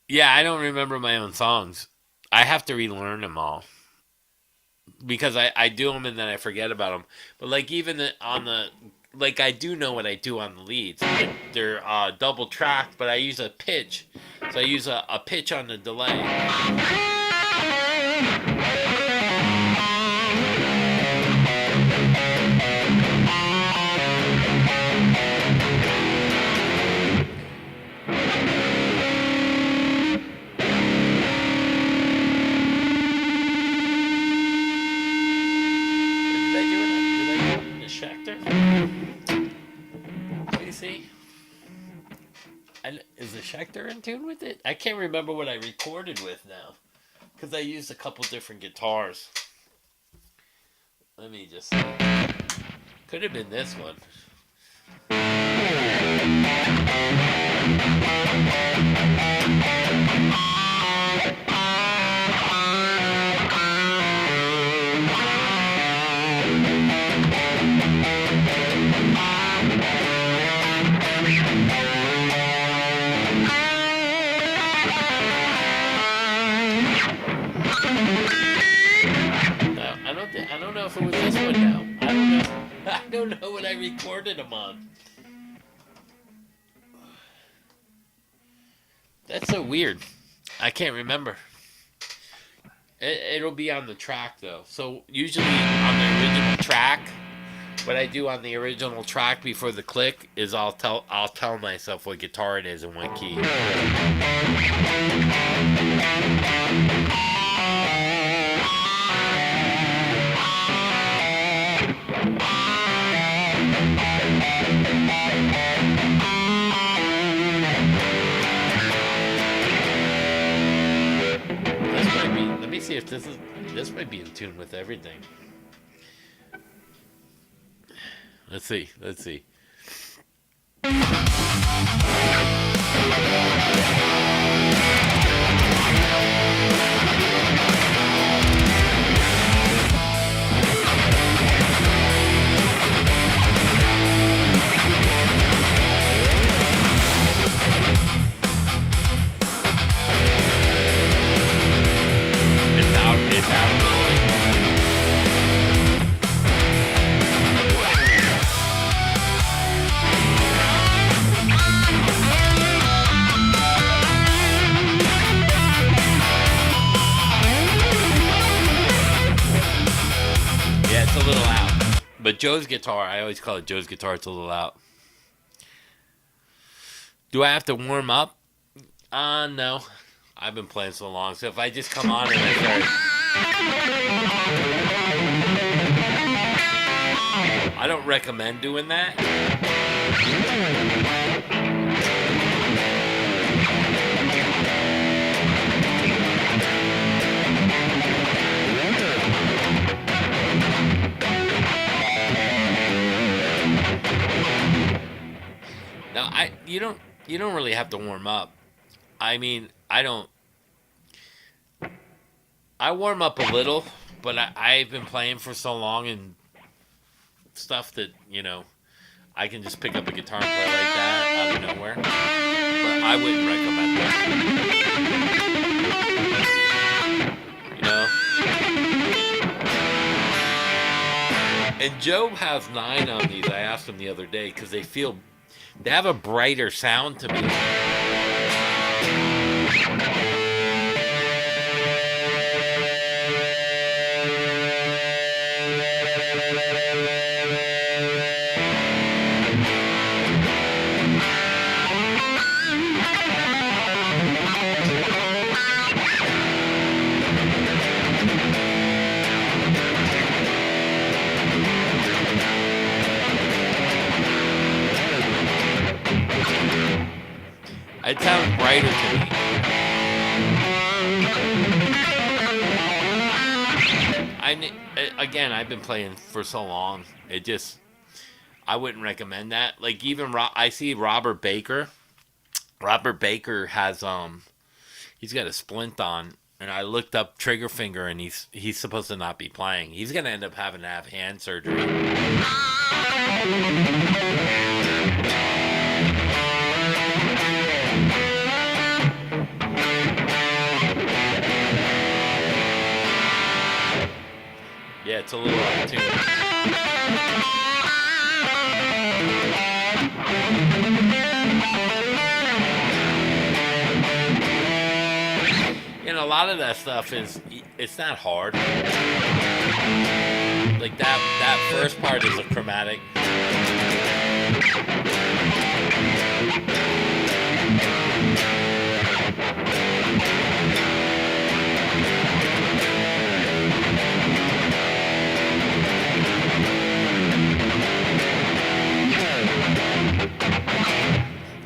yeah, I don't remember my own songs. I have to relearn them all. because I do them and then I forget about them. But like even on the like I do know what I do on the leads. Like they're double tracked, but I use a pitch. So I use a pitch on the delay. Did I do it? Did I do it in the Schecter? Let me see. Is the Schecter in tune with it? I can't remember what I recorded with now, because I used a couple different guitars. Let me just. Could have been this one. I don't know if it was this one now. I don't know. I don't know what I recorded them on. That's so weird. I can't remember. It'll be on the track though. So usually on the original track, what I do on the original track before the click is I'll tell myself what guitar it is and what key. Let me see if this might be in tune with everything. Let's see. It's out. Yeah, it's a little out. But Joe's guitar, I always call it Joe's guitar, it's a little out. Do I have to warm up? No. I've been playing so long, so if I just come on and I start... I don't recommend doing that. No, you don't really have to warm up. I mean, I warm up a little, but I've been playing for so long and stuff that, I can just pick up a guitar and play like that out of nowhere. But I wouldn't recommend that. And Joe has 9 on these. I asked him the other day because they have a brighter sound to me. It sounds brighter to me. Again, I've been playing for so long. I wouldn't recommend that. Like even I see Robert Baker. Robert Baker has he's got a splint on, and I looked up trigger finger, and he's supposed to not be playing. He's gonna end up having to have hand surgery. lot of that stuff is, it's not hard. Like that first part is a chromatic.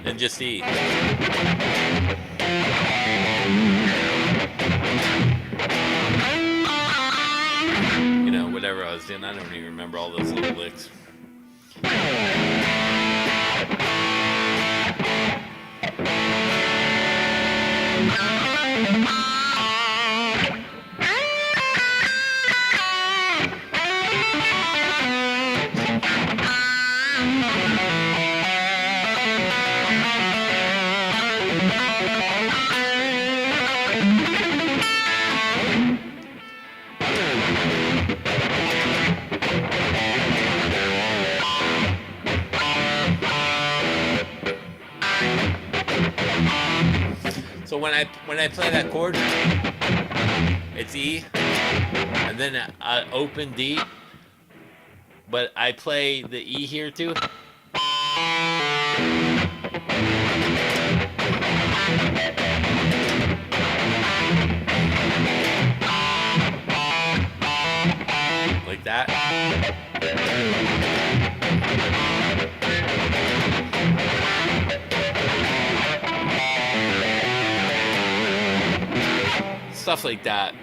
And just E. You know, whatever I was doing, I don't even remember all those little licks. So when I play that chord, it's E, and then I open D, but I play the E here too. Like that. Stuff like that.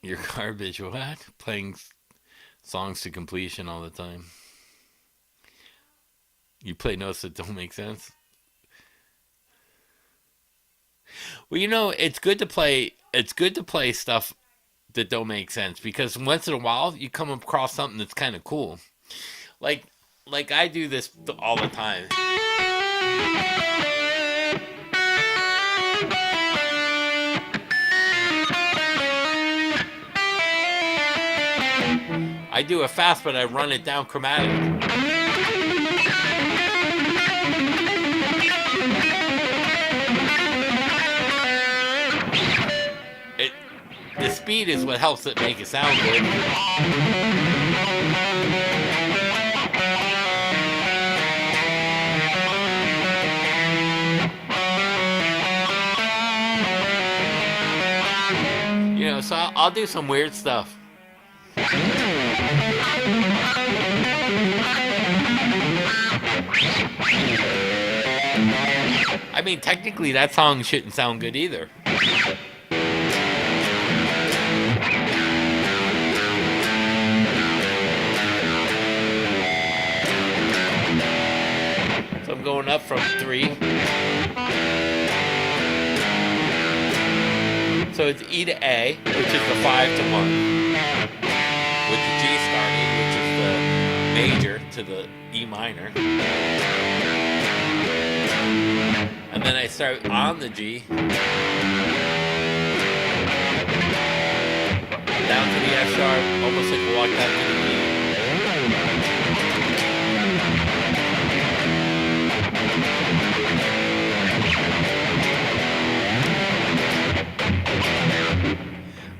You're garbage. What? Playing songs to completion all the time. You play notes that don't make sense. Well, you know, it's good to play. It's good to play stuff that don't make sense, because once in a while you come across something that's kind of cool. Like I do this all the time. I do it fast, but I run it down chromatic. The speed is what helps it make it sound good. You know, so I'll do some weird stuff. I mean, technically that song shouldn't sound good either. So I'm going up from 3. So it's E to A, which is the 5 to 1, with the G starting, which is the major, to the E minor. And then I start on the G, down to the F sharp, almost like a walk down to the E.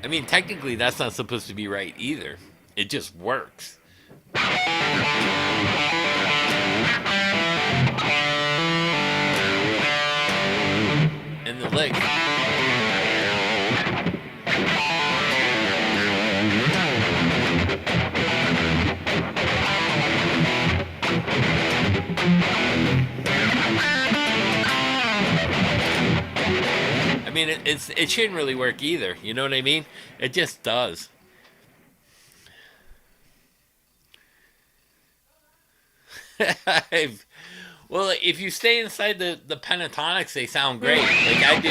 I mean, technically that's not supposed to be right either. It just works. And the lick. I mean, it shouldn't really work either. You know what I mean? It just does. Well, if you stay inside the pentatonics, they sound great. Like I do.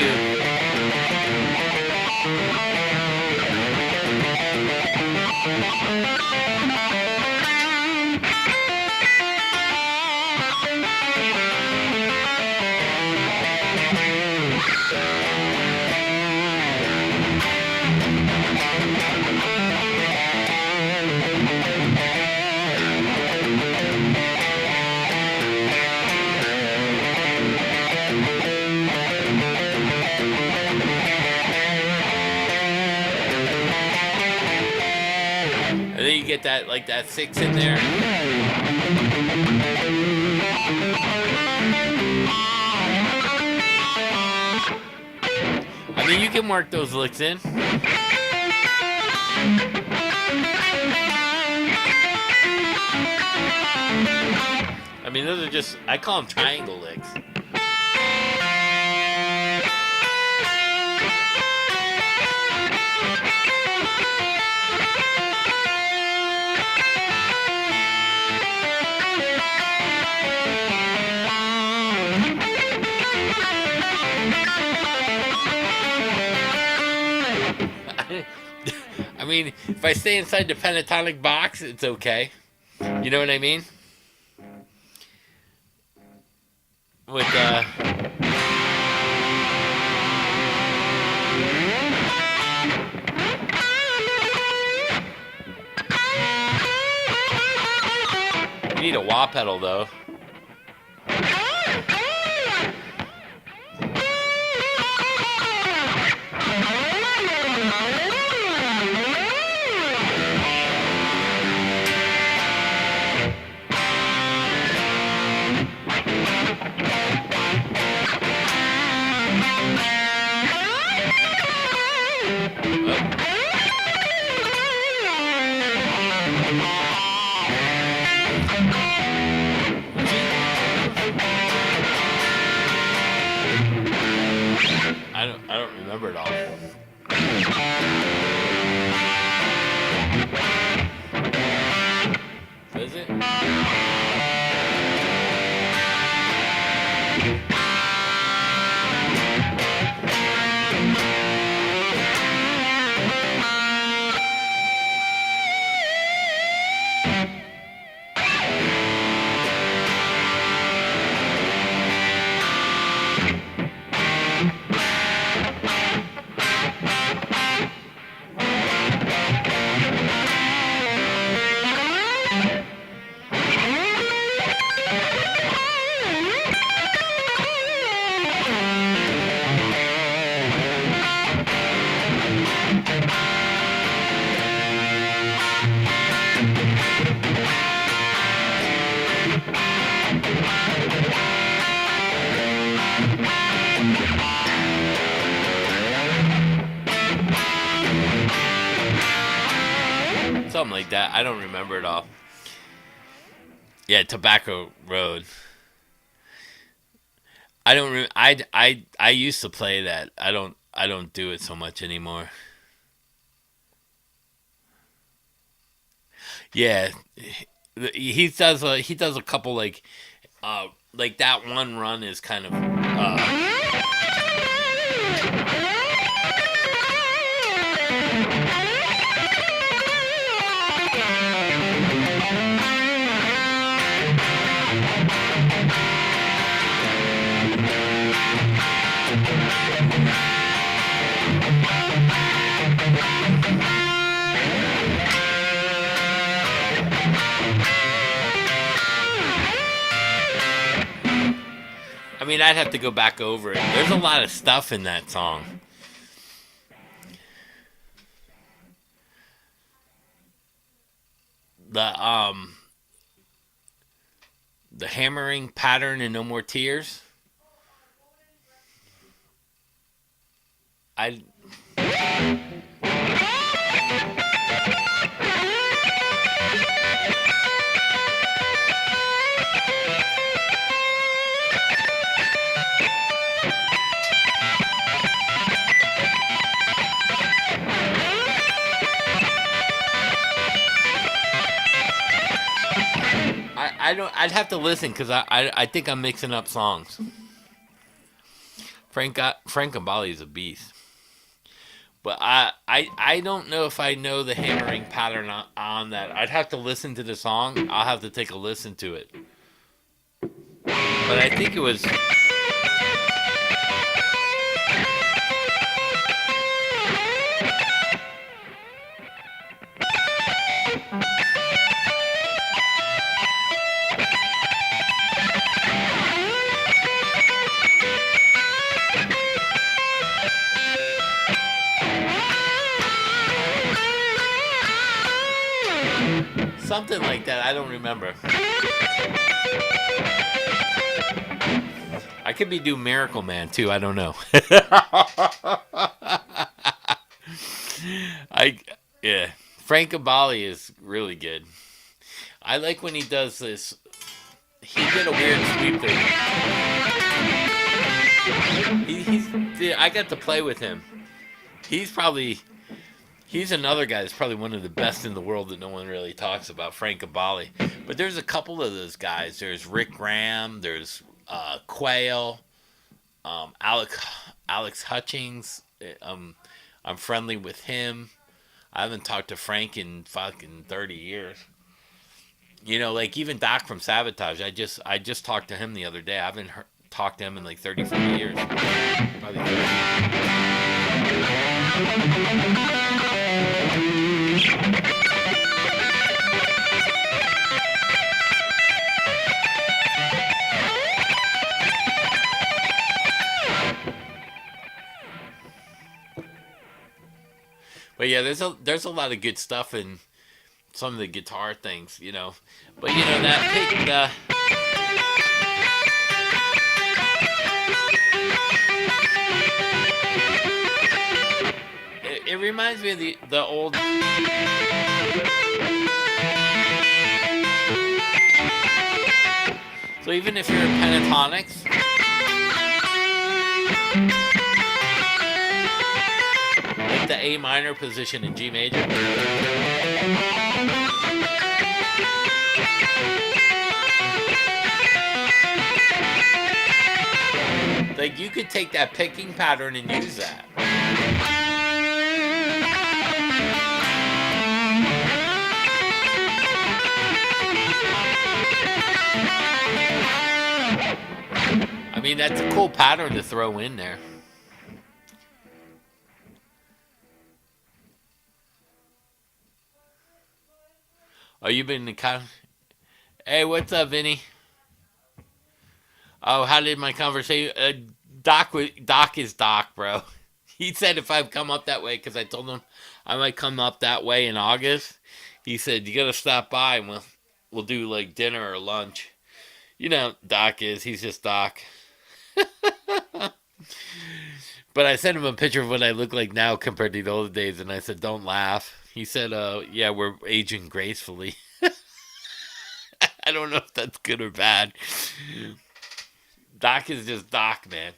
get that like that 6 in there. I mean, you can work those licks in. I mean, those are just, I call them triangle licks. I mean, if I stay inside the pentatonic box, it's okay. You know what I mean? With you need a wah pedal though. I don't remember it all. Is it? Something like that. I don't remember it all. Yeah, Tobacco Road. I don't. I used to play that. I don't do it so much anymore. Yeah, he does a couple like that one run is kind of I mean, I'd have to go back over it. There's a lot of stuff in that song. The the hammering pattern in No More Tears. I I don't. I'd have to listen because I think I'm mixing up songs. Frank Gambale is a beast, but I don't know if I know the hammering pattern on that. I'd have to listen to the song. I'll have to take a listen to it. But I think it was. Something like that. I don't remember. I could be doing Miracle Man too. I don't know. I yeah. Frank Abali is really good. I like when he does this. He did a weird sweep thing. I got to play with him. He's probably he's another guy that's probably one of the best in the world that no one really talks about, Frank Abali. But there's a couple of those guys. There's Rick Graham. There's Quayle. Alex Hutchings. I'm friendly with him. I haven't talked to Frank in fucking 30 years. You know, like even Doc from Sabotage. I just talked to him the other day. I haven't talked to him in like 30, 40 years. Probably 30. But yeah, there's a lot of good stuff in some of the guitar things, you know. But you know that it reminds me of the old. So even if you're in pentatonics, like the A minor position in G major. Like you could take that picking pattern and use that. I mean, that's a cool pattern to throw in there. Oh, you've been in the con. Hey, what's up, Vinny? Oh, how did my conversation? Doc is Doc, bro. He said if I come up that way, because I told him I might come up that way in August. He said you gotta stop by and we'll do like dinner or lunch. You know, Doc is. He's just Doc. But I sent him a picture of what I look like now compared to the old days, and I said, "Don't laugh." He said, yeah, we're aging gracefully." I don't know if that's good or bad. Doc is just Doc, man.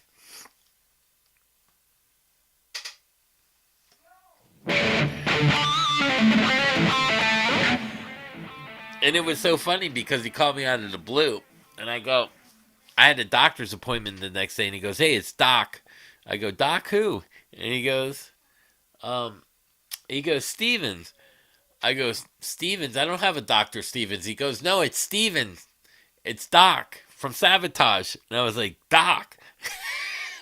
And it was so funny because he called me out of the blue, and I had a doctor's appointment the next day, and he goes, "Hey, it's Doc." I go, "Doc who?" And he goes, "Stevens." I go, "Stevens? I don't have a Dr. Stevens." He goes, "No, it's Stevens. It's Doc from Sabotage." And I was like, "Doc?"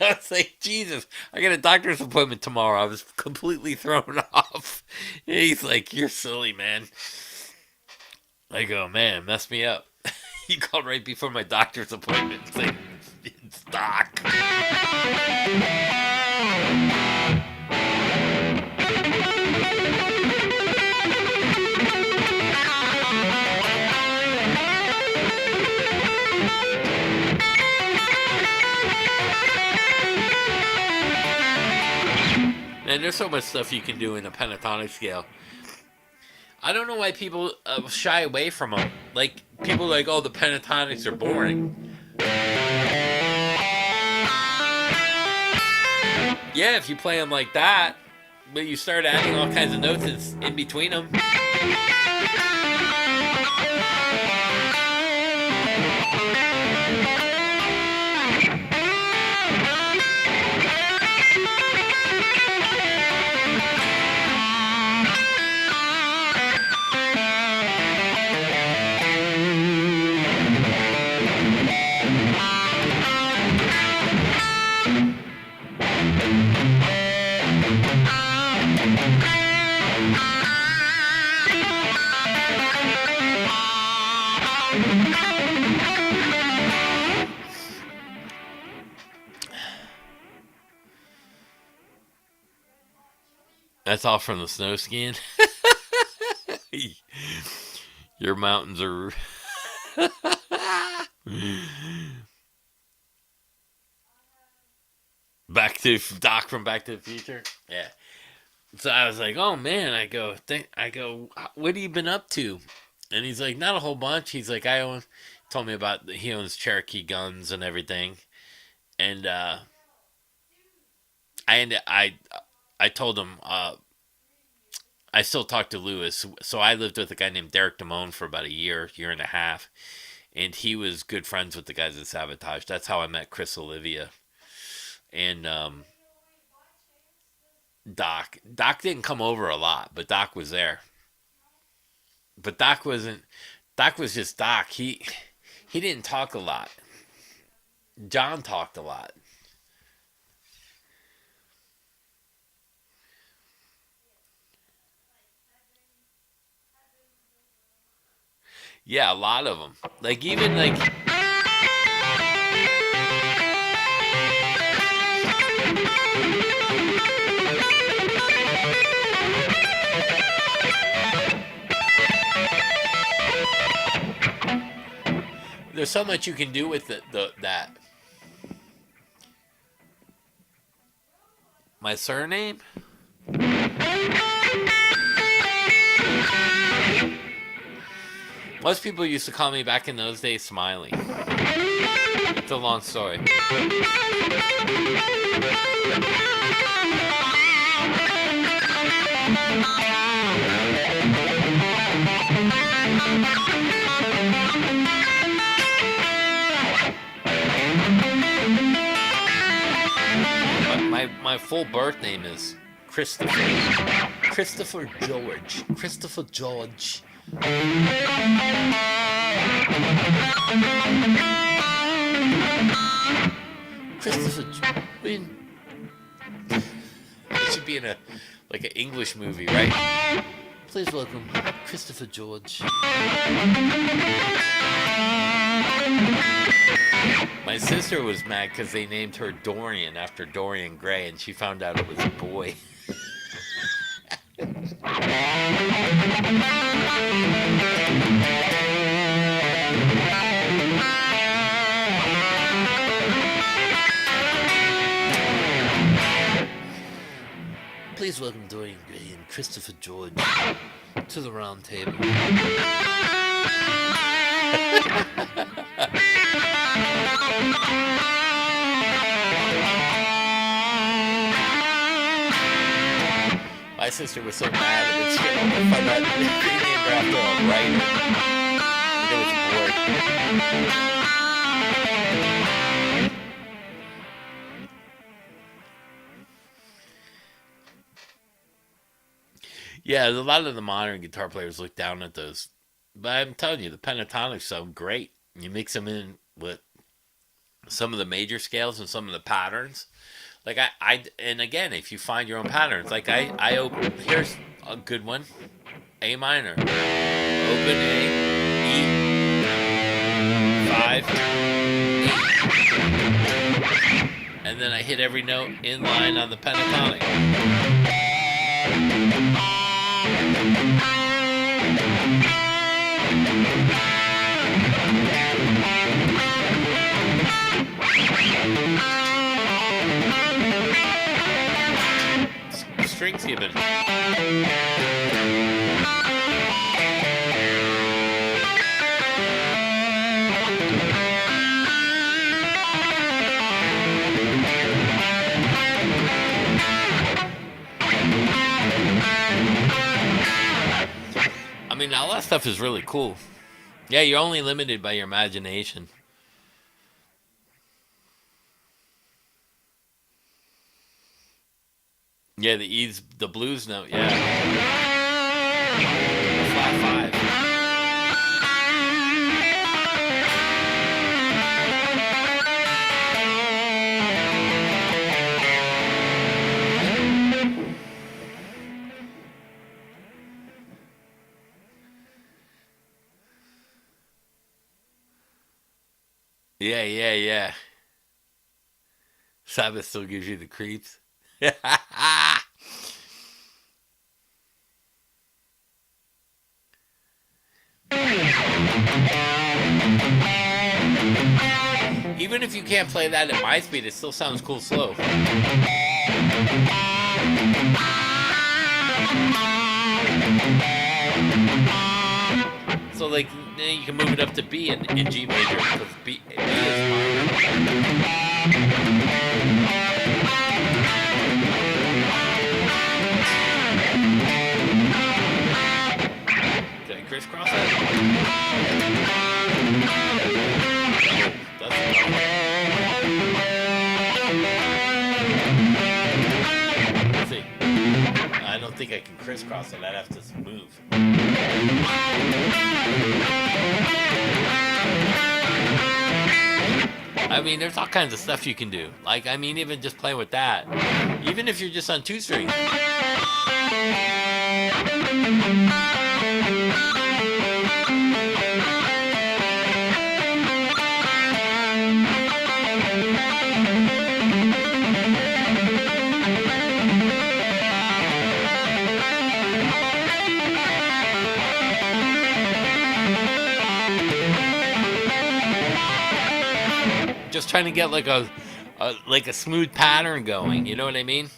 I was like, Jesus, I got a doctor's appointment tomorrow. I was completely thrown off. And he's like, "You're silly, man." I go, "Man, messed me up." He called right before my doctor's appointment. It's like, it's Doc. And there's so much stuff you can do in a pentatonic scale. I don't know why people shy away from them. Like, people are like, "Oh, the pentatonics are boring." Yeah, if you play them like that, but you start adding all kinds of notes in between them. That's all from the snow skiing. Your mountains are. Back to Doc from Back to the Future. Yeah. So I was like, oh man. I go, what have you been up to? And he's like, not a whole bunch. He's like, I own. Told me about he owns Cherokee guns and everything. And I told him I still talk to Lewis. So I lived with a guy named Derek Damone for about a year and a half, and he was good friends with the guys at Sabotage. That's how I met Chris Olivia and Doc. Doc didn't come over a lot, but Doc was there. But Doc wasn't. Doc was just Doc. He didn't talk a lot. John talked a lot. Yeah, a lot of them. Like even like there's so much you can do with the that. My surname? Most people used to call me back in those days Smiley. It's a long story. My full birth name is Christopher. Christopher George. Christopher George. Christopher. I mean, it should be in a like an English movie, right? Please welcome Christopher George. My sister was mad because they named her Dorian after Dorian Gray, and she found out it was a boy. Please welcome Dorian Gray and Christopher George to the round table. My sister was so mad when she found out they named her after a writer. And it was a boy. Yeah, a lot of the modern guitar players look down at those. But I'm telling you, the pentatonics sound great. You mix them in with some of the major scales and some of the patterns. Like and again, if you find your own patterns, like I open, here's a good one, A minor, open A, E, 5, 8, and then I hit every note in line on the pentatonic. Strings given. I mean, all that stuff is really cool. Yeah, you're only limited by your imagination. Yeah, the E's, the blues note, yeah. Flat 5. Yeah, yeah, yeah. Sabbath still gives you the creeps. play that at my speed, it still sounds cool slow. So like then you can move it up to B in G major because B is minor. Did I crisscross that? Let's see. I don't think I can crisscross it. I'd have to move. I mean, there's all kinds of stuff you can do. Like, I mean, even just playing with that. Even if you're just on 2 strings. Just trying to get like a smooth pattern going. You know what I mean?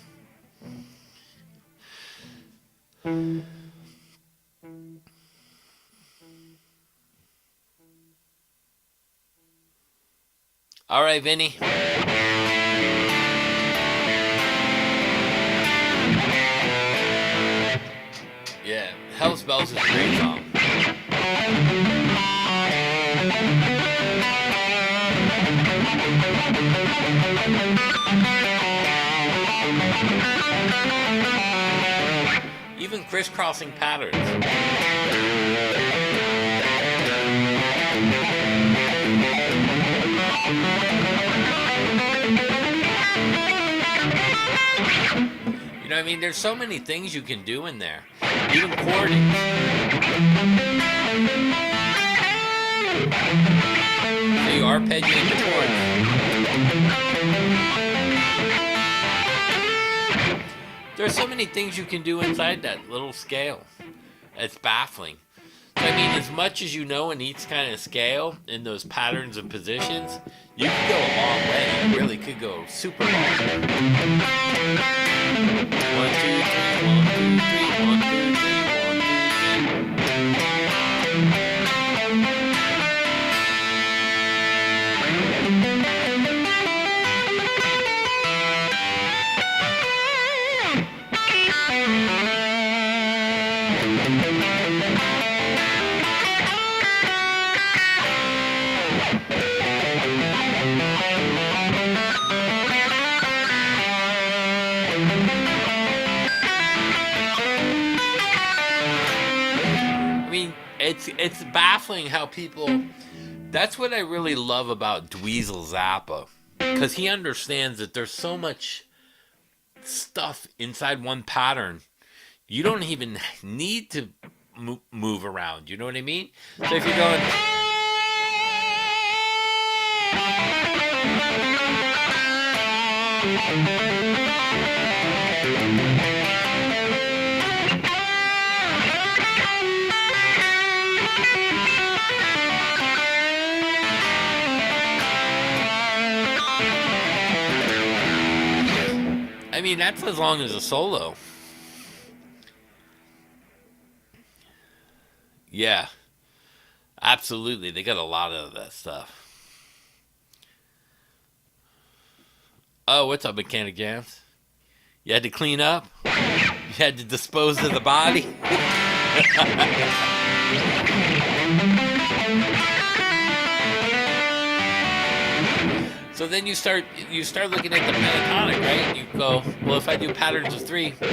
All right, Vinny. Yeah, Hell's Bells is a great song. Even crisscrossing patterns. You know what I mean? There's so many things you can do in there. Even chording. So you arpeggiate the chords. There's so many things you can do inside that little scale. It's baffling. So, I mean, as much as you know in each kind of scale, in those patterns and positions, you can go a long way. You really could go super long. 1, 2, 3, 1, 2, 3, 1, 2, 3, 1, 2, 3. It's baffling how people. That's what I really love about Dweezil Zappa, because he understands that there's so much stuff inside one pattern. You don't even need to move around. You know what I mean? So if you're going. I mean, that's as long as a solo. Yeah, absolutely. They got a lot of that stuff. Oh, what's up, Mechanic Jams? You had to clean up? You had to dispose of the body? So then you start looking at the pentatonic, right? You go, well, if I do patterns of 3, 1, 2, 3, 1,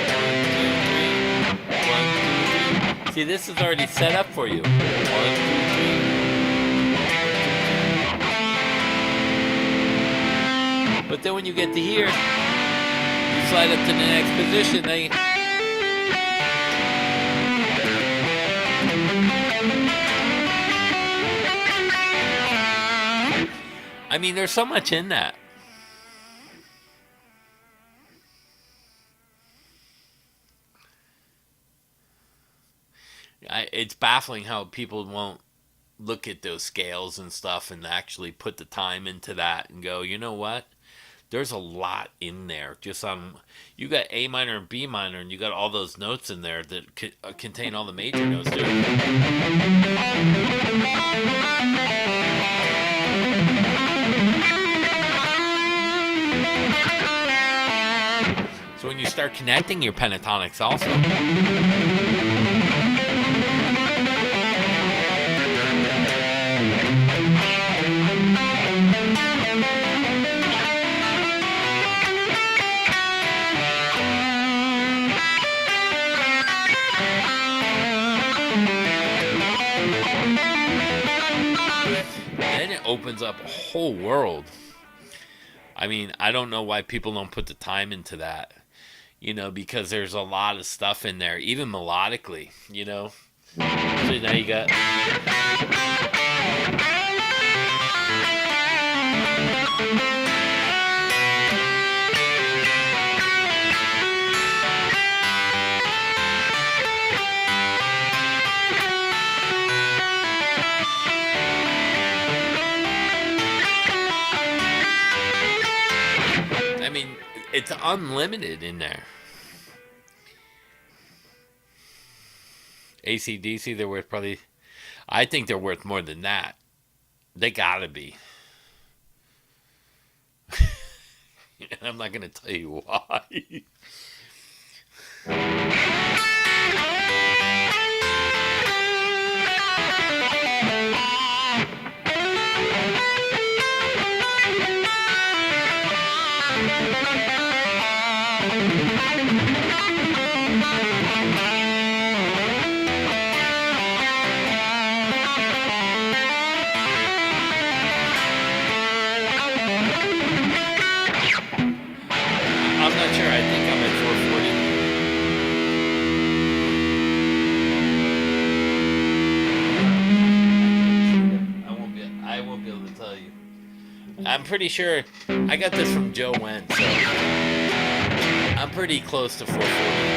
2, 3. See, this is already set up for you. 1, 2, 3. But then when you get to here, you slide up to the next position. Then I mean, there's so much in that. It's baffling how people won't look at those scales and stuff and actually put the time into that and go, you know what? There's a lot in there. Just on, you got A minor and B minor, and you got all those notes in there that contain all the major notes too. So when you start connecting your pentatonics also. Then it opens up a whole world. I mean, I don't know why people don't put the time into that. Because there's a lot of stuff in there, even melodically, So now you got. I mean, it's unlimited in there. AC/DC, they're worth probably. I think they're worth more than that. They gotta be. I'm not gonna tell you why. I'm not sure. I think I'm at 440. I won't be able to tell you. I'm pretty sure I got this from Joe Wen, so I'm pretty close to 440.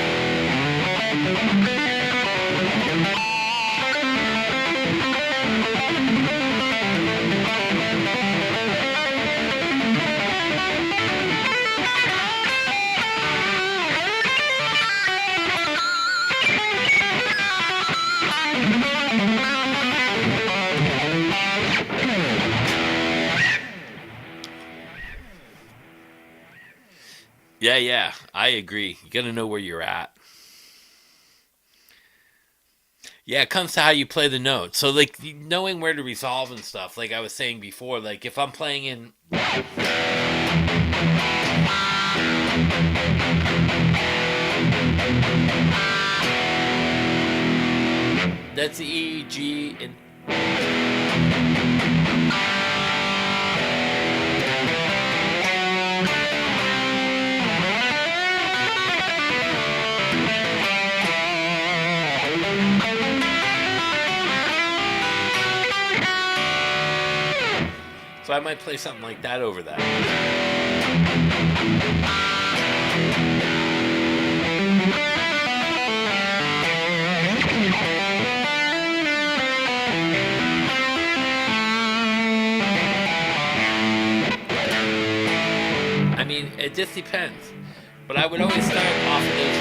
Yeah, I agree. You got to know where you're at. Yeah, it comes to how you play the notes. So, like, knowing where to resolve and stuff, like I was saying before, like, if I'm playing in. That's the E, G, and. So I might play something like that over that. I mean, it just depends. But I would always start off of those.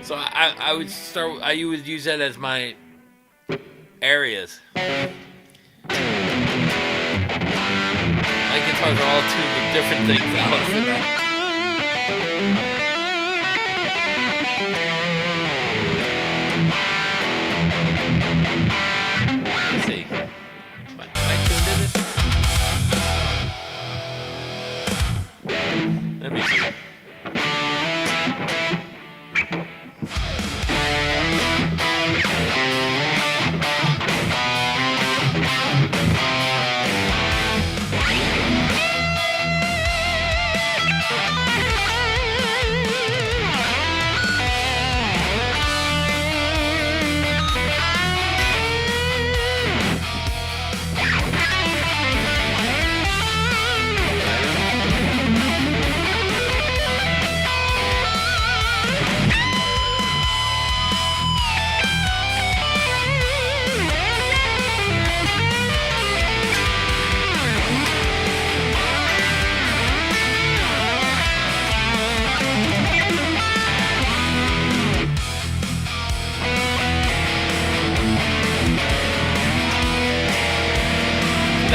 So I would start. I would use that as my areas. My guitars are all tuned with different things. Let's see. Am I tuned in this? Let me see.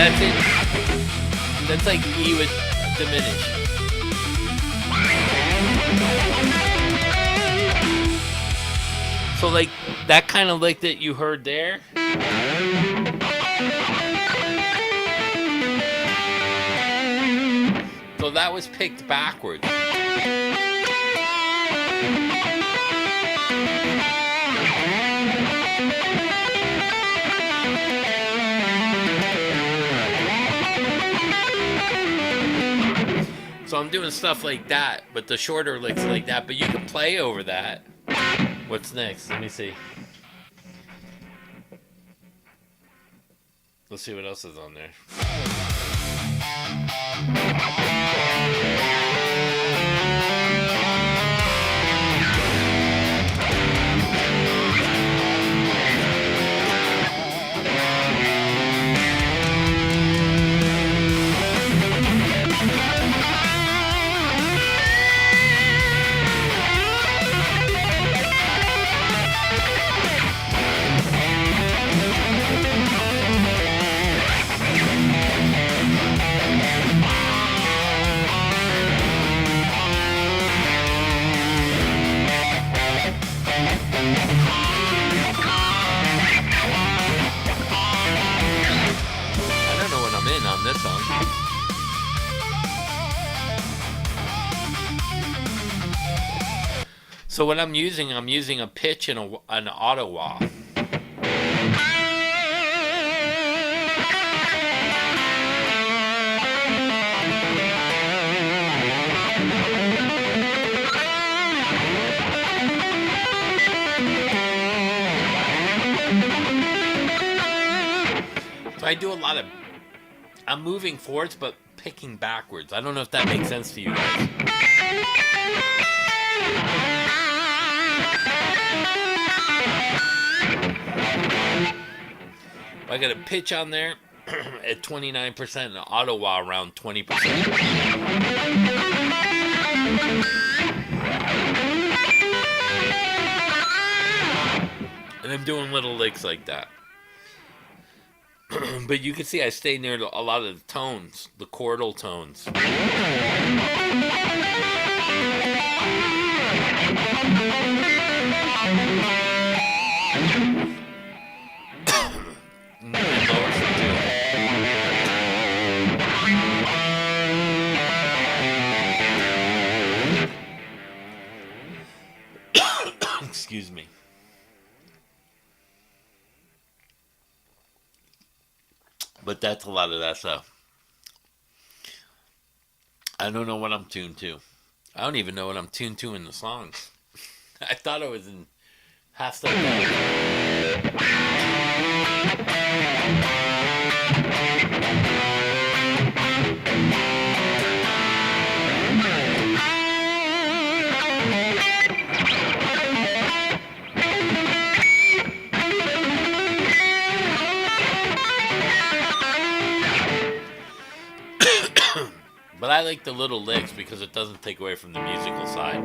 That's it. That's like E with diminish. So like that kind of lick that you heard there. So that was picked backwards. So I'm doing stuff like that, but the shorter licks like that, but you can play over that. What's next? Let me see. Let's see what else is on there. I don't know what I'm in on this song. So what I'm using a pitch and an auto wah. So I do a lot of, I'm moving forwards but picking backwards. I don't know if that makes sense to you guys. I got a pitch on there at 29% and an auto wah around 20%. And I'm doing little licks like that. But you can see I stay near a lot of the tones, the chordal tones. Excuse me. But that's a lot of that stuff. I don't know what I'm tuned to. I don't even know what I'm tuned to in the songs. I thought I was in half step down. But I like the little licks because it doesn't take away from the musical side.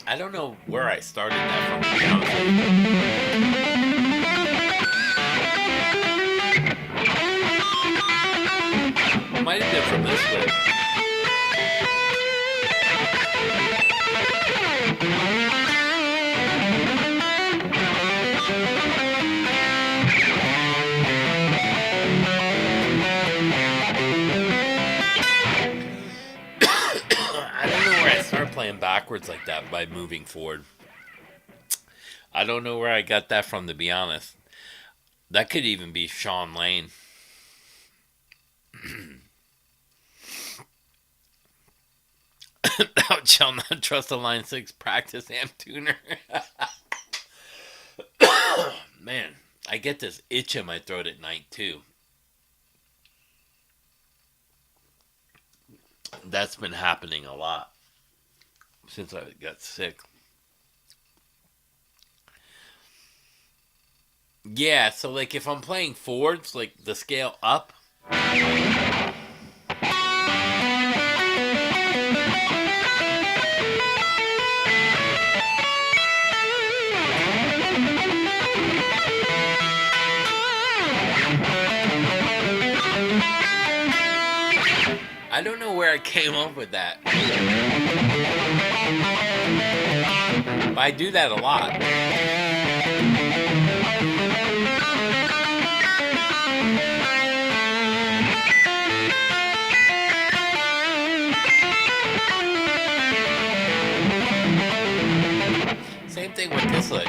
I don't know where I started that from, to be honest with you. It might have been from this clip. I don't know where I started playing backwards like that by moving forward. I don't know where I got that from, to be honest. That could even be Sean Lane. Thou shalt not trust a line 6 practice amp tuner. Man, I get this itch in my throat at night too. That's been happening a lot since I got sick. Yeah, so like if I'm playing forwards, like the scale up. I don't know where I came up with that. But I do that a lot. Same thing with this leg.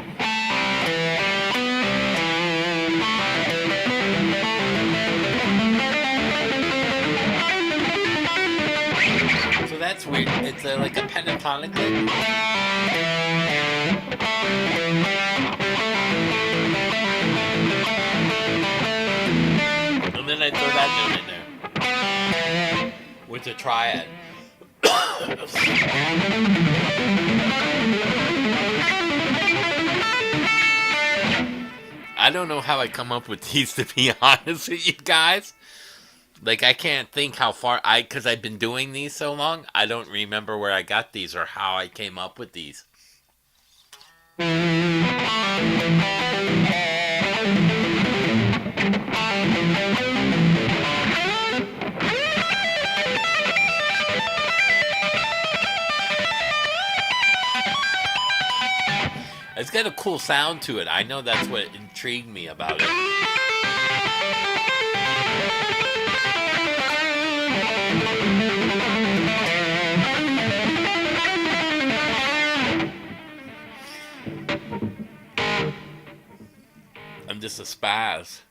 So that's weird. It's like a pentatonic leg. And then I throw that note in there. With a triad. I don't know how I come up with these, to be honest with you guys. Like, I can't think how far because I've been doing these so long, I don't remember where I got these or how I came up with these. It's got a cool sound to it. I know that's what intrigued me about it. I'm just a spaz.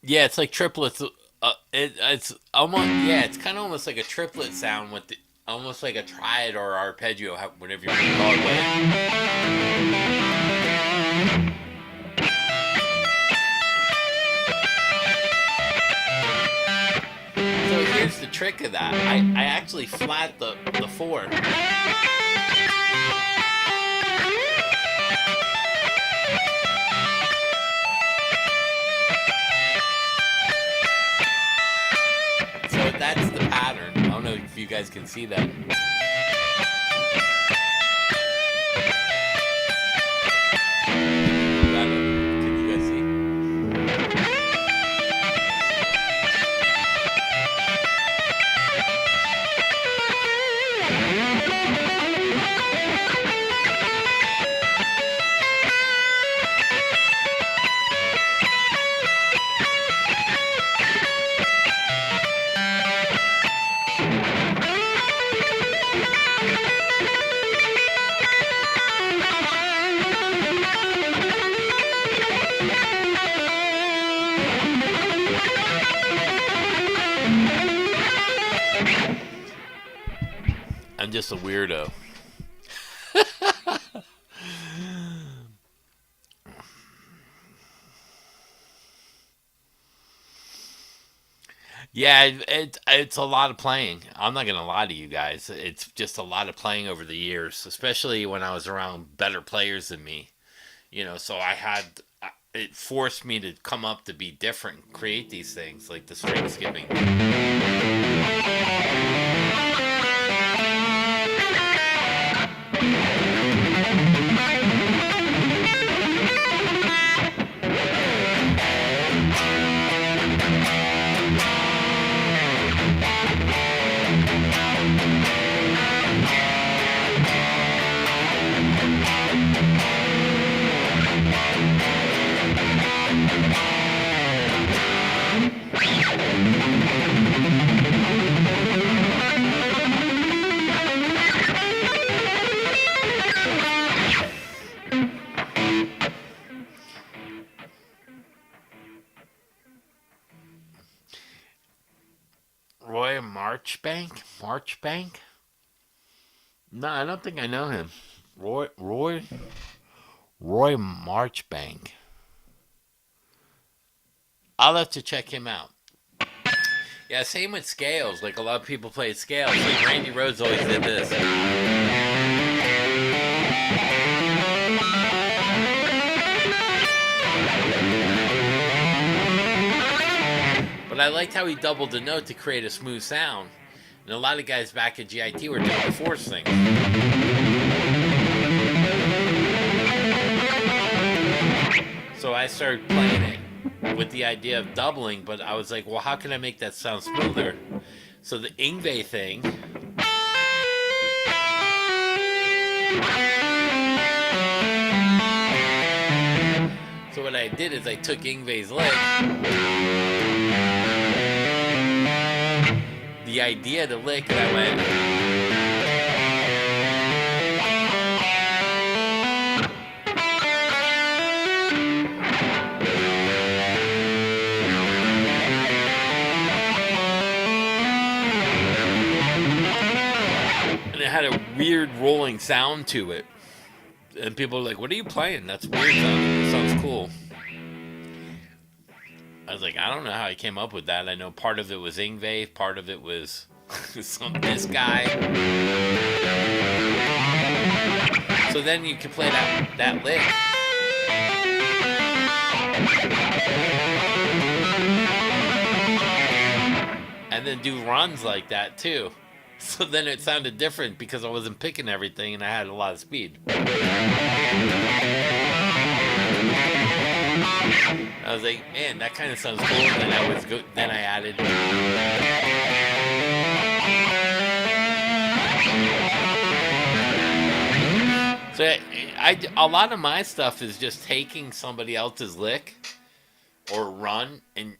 Yeah, it's like triplets. It's almost, yeah, it's kind of almost like a triplet sound with almost like a triad or arpeggio, whatever you want to call it. So here's the trick of that. I actually flat the four. So that's the pattern. I don't know if you guys can see that. Can you guys see? I'm just a weirdo. Yeah, it's a lot of playing. I'm not gonna lie to you guys. It's just a lot of playing over the years, especially when I was around better players than me. So it forced me to come up to be different, create these things like the string skipping. Marchbank? No, I don't think I know him. Roy Marchbank. I'll have to check him out. Yeah, same with scales. Like a lot of people play scales. Like Randy Rhoads always did this. But I liked how he doubled the note to create a smooth sound. And a lot of guys back at GIT were doing the force thing. So I started playing it with the idea of doubling, but I was like, well, how can I make that sound smoother? So the Yngwie thing. So what I did is I took Yngwie's lick. The idea of the lick, and I went. And it had a weird rolling sound to it. And people were like, what are you playing? That's weird sounding. It sounds cool. I was like, I don't know how I came up with that. I know part of it was Yngwie, part of it was this guy. So then you can play that lick. And then do runs like that too. So then it sounded different because I wasn't picking everything and I had a lot of speed. I was like, man, that kind of sounds cool. And then I added. So a lot of my stuff is just taking somebody else's lick or run and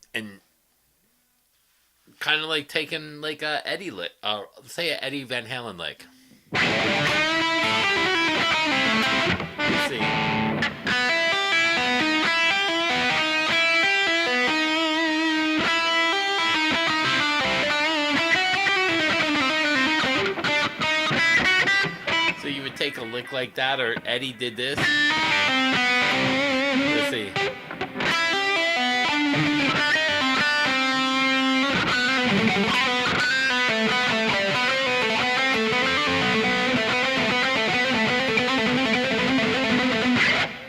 kind of like taking like a Eddie lick, say a Eddie Van Halen lick. Let's see. So you would take a lick like that, or Eddie did this. Let's see.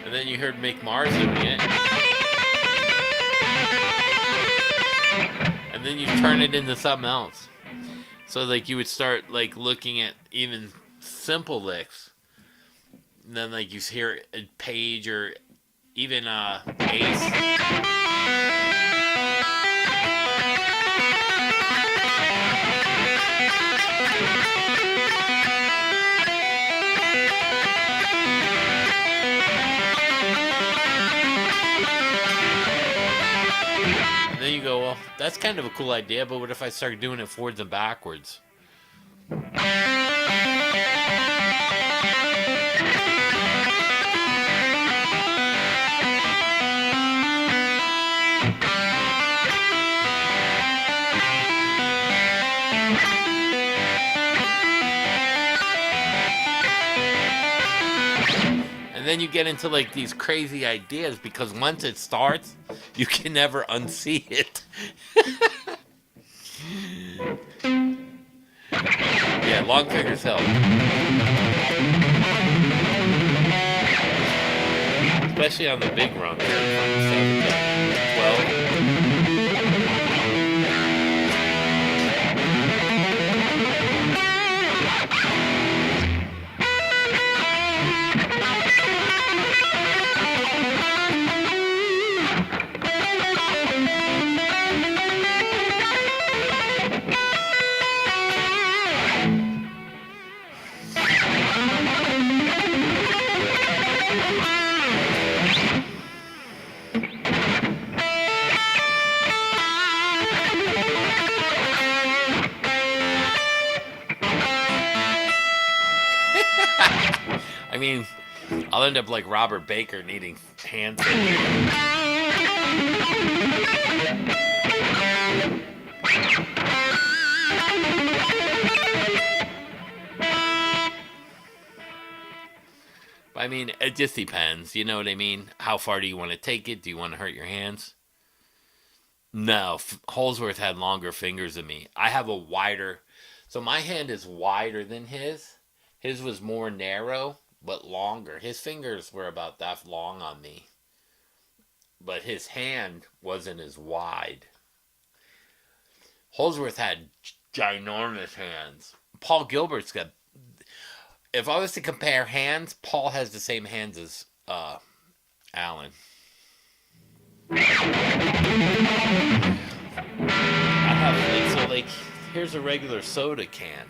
And then you heard Mick Mars doing it. And then you turn it into something else. So like you would start like looking at even simple licks. And then like you hear a Page or even Ace. And then you go, well, that's kind of a cool idea, but what if I start doing it forwards and backwards? Then you get into like these crazy ideas because once it starts, you can never unsee it. Yeah, long fingers help. Especially on the big run. 12. I mean, I'll end up like Robert Baker needing hand surgery. I mean, it just depends. You know what I mean? How far do you want to take it? Do you want to hurt your hands? No, Holsworth had longer fingers than me. I have a wider, so my hand is wider than his. His was more narrow but longer. His fingers were about that long on me, but his hand wasn't as wide. Holsworth had ginormous hands. Paul Gilbert's got. If I was to compare hands, Paul has the same hands as Allen. I have like here's a regular soda can.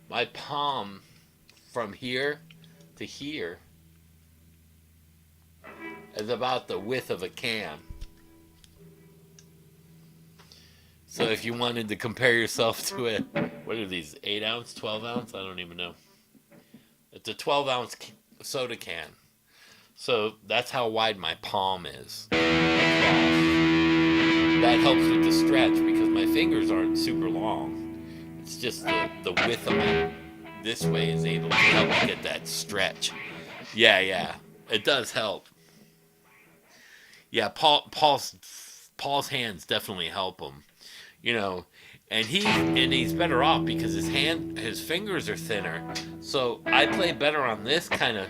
My palm from here to here is about the width of a can. So if you wanted to compare yourself to it, what are these, 8 ounce, 12 ounce? I don't even know. It's a 12 ounce soda can. So that's how wide my palm is. That helps with the stretch because my fingers aren't super long. It's just the width of my, this way is able to help me get that stretch. Yeah. It does help. Yeah, Paul's hands definitely help him. You know, and he's better off because his fingers are thinner. So I play better on this kind of.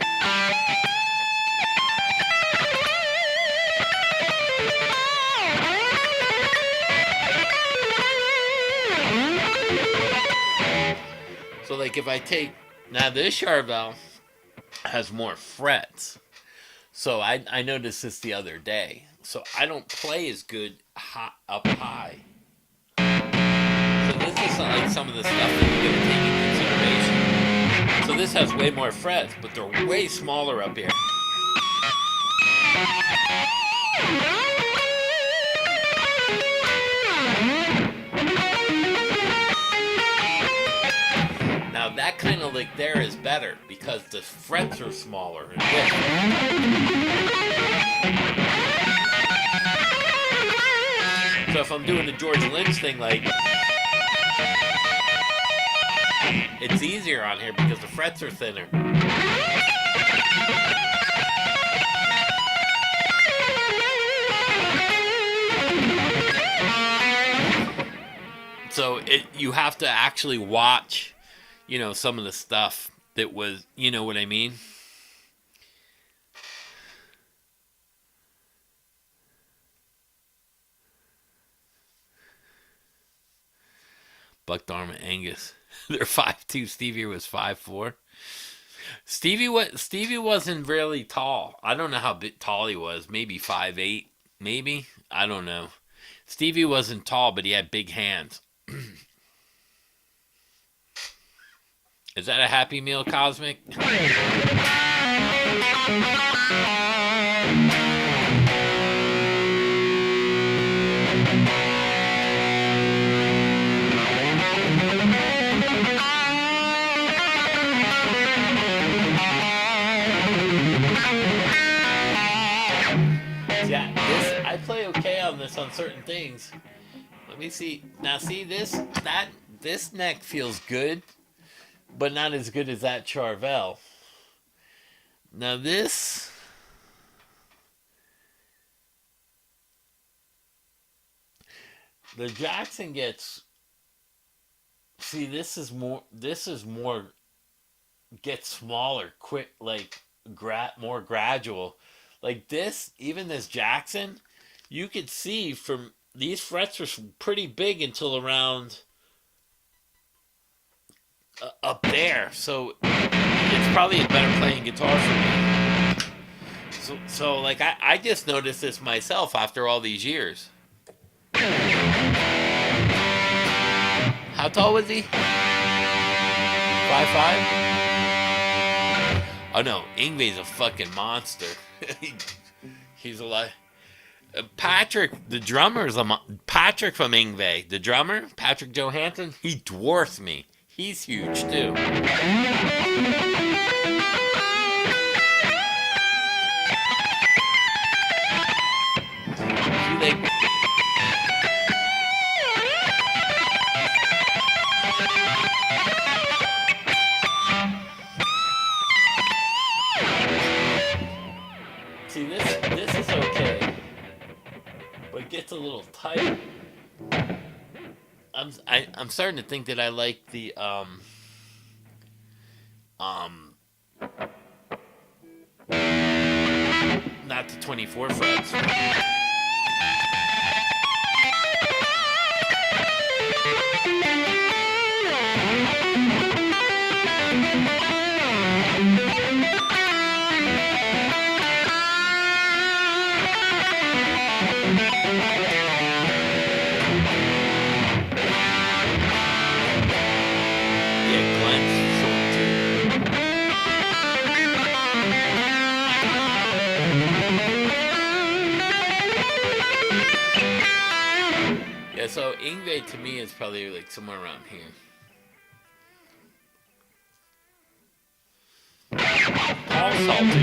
So like if I take now this Charvel has more frets. So I noticed this the other day. So I don't play as good up high. So this is like some of the stuff that you're going to take into consideration. So this has way more frets, but they're way smaller up here. Now that kind of lick there is better because the frets are smaller in width. So if I'm doing the George Lynch thing, like, it's easier on here because the frets are thinner. So you have to actually watch, you know, some of the stuff that was, you know what I mean? Buck Dharma Angus. They're 5'2". Stevie was 5'4". Stevie wasn't really tall. I don't know how tall he was. Maybe 5'8". Maybe. I don't know. Stevie wasn't tall, but he had big hands. Is that a Happy Meal, Cosmic? Yeah, I play okay on this on certain things. Let me see. Now see this neck feels good, but not as good as that Charvel. Now this, the Jackson gets, see this is more gets smaller, quick, like more gradual. Like this, even this Jackson, you could see from these frets were pretty big until around up there. So it's probably a better playing guitar for me. So like I just noticed this myself after all these years. How tall was he? 5'5"? Oh no, Yngwie's a fucking monster. He's a lot. Patrick, the drummer, Patrick from Yngwie, the drummer, Patrick Johansson, he dwarfs me. He's huge too. gets a little tight. I'm starting to think that I like the um not the 24 frets. Yeah, Glenn's short too. Yeah, so Ingve to me is probably like somewhere around here. All salty.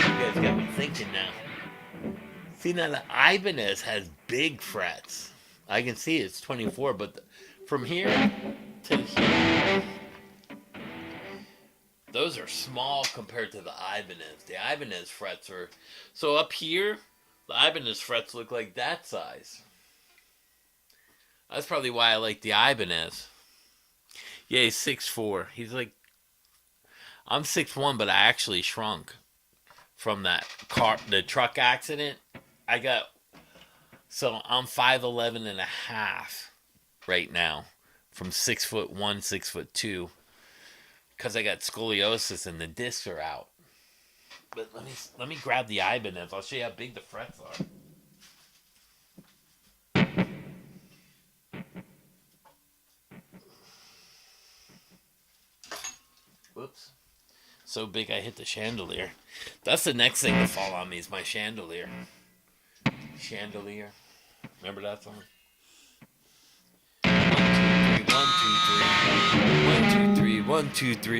You guys got me thinking now. See, now the Ibanez has big frets. I can see it's 24, but from here to here, those are small compared to the Ibanez. The Ibanez frets are so up here. The Ibanez frets look like that size. That's probably why I like the Ibanez. Yeah, he's 6'4". He's like I'm 6'1", but I actually shrunk from the truck accident. I got so I'm 5'11" and a half right now, from 6'1", 6'2", because I got scoliosis and the discs are out. But let me grab the Ibanez. I'll show you how big the frets are. Whoops. So big I hit the chandelier. That's the next thing to fall on me is my chandelier. Chandelier. Remember that song? 1, 2, 3. 1, 2, 3. 1, 2, 3. 1, 2, 3.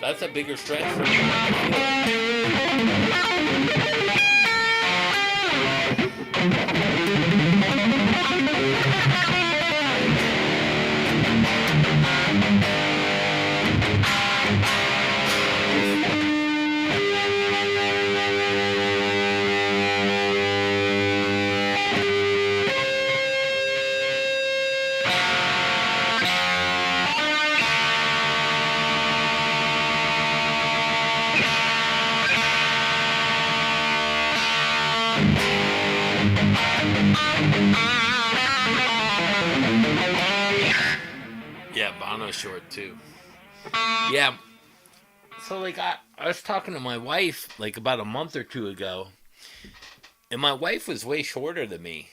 That's a bigger stretch for me. Yeah, Bono's short too. Yeah. So like I was talking to my wife like about a month or two ago, and my wife was way shorter than me.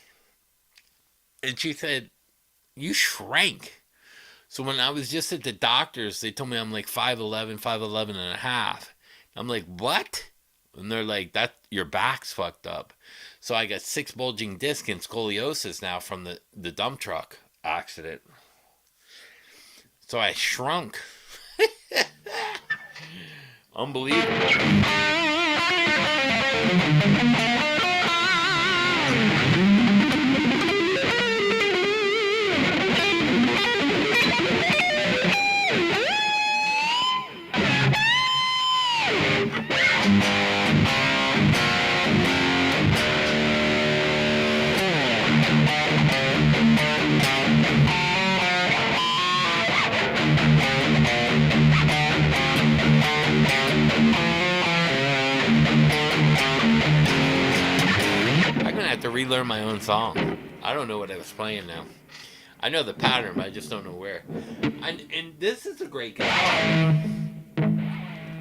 And she said, "You shrank." So when I was just at the doctor's, they told me I'm like 5'11", 5'11 and a half. I'm like, "What?" And they're like, "That your back's fucked up." So I got 6 bulging discs and scoliosis now from the dump truck accident. So I shrunk. Unbelievable. Have to relearn my own song. I don't know what I was playing now. I know the pattern, but I just don't know where. And this is a great guitar.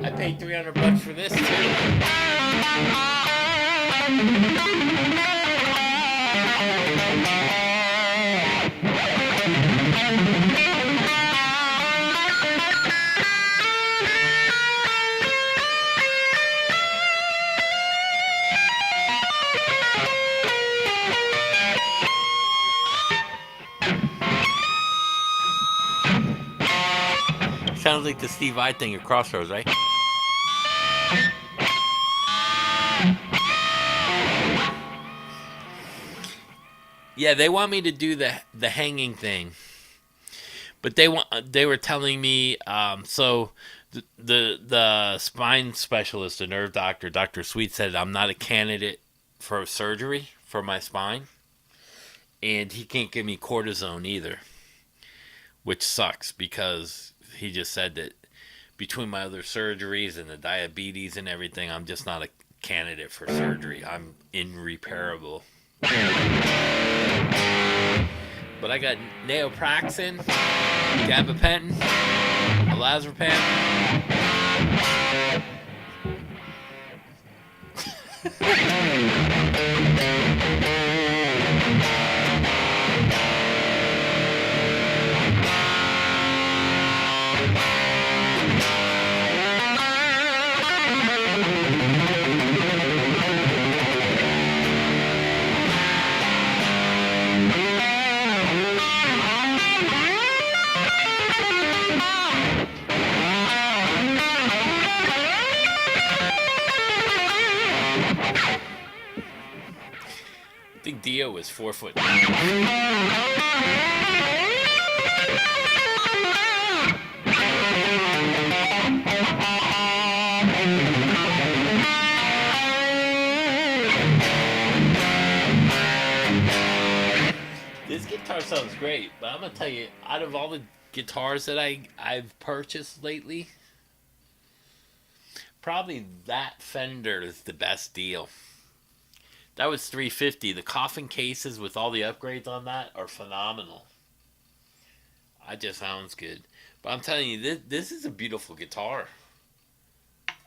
I paid $300 for this too. Sounds like the Steve Vai thing at Crossroads, right? Yeah, they want me to do the hanging thing, but they were telling me so the spine specialist, the nerve doctor, Dr. Sweet said I'm not a candidate for surgery for my spine, and he can't give me cortisone either, which sucks because he just said that between my other surgeries and the diabetes and everything, I'm just not a candidate for surgery. I'm irreparable. But I got naproxen, gabapentin, olazarpan. I think Dio was 4'9". This guitar sounds great, but I'm gonna tell you, out of all the guitars that I've purchased lately, probably that Fender is the best deal. That was $350. The coffin cases with all the upgrades on that are phenomenal. It just sounds good. But I'm telling you, this is a beautiful guitar.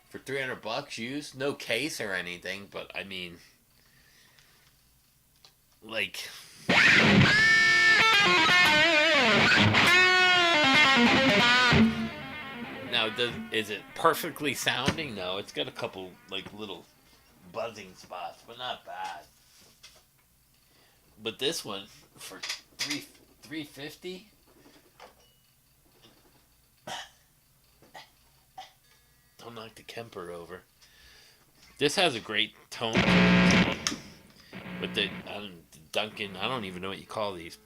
For $300 used, no case or anything, but I mean, like. Now, is it perfectly sounding? No, it's got a couple like little buzzing spots, but not bad. But this one for $350. Don't knock the Kemper over. This has a great tone, but the Duncan, I don't even know what you call these.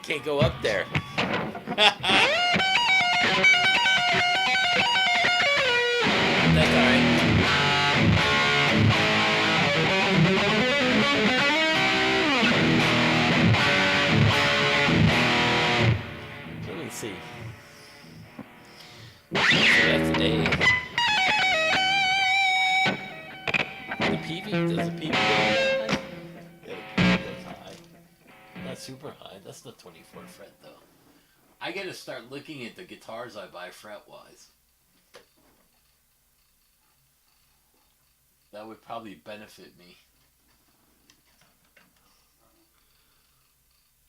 Can't go up there. That's alright. Let me see. So that's A. The PV, does the PV go high? Yeah, the PV goes high. Not super high. That's the 24th fret though. I gotta start looking at the guitars I buy fret-wise. That would probably benefit me.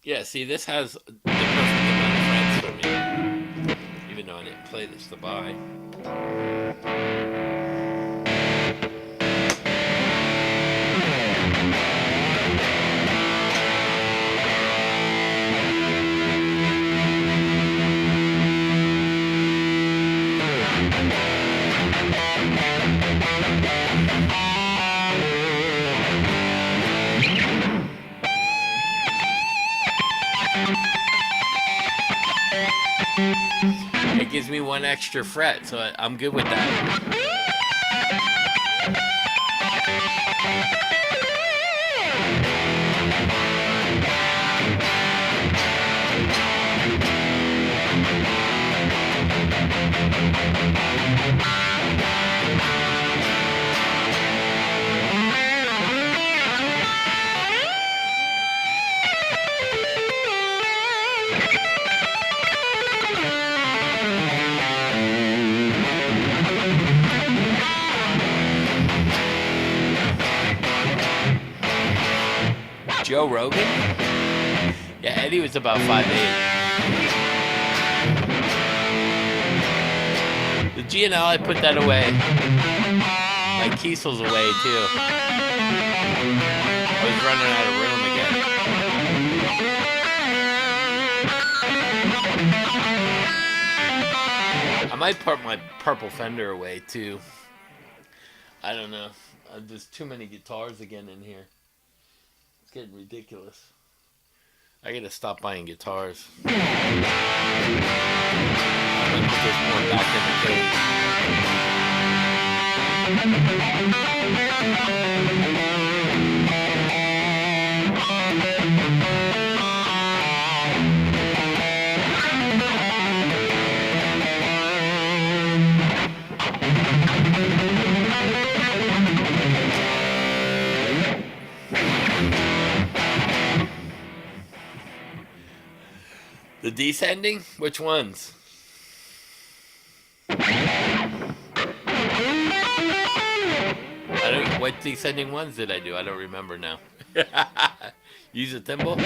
Yeah, see, this has the perfect amount of frets for me. Even though I didn't play this to buy. It gives me one extra fret, so I'm good with that. Joe Rogan? Yeah, Eddie was about 5'8". The G&L, I put that away. My Kiesel's away too. I was running out of room again. I might put my purple Fender away too. I don't know. There's too many guitars again in here. It's getting ridiculous. I gotta stop buying guitars. I'm gonna put this more back in the The descending? Which ones? What descending ones did I do? I don't remember now. Use a thimble?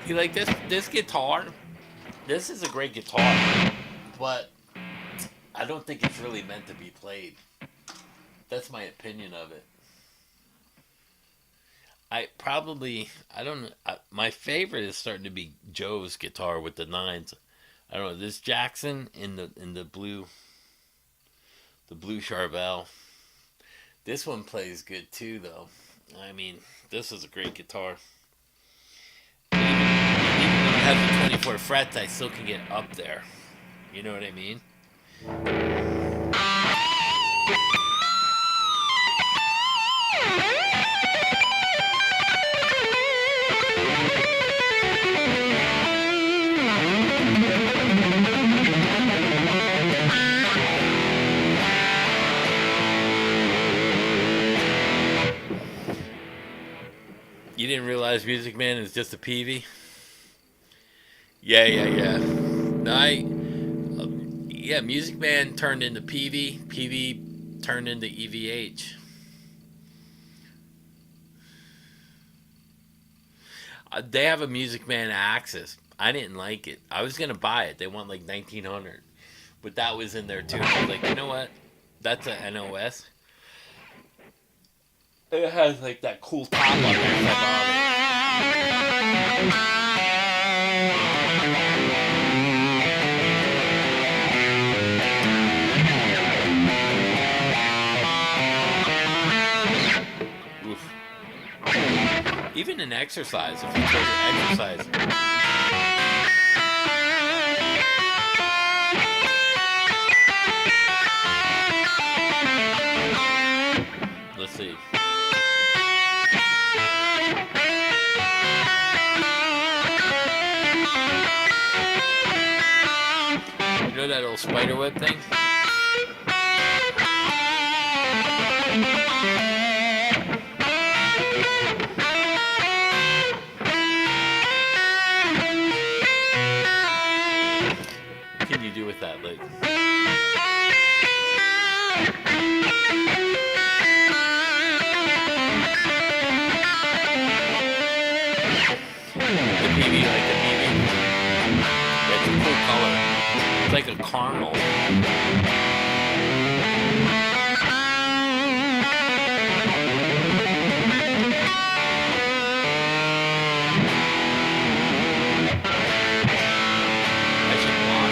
You like this guitar? This is a great guitar, but I don't think it's really meant to be played. That's my opinion of it. I don't know. My favorite is starting to be Joe's guitar with the nines. I don't know. This Jackson in the blue Charvel. This one plays good too, though. I mean, this is a great guitar. Even though it has the 24 frets, I still can get up there. You know what I mean? You didn't realize Music Man is just a PV? Yeah. Yeah, Music Man turned into PV. PV turned into EVH. They have a Music Man Axis. I didn't like it. I was gonna buy it. They want like 1900, but that was in there too. I was like, you know what? That's a NOS. It has like that cool top on there. I bought it. Oof. Even in exercise, if you try to exercise. Let's see. You know that old spider web thing? What can you do with that, like? The PV, like the PV. That's a cool color. It's like a caramel. I should block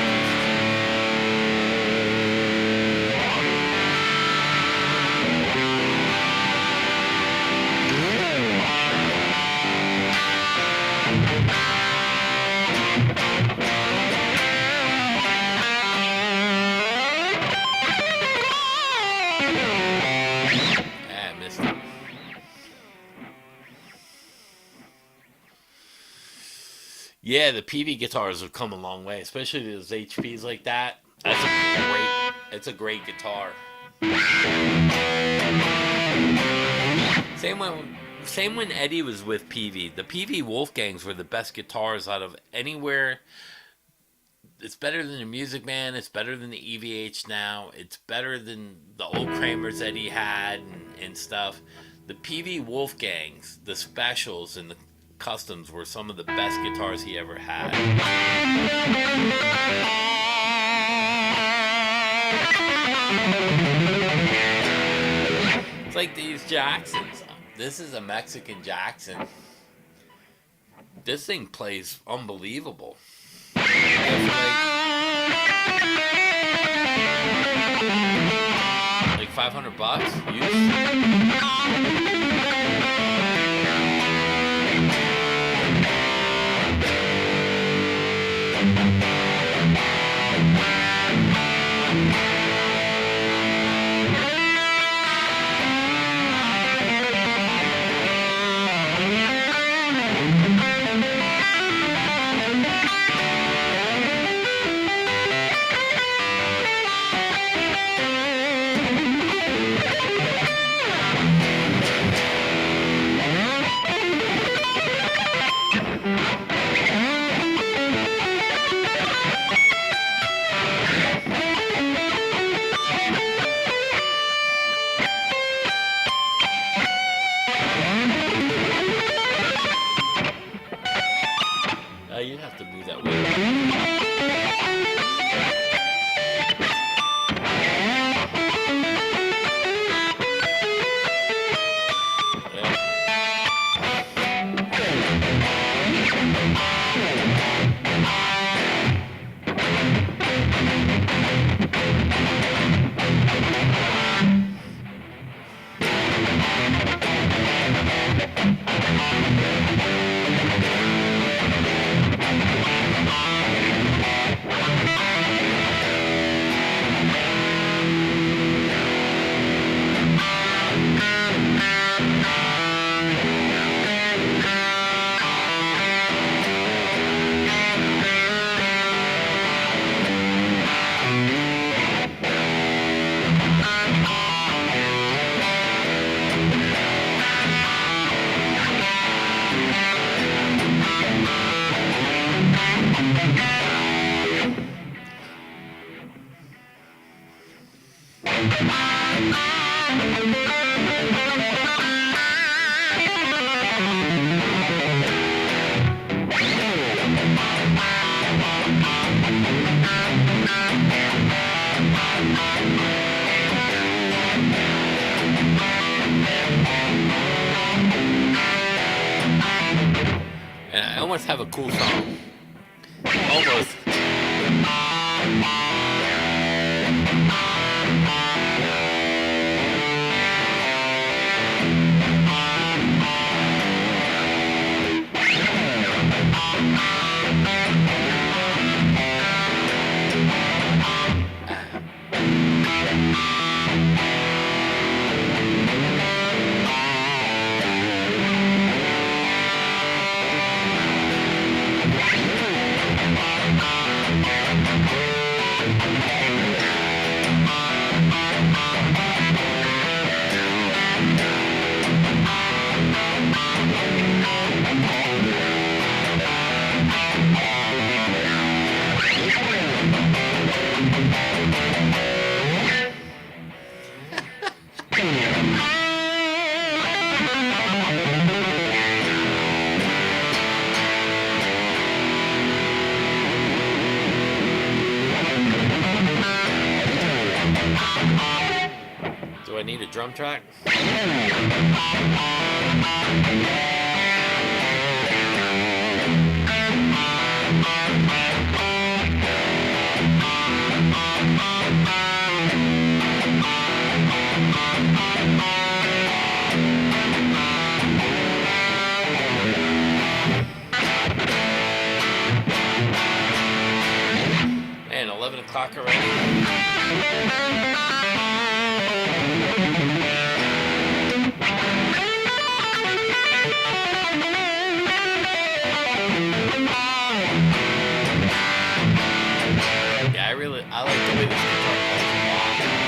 Yeah, the PV guitars have come a long way, especially those HPs like that. It's a great guitar. Same when Eddie was with PV. The PV Wolfgangs were the best guitars out of anywhere it's better than the Music Man. It's better than the EVH now. It's better than the old Kramers that he had and stuff. The PV Wolfgangs, the specials, and the customs were some of the best guitars he ever had. It's like these Jacksons. This is a Mexican Jackson. This thing plays unbelievable. Like $500 used. You have to move that way. And I almost have a cool song. Almost. Do I need a drum track? Man, 11 o'clock already. I like the way this guitar plays a lot.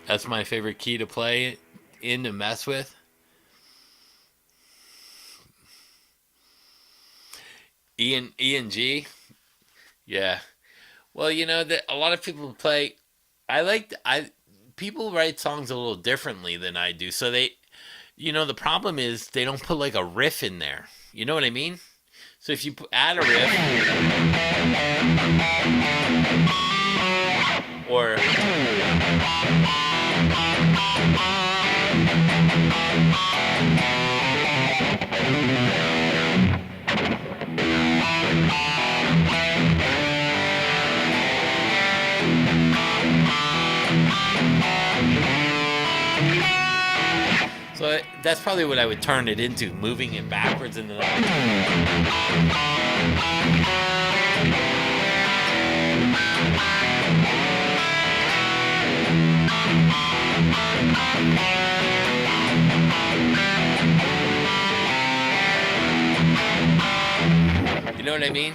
That's my favorite key to play in to mess with. E and G. Yeah. Well, you know that a lot of people play. I people write songs a little differently than I do. So they, the problem is they don't put like a riff in there. You know what I mean? So if you add a riff or so that's probably what I would turn it into, moving it backwards into that. You know what I mean?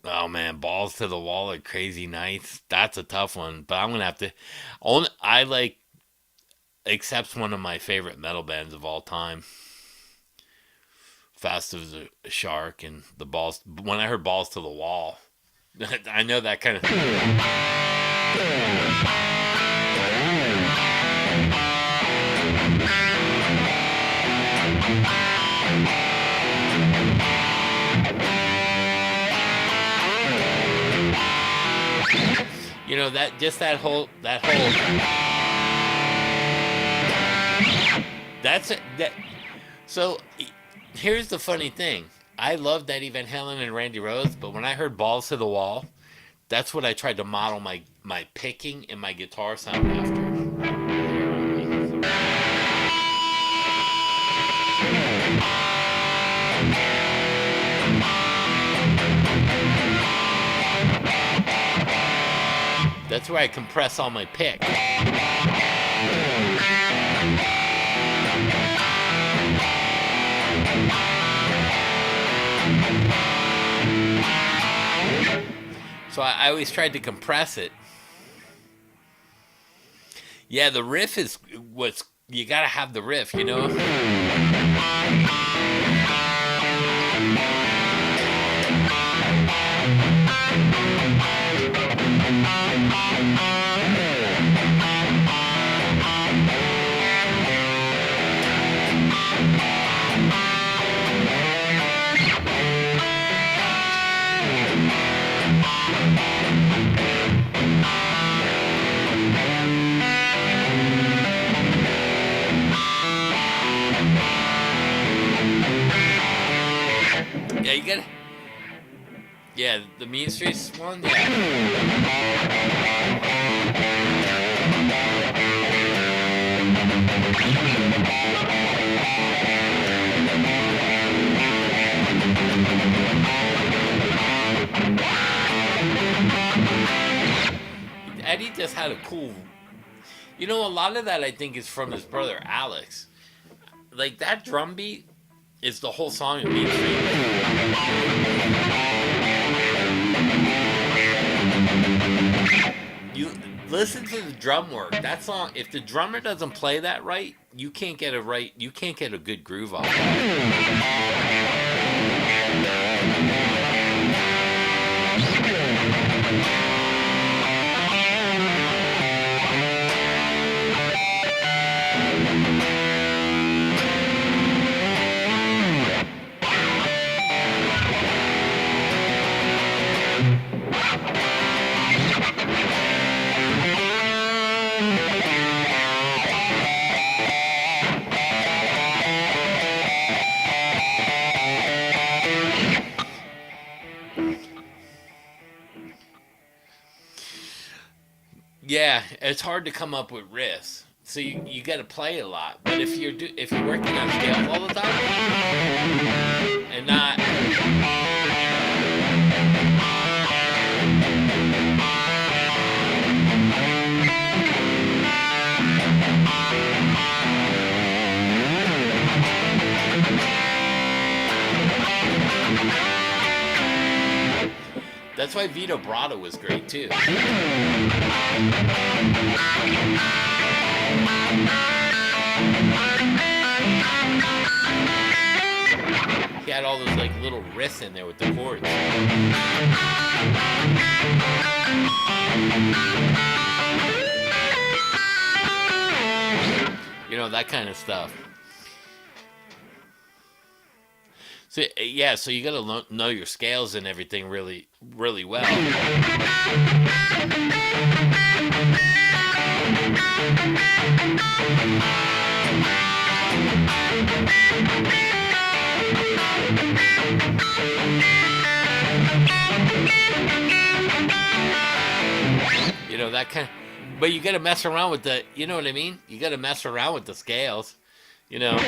Oh man, balls to the wall at Crazy Nights. That's a tough one, but I'm gonna have to. I like accepts one of my favorite metal bands of all time. Fast as a Shark and the balls. When I heard balls to the wall, I know that kind of. You know that whole that's it. So here's the funny thing. I loved Eddie Van Halen and Randy Rhoads, but when I heard Balls to the Wall, that's what I tried to model my picking and my guitar sound after. That's where I compress all my pick. So I always tried to compress it. Yeah, the riff is what's you gotta have the riff, you know. Yeah, you gotta. Yeah, the Mean Streets one. Yeah. Eddie just had a cool. You know, a lot of that I think is from his brother Alex. Like that drum beat is the whole song in Mean Streets. You listen to the drum work. That song, if the drummer doesn't play that right, you can't get it right. You can't get a good groove off Yeah, it's hard to come up with riffs. So you got to play a lot. But if you're working on scales all the time and not That's why Vito Bratta was great too. He had all those like little riffs in there with the chords. You know, that kind of stuff. So yeah, so you gotta know your scales and everything really, really well. You know, that kind of, but you gotta mess around with the, you know what I mean? You gotta mess around with the scales, you know.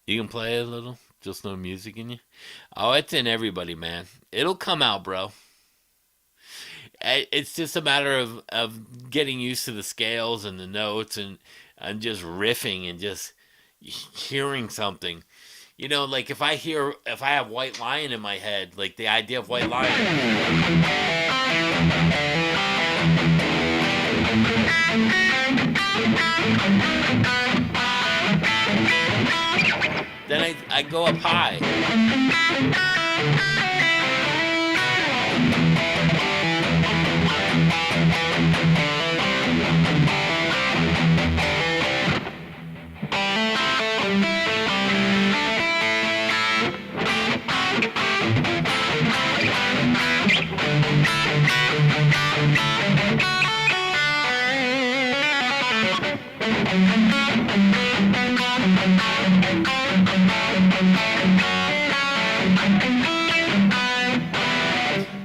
You can play a little, just no music in you. Oh, it's in everybody, man. It'll come out, bro. It's just a matter of getting used to the scales and the notes and just riffing and just hearing something. You know, like if I have White Lion in my head, like the idea of White Lion. Then I go up high.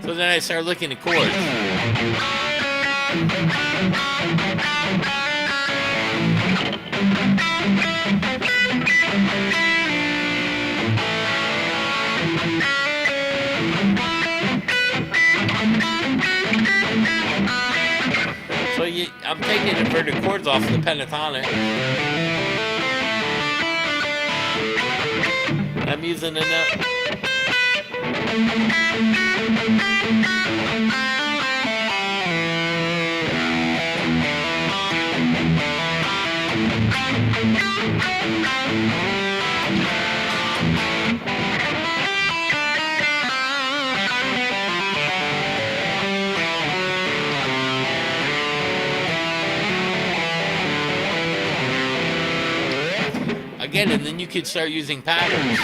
So then I start looking at chords. So I'm taking inverted chords off of the pentatonic. I'm using a note. Again, and then you could start using patterns.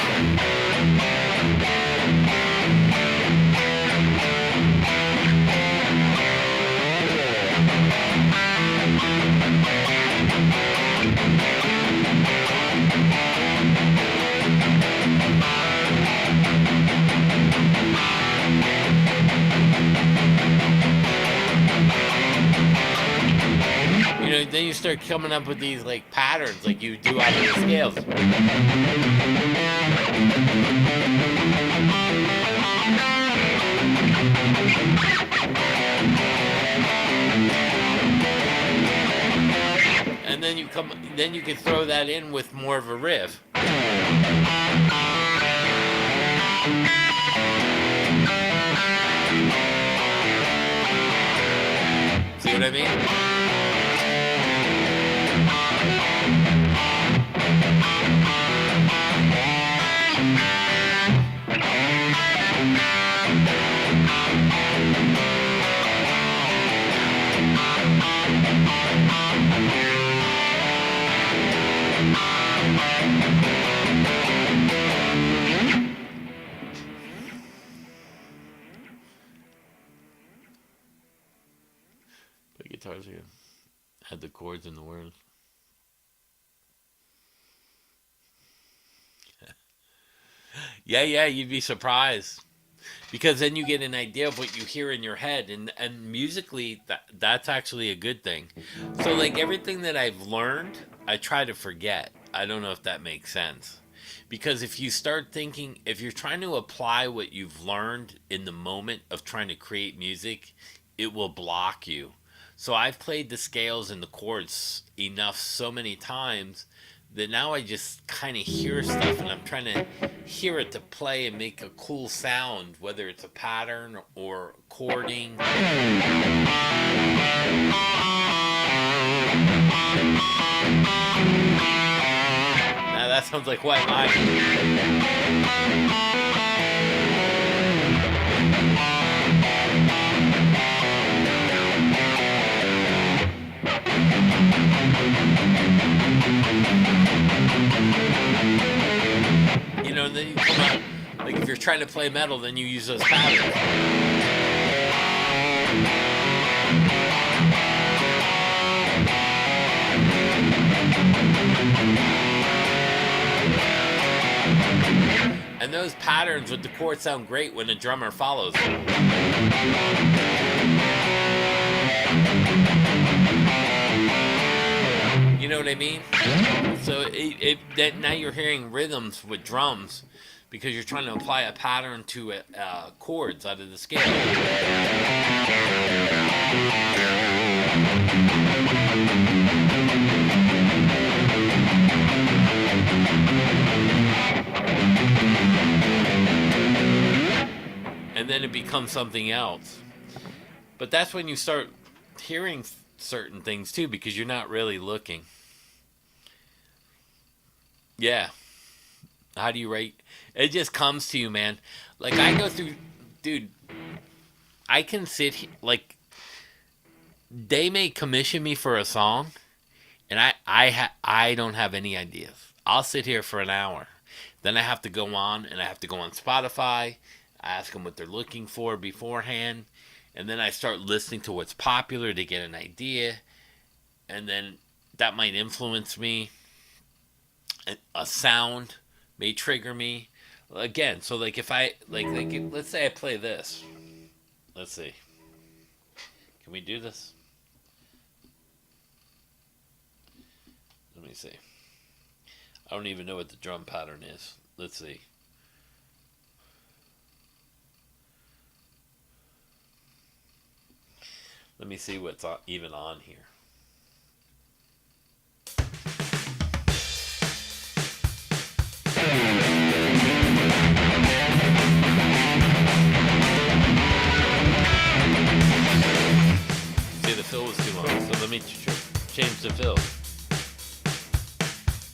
You know, then you start coming up with these like patterns like you do out of the scales. And then you can throw that in with more of a riff. See what I mean? Had the chords and the words. Yeah, yeah, you'd be surprised because then you get an idea of what you hear in your head, and musically that's actually a good thing. So like everything that I've learned, I try to forget. I don't know if that makes sense. Because if you start thinking, if you're trying to apply what you've learned in the moment of trying to create music, it will block you. So I've played the scales and the chords enough so many times that now I just kind of hear stuff and I'm trying to hear it to play and make a cool sound, whether it's a pattern or chording. Now that sounds like white line. You know, then you come out, like if you're trying to play metal, then you use those patterns. And those patterns with the chords sound great when the drummer follows them. You know what I mean? So that now you're hearing rhythms with drums because you're trying to apply a pattern to chords out of the scale. And then it becomes something else. But that's when you start hearing certain things too, because you're not really looking. Yeah. How do you rate? It just comes to you, man. Like I go through, dude. I can sit like they may commission me for a song, and I don't have any ideas. I'll sit here for an hour, then I have to go on and I have to go on Spotify. I ask them what they're looking for beforehand, and then I start listening to what's popular to get an idea, and then that might influence me. A sound may trigger me again. So like if I like let's say I play this. Let's see. Can we do this? Let me see. I don't even know what the drum pattern is. Let's see. Let me see what's even on here. See, the fill was too long, so let me change the fill.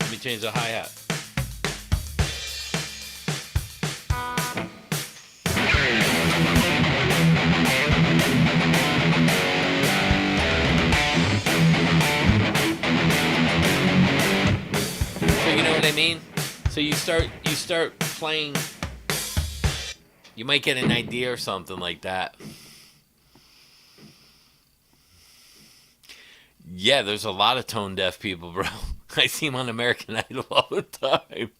Let me change the hi-hat. So you know what I mean? So you start playing. You might get an idea or something like that. Yeah, there's a lot of tone deaf people, bro. I see them on American Idol all the time.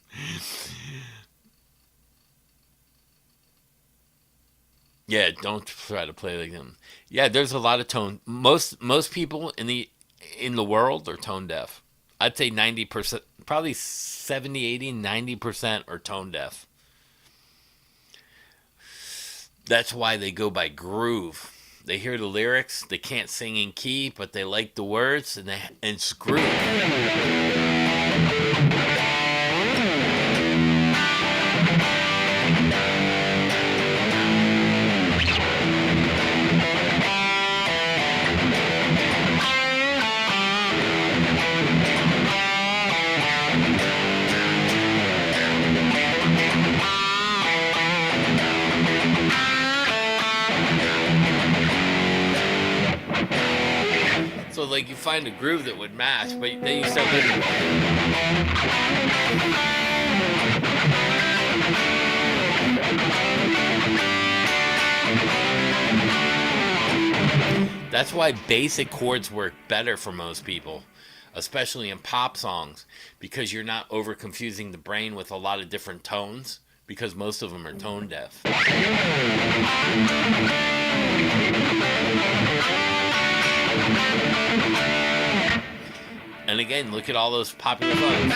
Yeah, don't try to play like them. Yeah, there's a lot of tone. Most people in the world are tone deaf. I'd say 90%, probably 70, 80, 90% are tone deaf. That's why they go by groove. They hear the lyrics, they can't sing in key, but they like the words, and it's groove. So like you find a groove that would match, but then you start looking. That's why basic chords work better for most people, especially in pop songs, because you're not over confusing the brain with a lot of different tones, because most of them are tone deaf. And again, look at all those popular songs.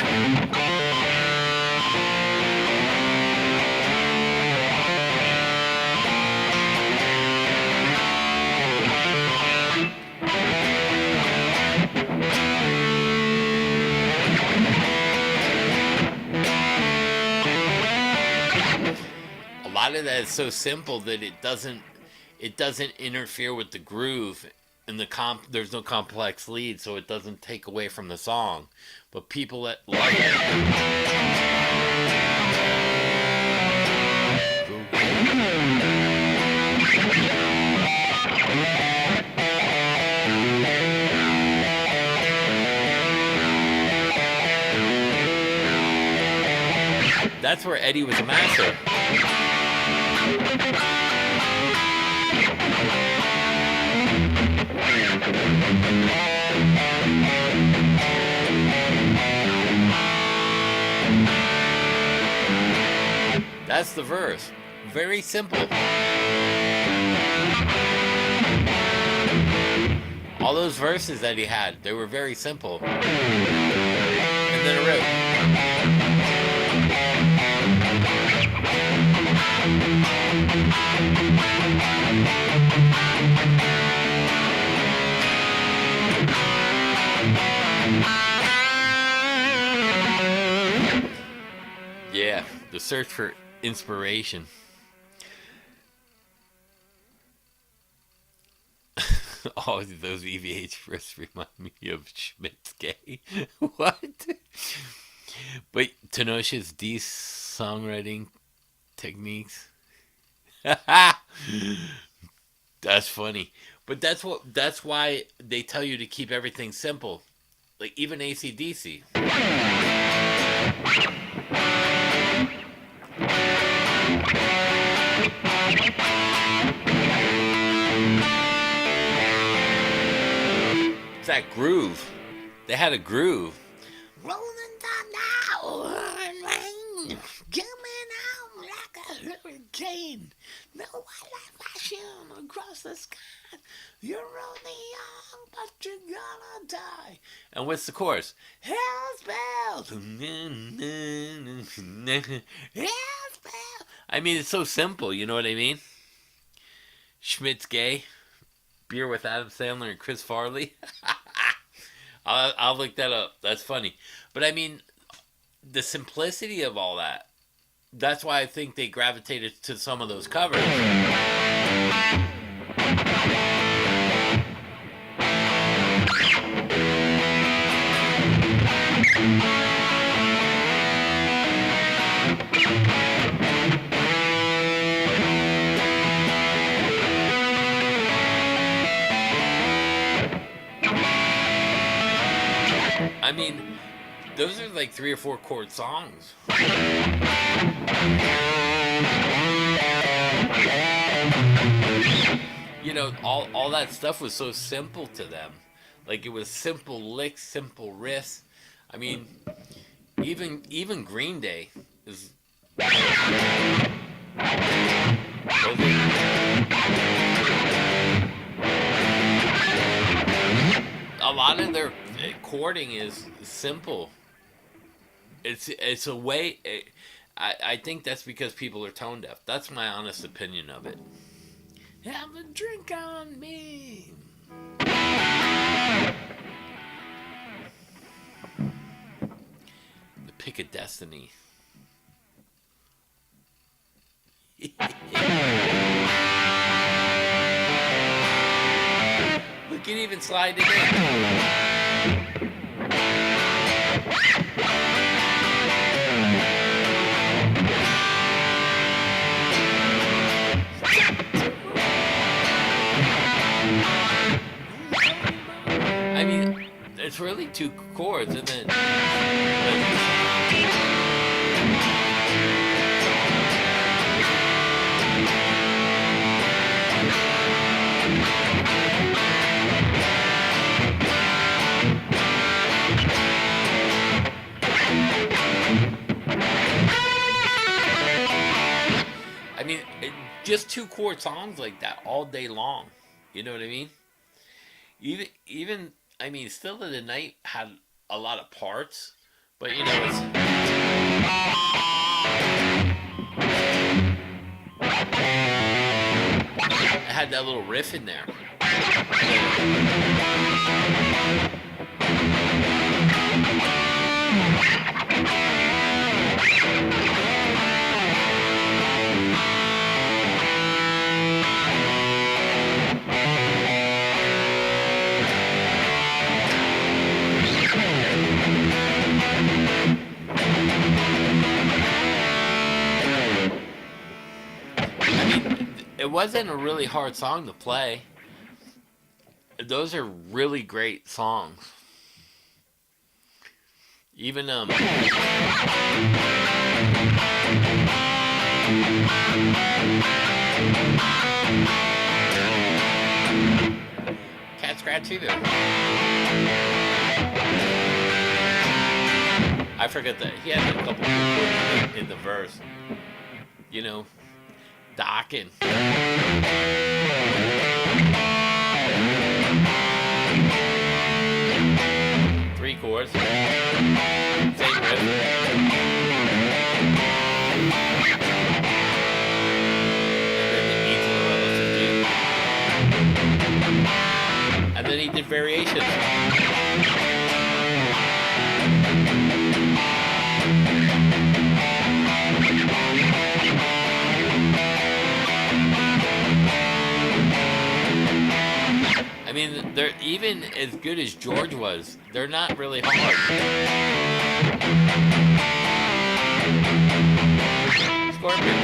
A lot of that is so simple that it doesn't interfere with the groove, and there's no complex lead, so it doesn't take away from the song. But people that love it, that's where Eddie was a master. That's the verse. Very simple. All those verses that he had, they were very simple. And then a riff. Yeah, the search for inspiration. All those EVH first remind me of Schmidt's Gay. What? But Tenosha's D songwriting techniques. That's funny. But that's why they tell you to keep everything simple. Like even AC/DC. It's that groove. They had a groove. Rolling down now and rain, coming out like a hurricane. No wildlife flashing across the sky. You're only young, but you're gonna die. And what's the chorus? Hell's bells. Hell's bells. I mean, it's so simple. You know what I mean? Schmidt's Gay. Beer with Adam Sandler and Chris Farley. I'll look that up. That's funny. But I mean, the simplicity of all that. That's why I think they gravitated to some of those covers. I mean, those are like 3 or 4 chord songs. You know, all that stuff was so simple to them. Like it was simple licks, simple riffs. I mean, even Green Day is. A lot of their chording is simple. It's a way. I think that's because people are tone deaf. That's my honest opinion of it. Have a drink on me. The Pick of Destiny. We can even slide it in. I mean, it's really 2 chords, and then. just two chord songs like that all day long. You know what I mean? Even I mean, Still of the Night had a lot of parts, but you know, it had that little riff in there. It wasn't a really hard song to play. Those are really great songs. Even Cat Scratch Fever. I forget that he had a couple of in the verse. You know, docking. Three chords. Same riff. And then he did variations. I mean, they're even as good as George was. They're not really hard. Scorpion.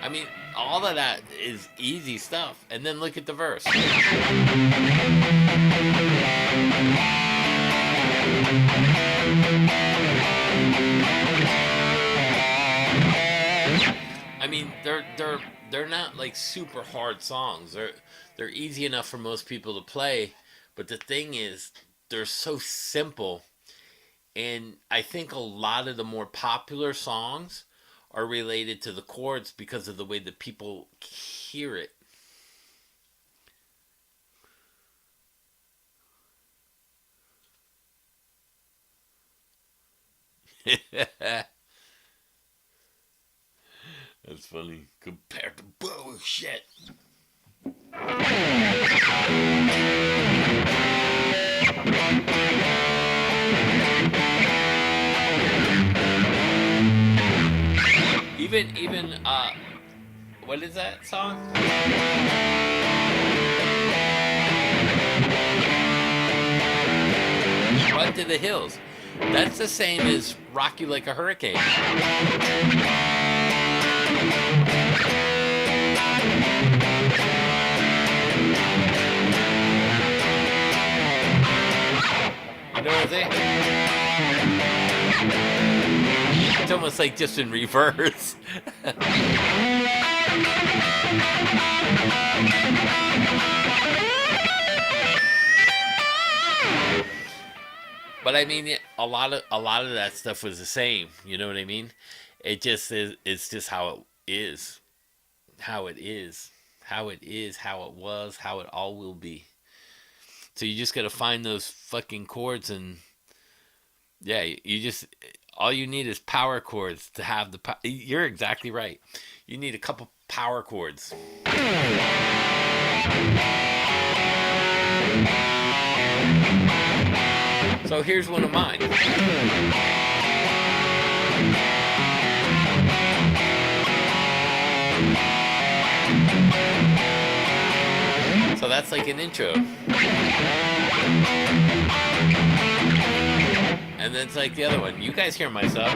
I mean, all of that is easy stuff. And then look at the verse. I mean, they're not like super hard songs. They're easy enough for most people to play, but the thing is, they're so simple. And I think a lot of the more popular songs are related to the chords because of the way that people hear it. That's funny compared to bullshit. Even what is that song? Run to the Hills. That's the same as Rock You Like a Hurricane. You know what I'm saying? It's almost like just in reverse. But I mean, a lot of that stuff was the same. You know what I mean? It just is. It's just how it is, how it is, how it is, how it was, how it all will be. So you just got to find those fucking chords, and yeah, you just all you need is power chords to have the. You're exactly right. You need a couple power chords. So here's one of mine. So that's like an intro. And then it's like the other one. You guys hear myself.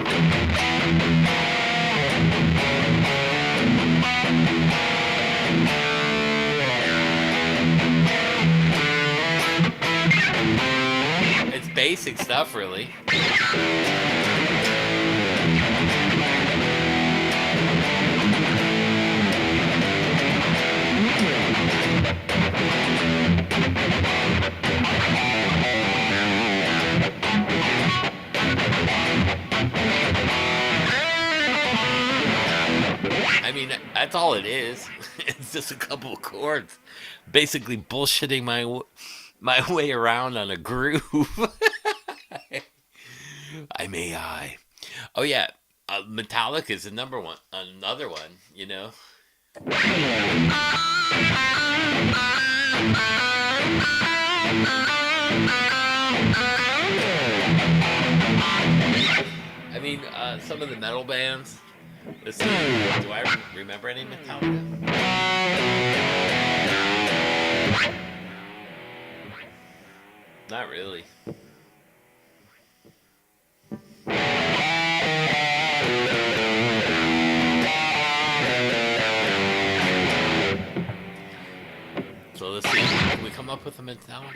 It's basic stuff, really. That's all it is. It's just a couple of chords, basically bullshitting my way around on a groove. I may I. Oh yeah, Metallica is the number one. Another one, you know. I mean, some of the metal bands. Let's see. Do I remember any Metallica? Not really. So let's see. Can we come up with a Metallica?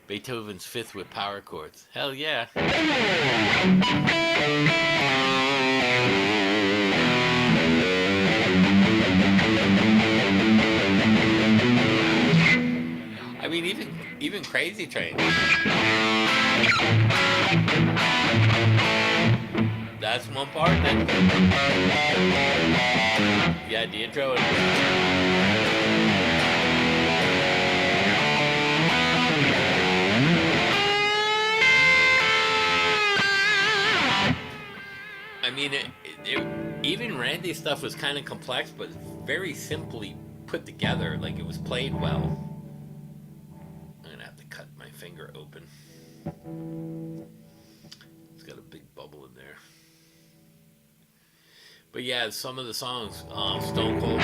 Beethoven's Fifth with power chords. Hell yeah. I mean, even Crazy Train. That's one part. Then yeah, the intro. I mean, even Randy's stuff was kind of complex, but very simply put together. Like it was played well. I'm gonna have to cut my finger open. It's got a big bubble in there. But yeah, some of the songs, Stone Cold.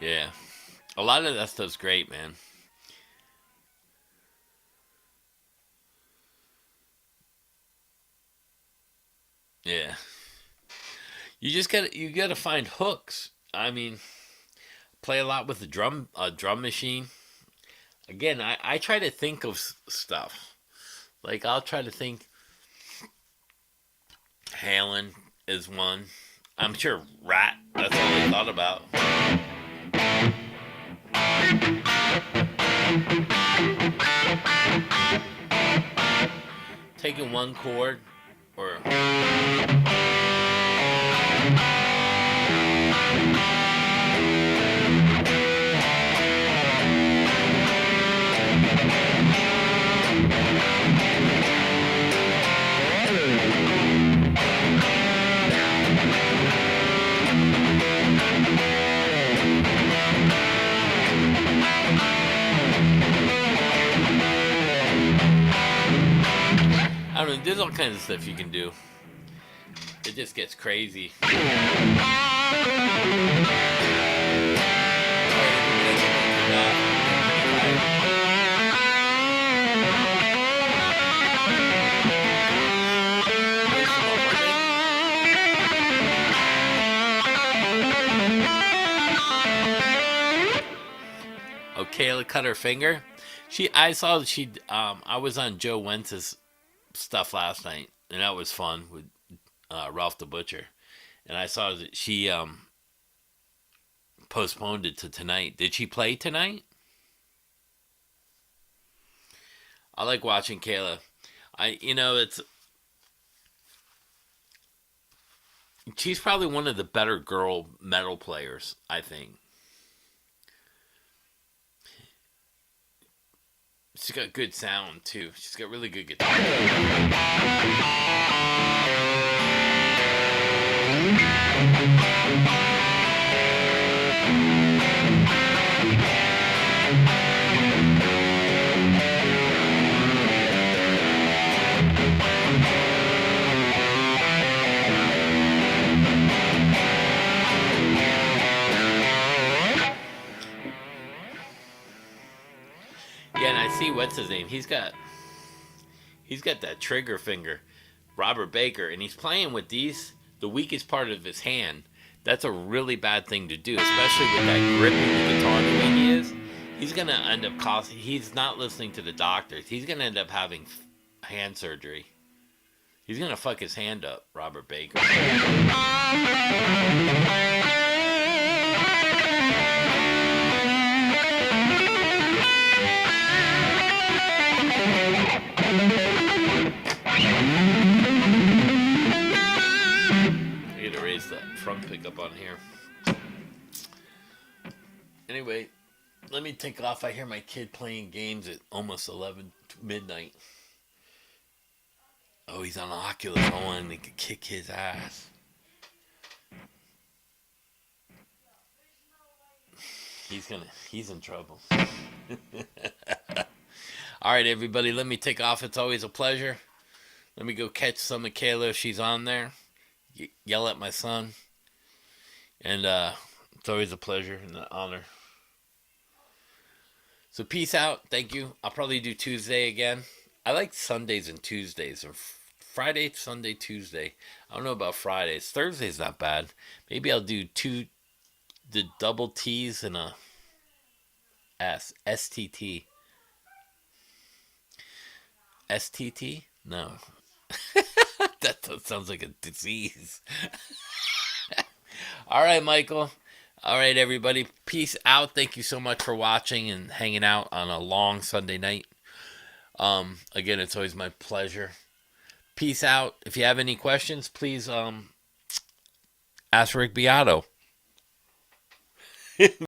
Yeah. A lot of that stuff's great, man. Yeah. You gotta find hooks. I mean, play a lot with the drum machine. Again, I try to think of stuff. Like I'll try to think Halen is one. I'm sure Rat, that's all they thought about. Taking one chord or I don't know, there's all kinds of stuff you can do. It just gets crazy. Oh, Kayla cut her finger. I saw that I was on Joe Wentz's stuff last night, and that was fun with Ralph the Butcher. And I saw that she postponed it to tonight. Did she play tonight? I like watching Kayla. She's probably one of the better girl metal players, I think. She's got good sound too. She's got really good guitar. Yeah, and I see what's his name. He's got that trigger finger, Robert Baker, and he's playing with these the weakest part of his hand. That's a really bad thing to do, especially with that gripping the guitar the way he is. He's gonna end up costing. He's not listening to the doctors. He's gonna end up having hand surgery. He's gonna fuck his hand up, Robert Baker. I gotta raise that front pickup on here. Anyway, let me take off. I hear my kid playing games at almost 11 midnight. Oh, he's on Oculus. I want him to kick his ass. He's in trouble. All right, everybody, let me take off. It's always a pleasure. Let me go catch some Michaela if she's on there. Yell at my son. And it's always a pleasure and an honor. So peace out. Thank you. I'll probably do Tuesday again. I like Sundays and Tuesdays. Or Friday, Sunday, Tuesday. I don't know about Fridays. Thursday's not bad. Maybe I'll do the double T's and a S. STT. STT? No. That sounds like a disease. All right, Michael. All right, everybody. Peace out. Thank you so much for watching and hanging out on a long Sunday night. Again, it's always my pleasure. Peace out. If you have any questions, please ask Rick Beato.